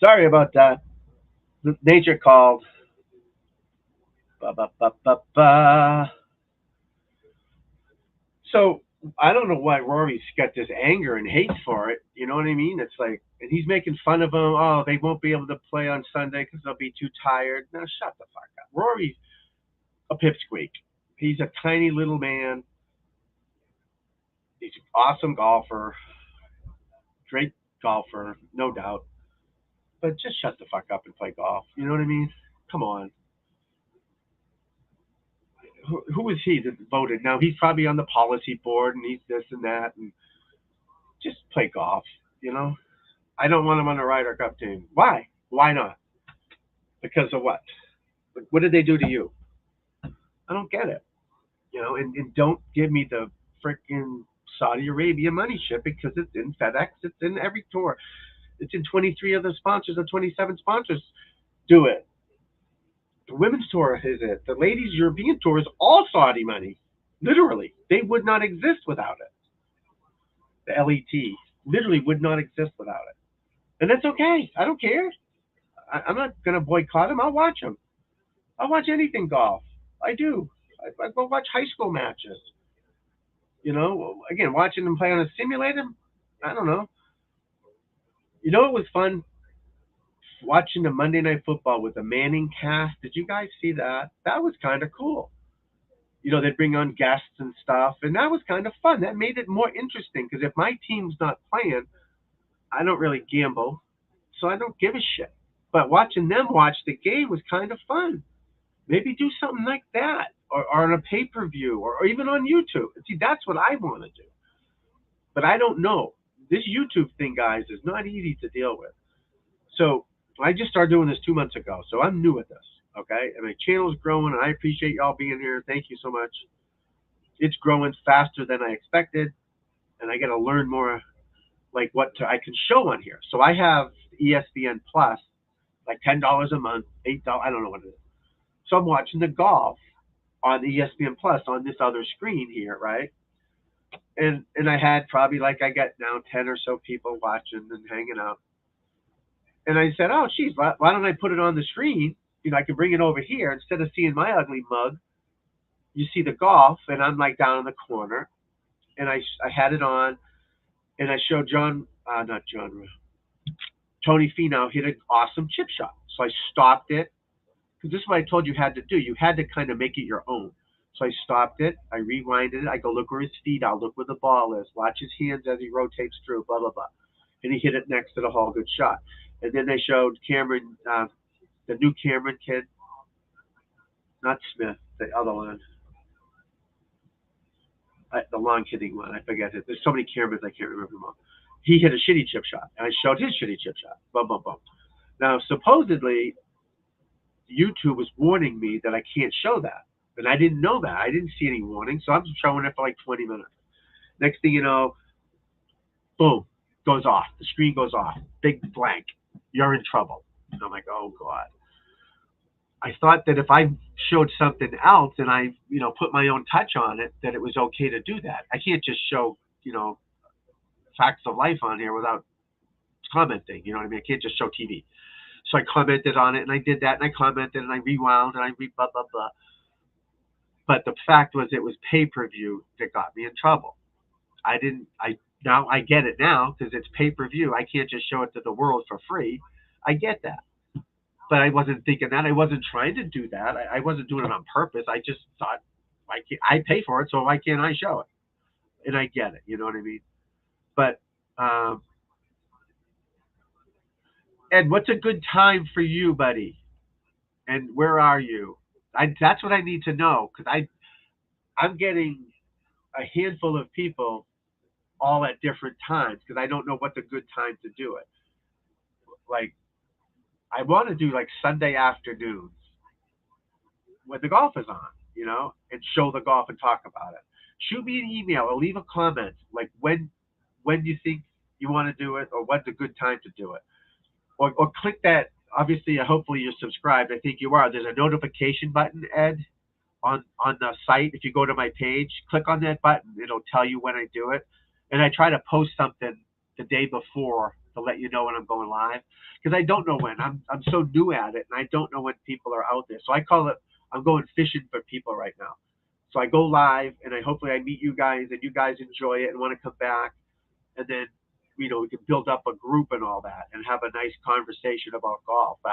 Sorry about that. Nature called. Ba, ba, ba, ba, ba. So I don't know why Rory's got this anger and hate for it. You know what I mean? It's like, and he's making fun of them. Oh, they won't be able to play on Sunday because they'll be too tired. Now shut the fuck up. Rory's a pipsqueak. He's a tiny little man. He's an awesome golfer, great golfer, no doubt. But just shut the fuck up and play golf. You know what I mean? Come on. Who was he that voted? Now he's probably on the policy board and he's this and that. And just play golf. You know, I don't want him on the Ryder Cup team. Why? Why not? Because of what? What did they do to you? I don't get it. You know, and don't give me the freaking Saudi Arabia money ship because it's in FedEx. It's in every tour. It's in 23 of the sponsors or 27 sponsors do it. The women's tour is it. The ladies' European tour is all Saudi money. Literally. They would not exist without it. The LET literally would not exist without it. And that's okay. I don't care. I'm not going to boycott them. I'll watch them. I'll watch anything golf. I do. I go watch high school matches. You know, again, watching them play on a simulator, I don't know. You know, it was fun. watching the Monday Night Football with the Manning cast. Did you guys see that? That was kind of cool. They'd bring on guests and stuff, and that was kind of fun. That made it more interesting because if my team's not playing, I don't really gamble, so I don't give a shit. But watching them watch the game was kind of fun. Maybe do something like that, or on a pay-per-view, or even on YouTube. See, that's what I want to do. But I don't know. This YouTube thing, guys, is not easy to deal with. So I just started doing this 2 months ago, so I'm new at this, okay? And my channel is growing, and I appreciate y'all being here. Thank you so much. It's growing faster than I expected, and I got to learn more, like I can show on here. So I have ESPN Plus, like $10 a month, $8. I don't know what it is. So I'm watching the golf on ESPN Plus on this other screen here, right? And I had probably like I got now 10 or so people watching and hanging out. And I said, oh, geez, why don't I put it on the screen? I can bring it over here instead of seeing my ugly mug. You see the golf, and I'm like down in the corner, and I had it on, and I showed Tony Finau hit an awesome chip shot. So I stopped it, because this is what I told you had to do. You had to kind of make it your own. So I stopped it, I rewinded it, I go look where his feet are, look where the ball is, watch his hands as he rotates through, blah, blah, blah. And he hit it next to the hole, good shot. And then they showed Cameron, the new Cameron kid, not Smith, the other one, the long hitting one, I forget it. There's so many Camerons, I can't remember them all. He hit a shitty chip shot, and I showed his shitty chip shot, boom, boom, boom. Now, supposedly, YouTube was warning me that I can't show that. And I didn't know that. I didn't see any warning, so I'm showing it for like 20 minutes. Next thing you know, boom, goes off. The screen goes off. Big blank. You're in trouble. And I'm like, oh, God. I thought that if I showed something else and I, put my own touch on it, that it was okay to do that. I can't just show, facts of life on here without commenting. You know what I mean? I can't just show TV. So I commented on it, and I did that, and I commented, and I rewound, and I blah, blah, blah. But the fact was it was pay-per-view that got me in trouble. Now I get it now because it's pay-per-view. I can't just show it to the world for free. I get that. But I wasn't thinking that. I wasn't trying to do that. I wasn't doing it on purpose. I just thought, I pay for it, so why can't I show it? And I get it. You know what I mean? But, Ed, what's a good time for you, buddy? And where are you? That's what I need to know because I'm getting a handful of people all at different times because I don't know what's a good time to do it. Like, I want to do like Sunday afternoons when the golf is on, and show the golf and talk about it. Shoot me an email or leave a comment like when you think you want to do it or when's a good time to do it. Or click that. Obviously, hopefully you're subscribed. I think you are. There's a notification button, Ed, on the site. If you go to my page, click on that button. It'll tell you when I do it. And I try to post something the day before to let you know when I'm going live because I don't know when. I'm so new at it, and I don't know when people are out there. So I call it I'm going fishing for people right now. So I go live, and hopefully I meet you guys, and you guys enjoy it and want to come back, and then we can build up a group and all that and have a nice conversation about golf. But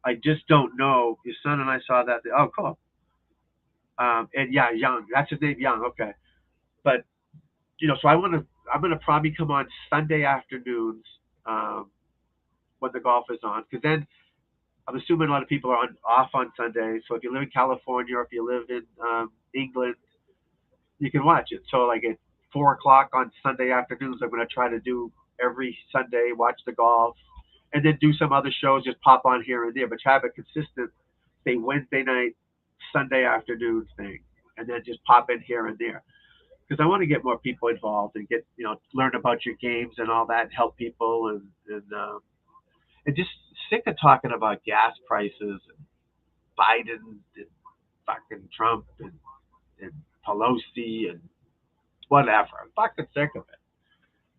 I just don't know. Your son and I saw that. Oh, cool. And yeah, Young. That's his name, Young. Okay. But, so I'm going to probably come on Sunday afternoons when the golf is on. Because then I'm assuming a lot of people are off on Sunday. So if you live in California or if you live in England, you can watch it. So like at 4 o'clock on Sunday afternoons, I'm going to try to do every Sunday, watch the golf, and then do some other shows, just pop on here and there, but have a consistent, say, Wednesday night, Sunday afternoon thing, and then just pop in here and there. Because I want to get more people involved and get, learn about your games and all that, and help people, and just sick of talking about gas prices and Biden and fucking Trump and Pelosi and whatever. I'm fucking sick of it.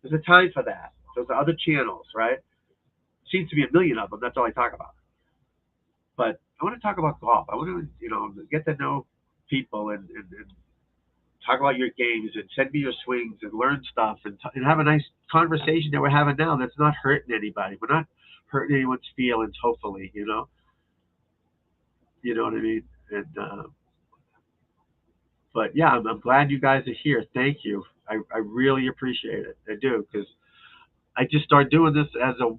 There's a time for that. Those are other channels, right? Seems to be a million of them. That's all I talk about. But I want to talk about golf. I want to, get to know people and talk about your games and send me your swings and learn stuff and have a nice conversation that we're having now that's not hurting anybody. We're not hurt anyone's feelings. Hopefully, you know what I mean. And but yeah, I'm glad you guys are here. Thank you. I really appreciate it. I do because I just started doing this as a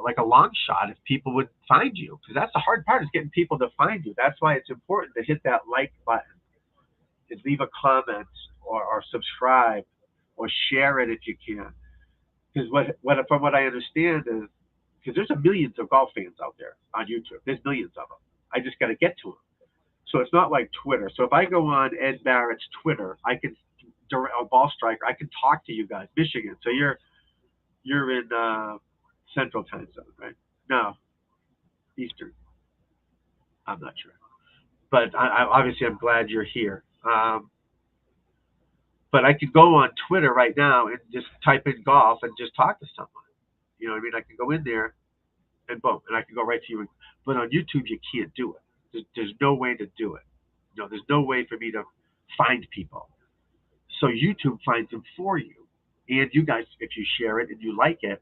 like a long shot if people would find you because that's the hard part is getting people to find you. That's why it's important to hit that like button and leave a comment or subscribe or share it if you can. Because from what I understand is because there's a millions of golf fans out there on YouTube. There's millions of them. I just got to get to them. So it's not like Twitter. So if I go on Ed Barrett's Twitter, I can a ball striker. I can talk to you guys, Michigan. So you're in Central Time Zone, right? No, Eastern. I'm not sure, but obviously I'm glad you're here. But I could go on Twitter right now and just type in golf and just talk to someone. You know what I mean? I can go in there and boom, and I can go right to you. But on YouTube, you can't do it. There's no way to do it. There's no way for me to find people. So YouTube finds them for you. And you guys, if you share it and you like it,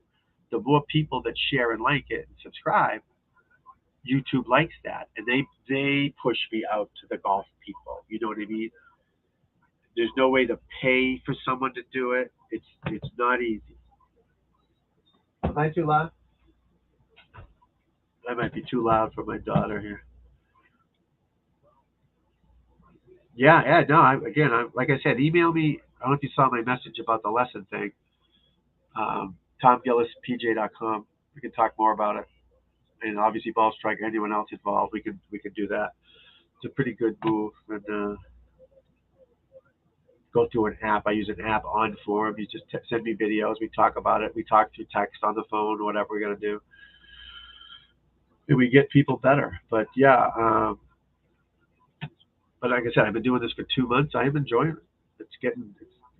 the more people that share and like it and subscribe, YouTube likes that, and they push me out to the golf people. You know what I mean? There's no way to pay for someone to do it. It's not easy. Am I too loud? I might be too loud for my daughter here. Yeah, yeah, no. Like I said, email me. I don't know if you saw my message about the lesson thing. TomGillisPJ.com. We can talk more about it, and obviously ball strike. Anyone else involved, we could do that. It's a pretty good move, and go through an app. I use an app on Forum. You just send me videos. We talk about it. We talk through text on the phone, whatever we're gonna do, and we get people better. But yeah, but like I said, I've been doing this for 2 months. I am enjoying it. It's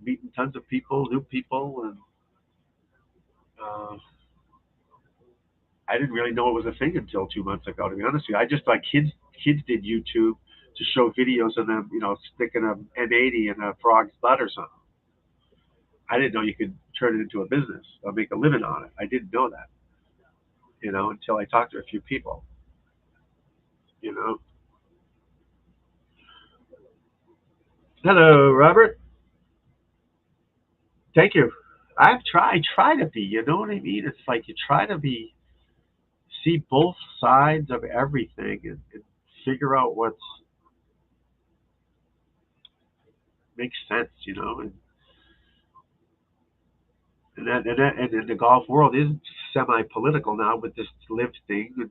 meeting tons of people, new people, and uh, I didn't really know it was a thing until 2 months ago. To be honest with you, I just thought kids did YouTube to show videos of them, sticking a M80 in a frog's butt or something. I didn't know you could turn it into a business or make a living on it. I didn't know that, until I talked to a few people. You know. Hello, Robert. Thank you. I try to be. You know what I mean? It's like you try to see both sides of everything and figure out what makes sense. And the golf world is semi-political now with this live thing. And,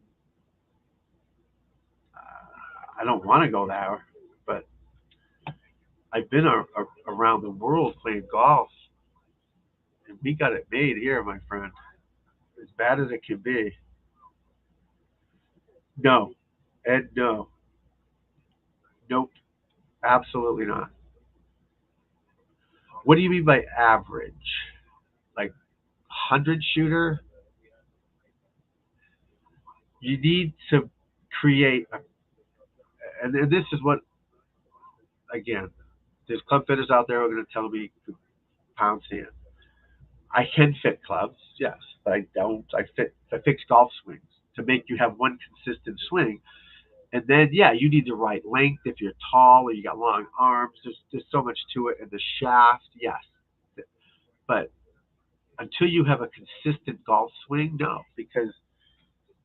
I don't want to go there, but I've been around the world playing golf, and we got it made here, my friend. As bad as it can be. No, Ed, no, nope, absolutely not. What do you mean by average? Like 100 shooter? You need to create, and this is what, again, there's club fitters out there who are going to tell me pound sand. I can fit clubs, yes, but I don't. I fix golf swings to make you have one consistent swing. And then, yeah, you need the right length if you're tall or you got long arms. There's so much to it. And the shaft, yes. But until you have a consistent golf swing, no. Because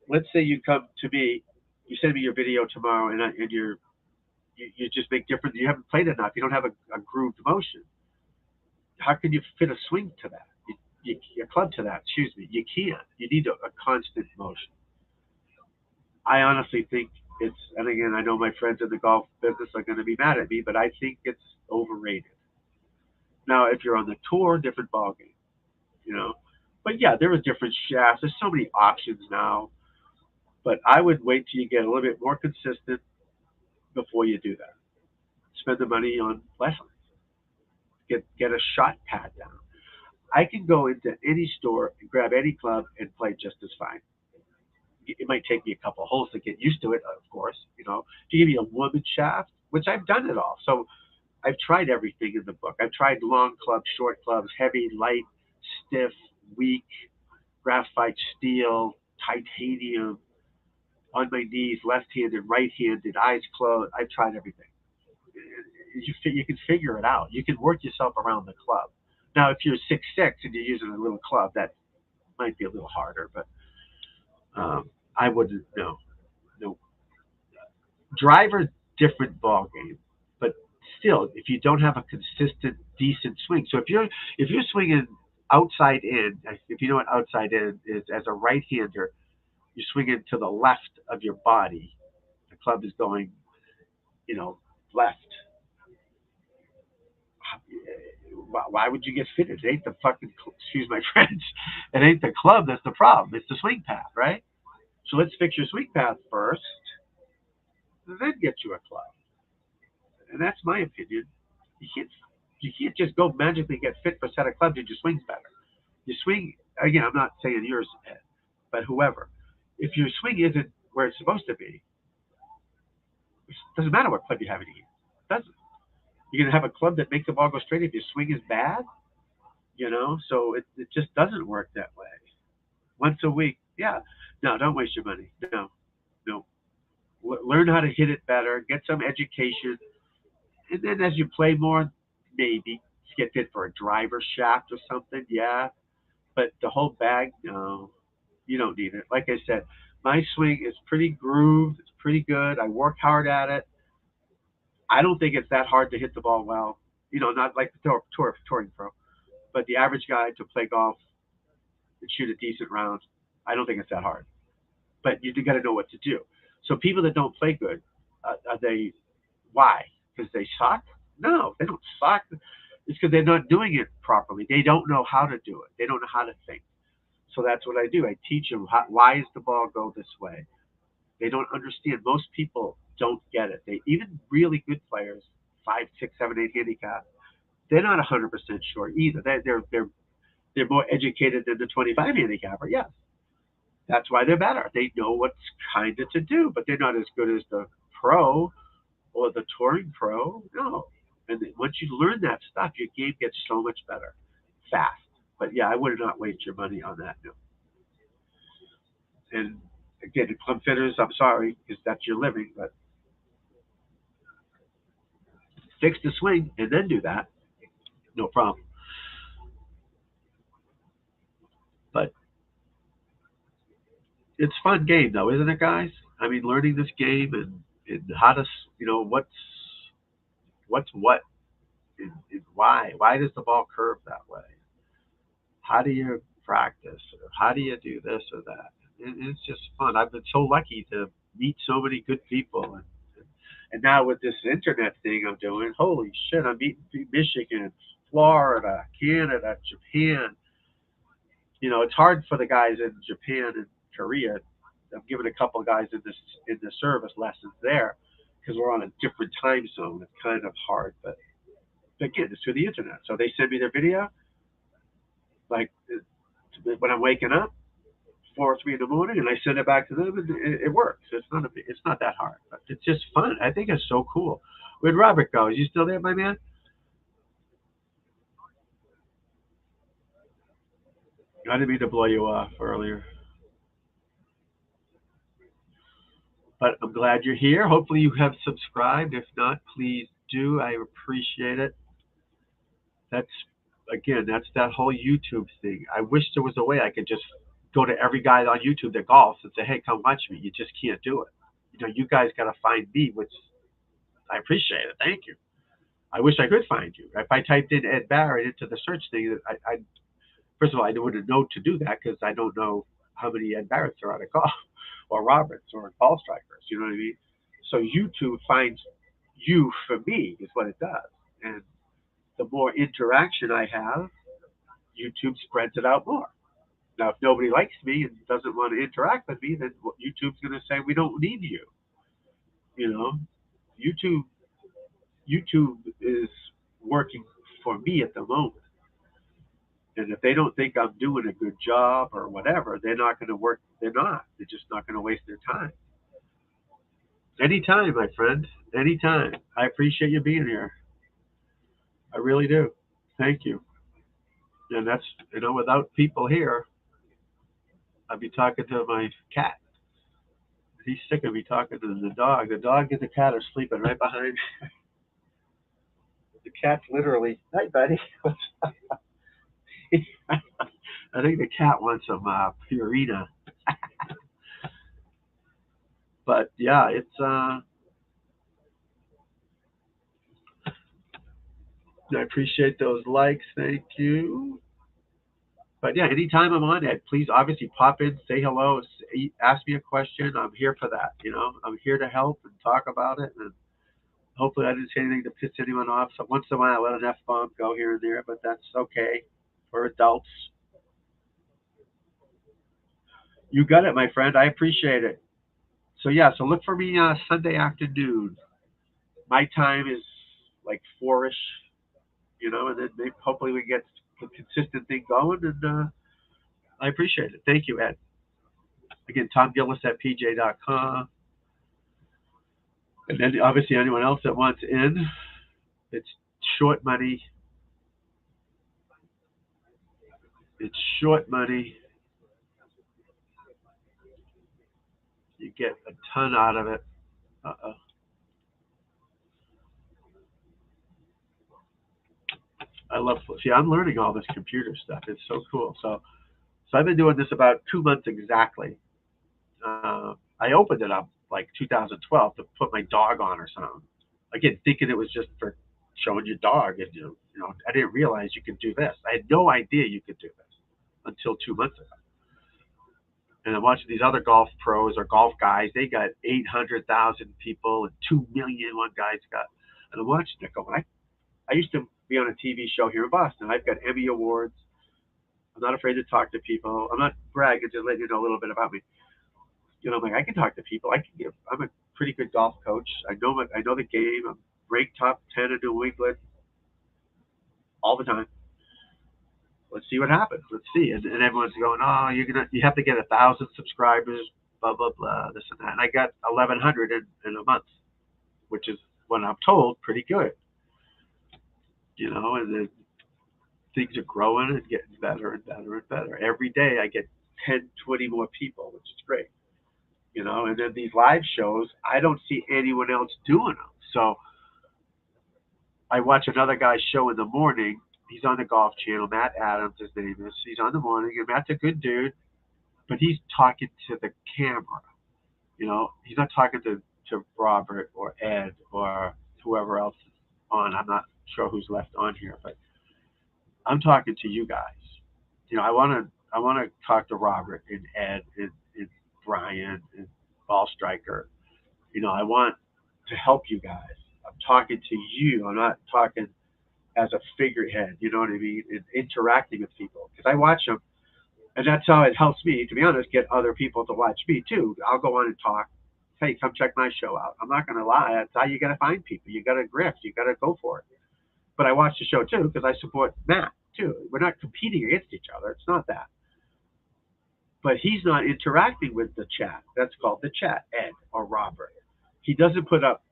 let's say you come to me, you send me your video tomorrow, and you just make different. You haven't played enough. You don't have a grooved motion. How can you fit a swing to that? A club to that? Excuse me. You can't. You need a constant motion. I honestly think and again, I know my friends in the golf business are going to be mad at me, but I think it's overrated. Now, if you're on the tour, different ballgame, you know. But yeah, there are different shafts. There's so many options now. But I would wait till you get a little bit more consistent before you do that. Spend the money on lessons. Get a shot pad down. I can go into any store and grab any club and play just as fine. It might take me a couple of holes to get used to it, of course. If you give me a woman shaft, which I've done it all. So I've tried everything in the book. I've tried long clubs, short clubs, heavy, light, stiff, weak, graphite steel, titanium, on my knees, left-handed, right-handed, eyes closed. I've tried everything. You can figure it out. You can work yourself around the club. Now, if you're 6'6" and you're using a little club, that might be a little harder, but I wouldn't. No, no. Driver, different ball game, but still, if you don't have a consistent, decent swing. So if you're swinging outside in, if you know what outside in is, as a right-hander, you're swinging to the left of your body. The club is going, left. Why would you get fitted? It ain't the fucking, excuse my French, it ain't the club that's the problem. It's the swing path, right? So let's fix your swing path first, and then get you a club. And that's my opinion. You can't, you can't just go magically get fit for a set of clubs and your swing's better. Your swing, again, I'm not saying yours, Ed, but whoever. If your swing isn't where it's supposed to be, it doesn't matter what club you have in here. It doesn't. You're going to have a club that makes the ball go straight if your swing is bad, so it just doesn't work that way. Once a week, yeah. No, don't waste your money. No, no. Learn how to hit it better, get some education, and then as you play more, maybe get fit for a driver shaft or something, yeah. But the whole bag, no, you don't need it. Like I said, my swing is pretty grooved. It's pretty good. I work hard at it. I don't think it's that hard to hit the ball well. Not like the touring pro, but the average guy to play golf and shoot a decent round, I don't think it's that hard. But you got to know what to do. So people that don't play good, are they? Why? Because they suck? No, they don't suck. It's because they're not doing it properly. They don't know how to do it. They don't know how to think. So that's what I do. I teach them why does the ball go this way. They don't understand. Most people don't get it. Even really good players, 5, 6, 7, 8 handicap, they're not 100% sure either. They're more educated than the 25 handicapper. Yes, that's why they're better. They know what's kind of to do, but they're not as good as the pro or the touring pro. No. And once you learn that stuff, your game gets so much better, fast. But yeah, I would not waste your money on that. No. And again, club fitters, I'm sorry, because that's your living, but fix the swing and then do that. No problem. But it's a fun game, though, isn't it, guys? I mean, learning this game and how to, what's what, and why. Why does the ball curve that way? How do you practice? Or how do you do this or that? It's just fun. I've been so lucky to meet so many good people, and now with this internet thing I'm doing, holy shit, I'm meeting Michigan, Florida, Canada, Japan. It's hard for the guys in Japan and Korea. I'm giving a couple of guys in the service lessons there because we're on a different time zone. It's kind of hard, but again, it's through the internet. So they send me their video, like when I'm waking up, 4 or 3 in the morning, and I send it back to them, and it works. It's not that hard, but it's just fun. I think it's so cool. Where'd Robert go? Is you still there, my man? I didn't mean to blow you off earlier, but I'm glad you're here. Hopefully you have subscribed. If not, please do. I appreciate it. That's that's that whole YouTube thing. I wish there was a way I could just go to every guy on YouTube that golfs and say, "Hey, come watch me." You just can't do it. You guys got to find me, which I appreciate it. Thank you. I wish I could find you. If I typed in Ed Barrett into the search thing, I first of all, I wouldn't know to do that because I don't know how many Ed Barretts are out of golf or Roberts or ball strikers. You know what I mean? So YouTube finds you for me is what it does. And the more interaction I have, YouTube spreads it out more. Now, if nobody likes me and doesn't want to interact with me, then YouTube's going to say we don't need you. You know, YouTube YouTube is working for me at the moment. And if they don't think I'm doing a good job or whatever, they're not going to work. They're not. They're just not going to waste their time. Anytime, my friend. Anytime. I appreciate you being here. I really do. Thank you. And that's, without people here, I'll be talking to my cat. He's sick of me talking to the dog. The dog and the cat are sleeping right behind. The cat's literally, hi, buddy. I think the cat wants some Purina. But yeah, it's I appreciate those likes. Thank you. But yeah, anytime I'm on it, please obviously pop in, say hello, ask me a question. I'm here for that. I'm here to help and talk about it. And hopefully, I didn't say anything to piss anyone off. So once in a while, I let an F bomb go here and there, but that's okay for adults. You got it, my friend. I appreciate it. So yeah, so look for me Sunday afternoon. My time is like 4ish, and then maybe, hopefully we get a consistent thing going. And I appreciate it. Thank you, Ed. Again, Tom Gillis at pj.com. And then obviously anyone else that wants in, it's short money. It's short money. You get a ton out of it. Uh-oh. I love. See, I'm learning all this computer stuff. It's so cool. So I've been doing this about 2 months exactly. I opened it up like 2012 to put my dog on or something. Again, thinking it was just for showing your dog, and I didn't realize you could do this. I had no idea you could do this until 2 months ago. And I'm watching these other golf pros or golf guys. They got 800,000 people and 2 million. One guy's got. And I'm watching it going. I used to be on a TV show here in Boston. I've got Emmy awards. I'm not afraid to talk to people. I'm not bragging, just letting you know a little bit about me. I'm like, I can talk to people. I'm a pretty good golf coach. I know the game. I'm ranked top 10 in New England all the time. Let's see what happens. Let's see. And everyone's going, oh, you have to get 1,000 subscribers, blah blah blah, this and that. And I got 1,100 in a month, which is what I'm told pretty good. And then things are growing and getting better and better and better. Every day I get 10, 20 more people, which is great. And then these live shows, I don't see anyone else doing them. So I watch another guy's show in the morning. He's on the Golf Channel. Matt Adams, his name is. He's on the morning, and Matt's a good dude, but he's talking to the camera. He's not talking to Robert or Ed or whoever else is on. I'm not sure who's left on here, but I'm talking to you guys. I want to talk to Robert and Ed and Brian and Ball Striker. I want to help you guys. I'm talking to you. I'm not talking as a figurehead. You know what I mean? And interacting with people because I watch them, and that's how it helps me. To be honest, get other people to watch me too. I'll go on and talk. Hey, come check my show out. I'm not going to lie. That's how you got to find people. You got to grift. You got to go for it. But I watch the show too because I support Matt too. We're not competing against each other. It's not that. But he's not interacting with the chat. That's called the chat, Ed or Robert. He doesn't put up,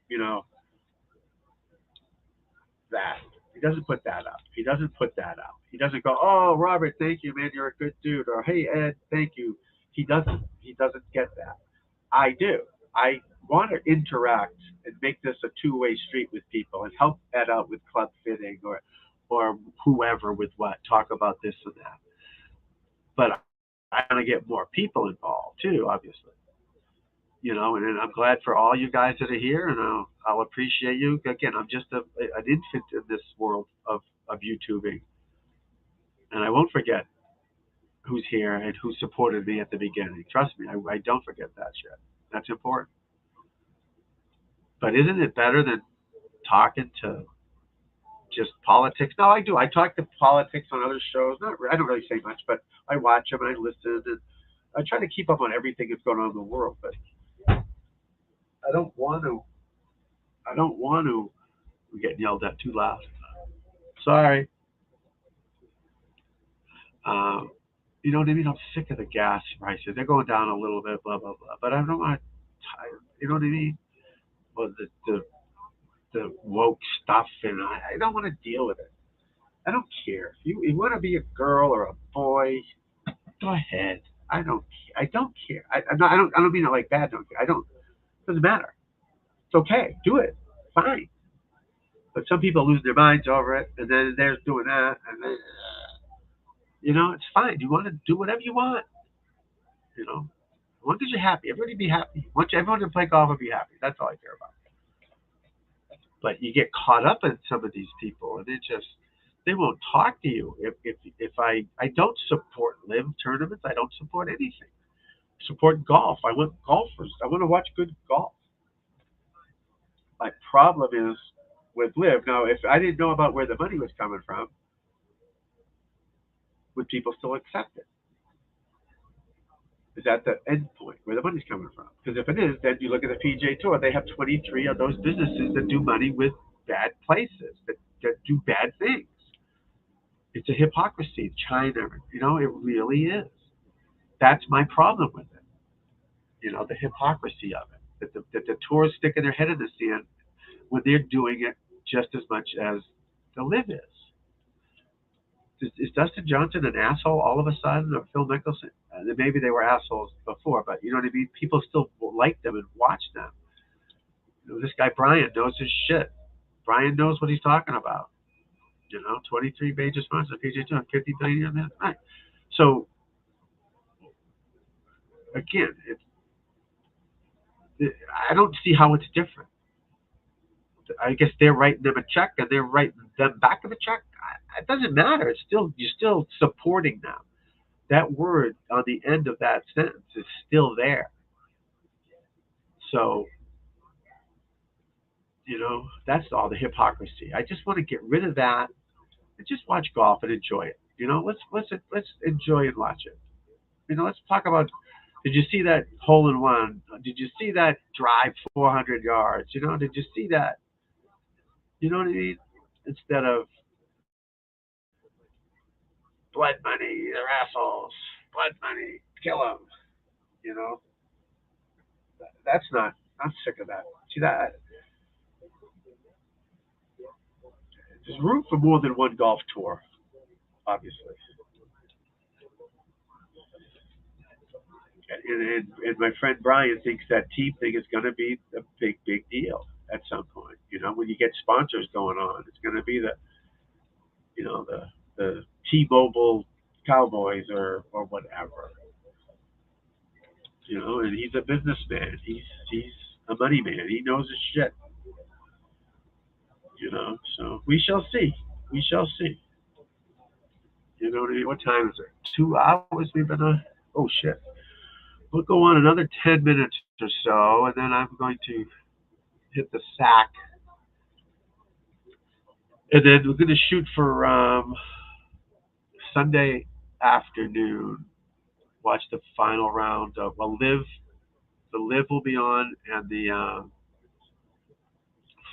that. He doesn't put that up. He doesn't put that up. He doesn't go, oh, Robert, thank you, man. You're a good dude. Or, hey, Ed, thank you. He doesn't. He doesn't get that. I do. I want to interact and make this a two-way street with people and help Ed out with club fitting or whoever with what, talk about this and that. But I want to get more people involved too, obviously. And I'm glad for all you guys that are here, and I'll appreciate you. Again, I'm just an infant in this world of YouTubing, and I won't forget who's here and who supported me at the beginning. Trust me, I don't forget that shit. That's important. But isn't it better than talking to just politics? No, I do. I talk to politics on other shows. I don't really say much, but I watch them and I listen, and I try to keep up on everything that's going on in the world. But I don't want to. We're getting yelled at too loud. Sorry. You know what I mean? I'm sick of the gas prices. They're going down a little bit, blah blah blah. But I don't want to. You know what I mean? Well, the woke stuff, and I don't want to deal with it. I don't care. If you want to be a girl or a boy, go ahead. I don't care. I don't mean it like bad. Don't care. I don't. It doesn't matter. It's okay. Do it. Fine. But some people lose their minds over it, and then they're doing that, and then, it's fine. You want to do whatever you want. As long as you're happy, everybody be happy. Want everyone to play golf and be happy. That's all I care about. But you get caught up in some of these people, and they won't talk to you. If I don't support live tournaments, I don't support anything. Support golf. I want golfers. I want to watch good golf. My problem is with live. Now, if I didn't know about where the money was coming from, would people still accept it? Is that the end point where the money's coming from? Because if it is, then you look at the PGA Tour. They have 23 of those businesses that do money with bad places, that do bad things. It's a hypocrisy. China, it really is. That's my problem with it. The hypocrisy of it. That the tour is sticking their head in the sand when they're doing it just as much as the live is. Is Dustin Johnson an asshole all of a sudden, or Phil Mickelson? Maybe they were assholes before, but you know what I mean? People still like them and watch them. This guy Brian knows his shit. Brian knows what he's talking about. 23 major sponsors, PGA Tour, 50 billion. Right. So again, I don't see how it's different. I guess they're writing them a check and they're writing them back of a check. It doesn't matter. You're still supporting them. That word on the end of that sentence is still there. So, that's all the hypocrisy. I just want to get rid of that and just watch golf and enjoy it. Let's enjoy and watch it. Let's talk about. Did you see that hole in one? Did you see that drive 400 yards? Did you see that? You know what I mean? Instead of blood money, they're assholes. Blood money, kill them. You know, that's not. I'm sick of that. See that? There's room for more than one golf tour, obviously. And my friend Brian thinks that team thing is going to be a big deal at some point. When you get sponsors going on, it's going to be the T-Mobile Cowboys or whatever. And he's a businessman. He's a money man. He knows his shit. So we shall see. We shall see. What time is it? 2 hours we've been on. Oh shit. We'll go on another 10 minutes or so, and then I'm going to hit the sack, and then we're going to shoot for Sunday afternoon. Watch the final round of the live will be on, and the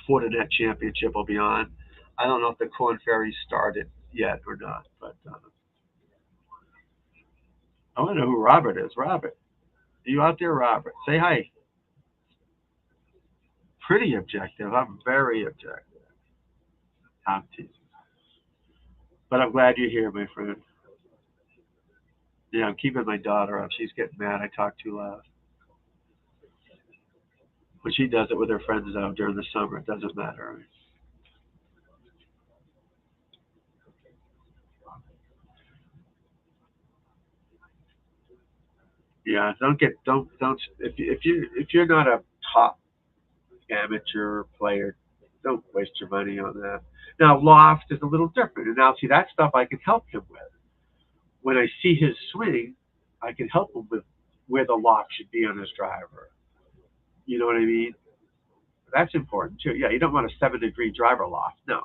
Fortinet Championship will be on. I don't know if the Corn Ferry started yet or not, but I want to know who Robert is. Robert, are you out there, Robert? Say hi. Pretty objective. I'm very objective. I'm teasing. But I'm glad you're here, my friend. Yeah, I'm keeping my daughter up. She's getting mad. I talk too loud. When she does it with her friends out during the summer, it doesn't matter. Yeah, don't if you're not a top amateur player, don't waste your money on that. Now loft is a little different, and now see that stuff I can help him with. When I see his swing, I can help him with where the loft should be on his driver. You know what I mean? That's important too. Yeah, you don't want a 7-degree driver loft. No,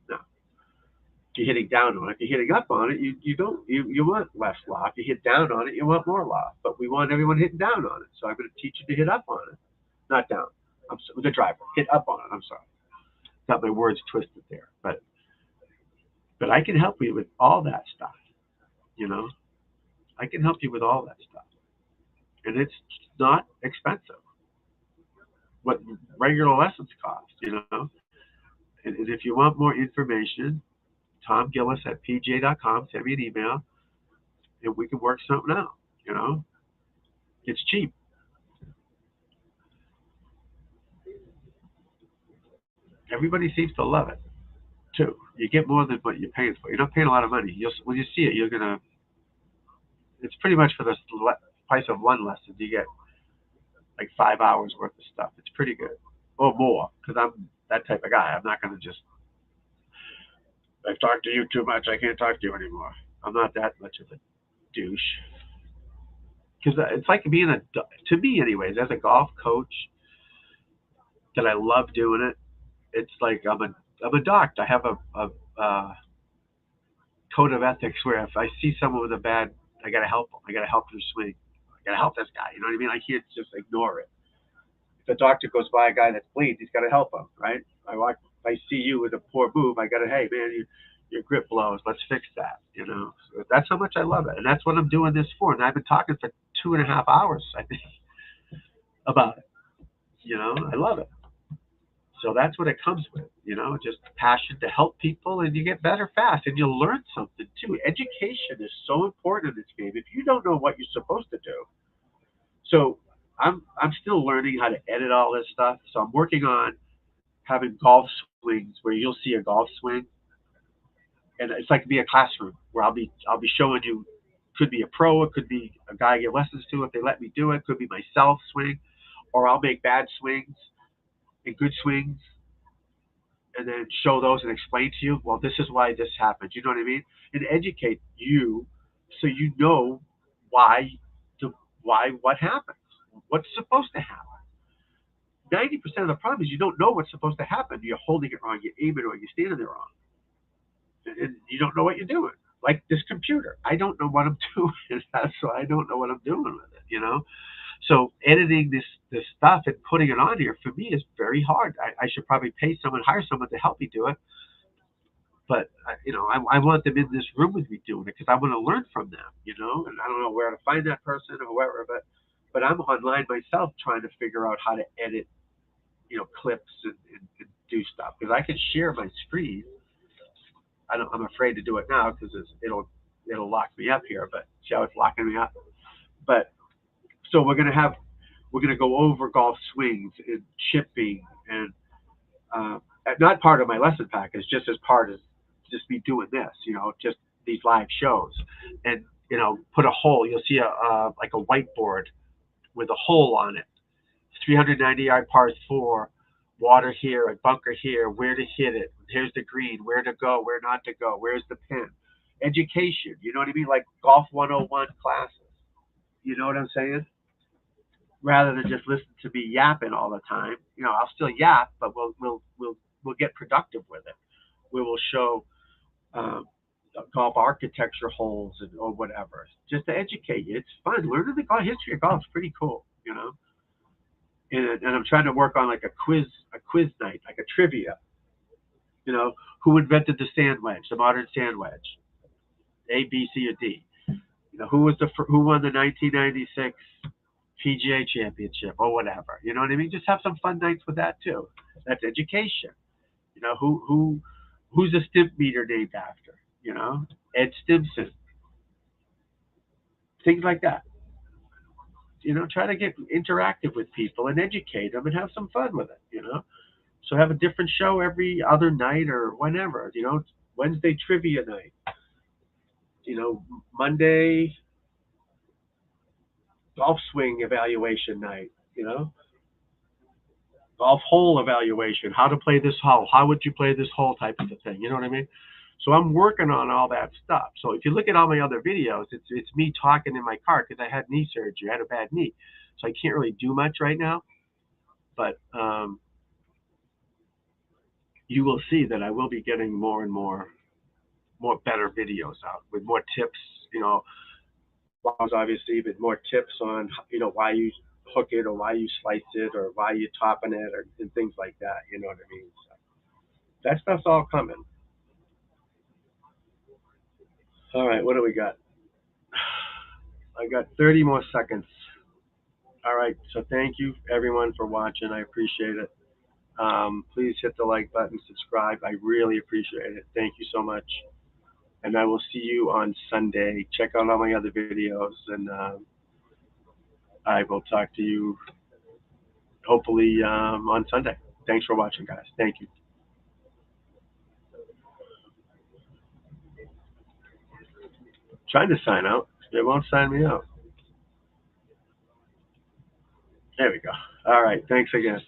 no. If you're hitting down on it, if you're hitting up on it, you don't you want less loft. You hit down on it, you want more loft. But we want everyone hitting down on it. So I'm going to teach you to hit up on it, not down. I'm sorry, the driver hit up on it. I'm sorry, got my words twisted there. But I can help you with all that stuff. You know, I can help you with all that stuff, and it's not expensive. What regular lessons cost, and if you want more information, Tom Gillis at pga.com, send me an email, and we can work something out. You know, it's cheap. Everybody seems to love it too. You get more than what you're paying for. You're not paying a lot of money. When you see it, you're gonna. It's pretty much for the price of one lesson. You get like 5 hours worth of stuff. It's pretty good, or more, because I'm that type of guy. I'm not gonna just. I've talked to you too much. I can't talk to you anymore. I'm not that much of a douche. Because it's like being to me, anyways, as a golf coach, that I love doing it. It's like I'm a doctor. I have a code of ethics where if I see someone with a bad, I gotta help them. I gotta help their swing. I gotta help this guy. You know what I mean? I can't just ignore it. If a doctor goes by a guy that's bleeds, he's gotta help him, right? I see you with a poor move. I gotta, hey man, your grip blows. Let's fix that. You know, so that's how much I love it, and that's what I'm doing this for. And I've been talking for 2.5 hours, I think, about it. You know, I love it. So that's what it comes with, just passion to help people, and you get better fast, and you'll learn something too. Education is so important in this game. If you don't know what you're supposed to do, so I'm still learning how to edit all this stuff. So I'm working on having golf swings where you'll see a golf swing, and it's like be a classroom where I'll be showing you. Could be a pro, it could be a guy I get lessons to if they let me do it. Could be myself swing, or I'll make bad swings and good swings and then show those and explain to you, well, this is why this happened. You know what I mean? And educate you so you know why why what happens, what's supposed to happen. 90% of the problem is you don't know what's supposed to happen. You're holding it wrong, you're aiming wrong, you're standing there wrong, and you don't know what you're doing. Like this computer, I don't know what I'm doing. That's why I don't know what I'm doing with it. So editing this stuff and putting it on here for me is very hard. I should probably hire someone to help me do it. But I want them in this room with me doing it because I want to learn from them. And I don't know where to find that person or whoever, but I'm online myself trying to figure out how to edit, clips and do stuff because I can share my screen. I'm afraid to do it now because it'll lock me up here. But see how it's locking me up. But so we're gonna go over golf swings and chipping and not part of my lesson package, just as part of just me doing this, just these live shows, and put a hole. You'll see like a whiteboard with a hole on it. 390-yard par four, water here, a bunker here, where to hit it. Here's the green, where to go, where not to go, where's the pin. Education, you know what I mean? Like golf 101 classes. You know what I'm saying? Rather than just listen to me yapping all the time. I'll still yap, but we'll get productive with it. We will show golf architecture holes or whatever, just to educate you. It's fun. Learning the history of golf is pretty cool. And I'm trying to work on like a quiz night, like a trivia. Who invented the sand wedge, the modern sand wedge? A, B, C, or D. Who won the 1996 PGA Championship or whatever. You know what I mean? Just have some fun nights with that too. That's education. Who's the stimp meter named after? Ed Stimson. Things like that. Try to get interactive with people and educate them and have some fun with it. So have a different show every other night or whenever. Wednesday trivia night. Monday golf swing evaluation night. Golf hole evaluation, how to play this hole, how would you play this hole type of a thing. You know what I mean? So I'm working on all that stuff. So if you look at all my other videos, it's me talking in my car because I had knee surgery. I had a bad knee. So I can't really do much right now. But you will see that I will be getting more and more better videos out with more tips, obviously, but more tips on, why you hook it or why you slice it or why you topping it and things like that. You know what I mean? So that stuff's all coming. All right, what do we got? I got 30 more seconds. All right, so thank you everyone for watching. I appreciate it. Please hit the like button, subscribe. I really appreciate it. Thank you so much. And I will see you on Sunday. Check out all my other videos and I will talk to you hopefully on Sunday. Thanks for watching, guys. Thank you. Trying to sign out. It won't sign me out. There we go. All right. Thanks again.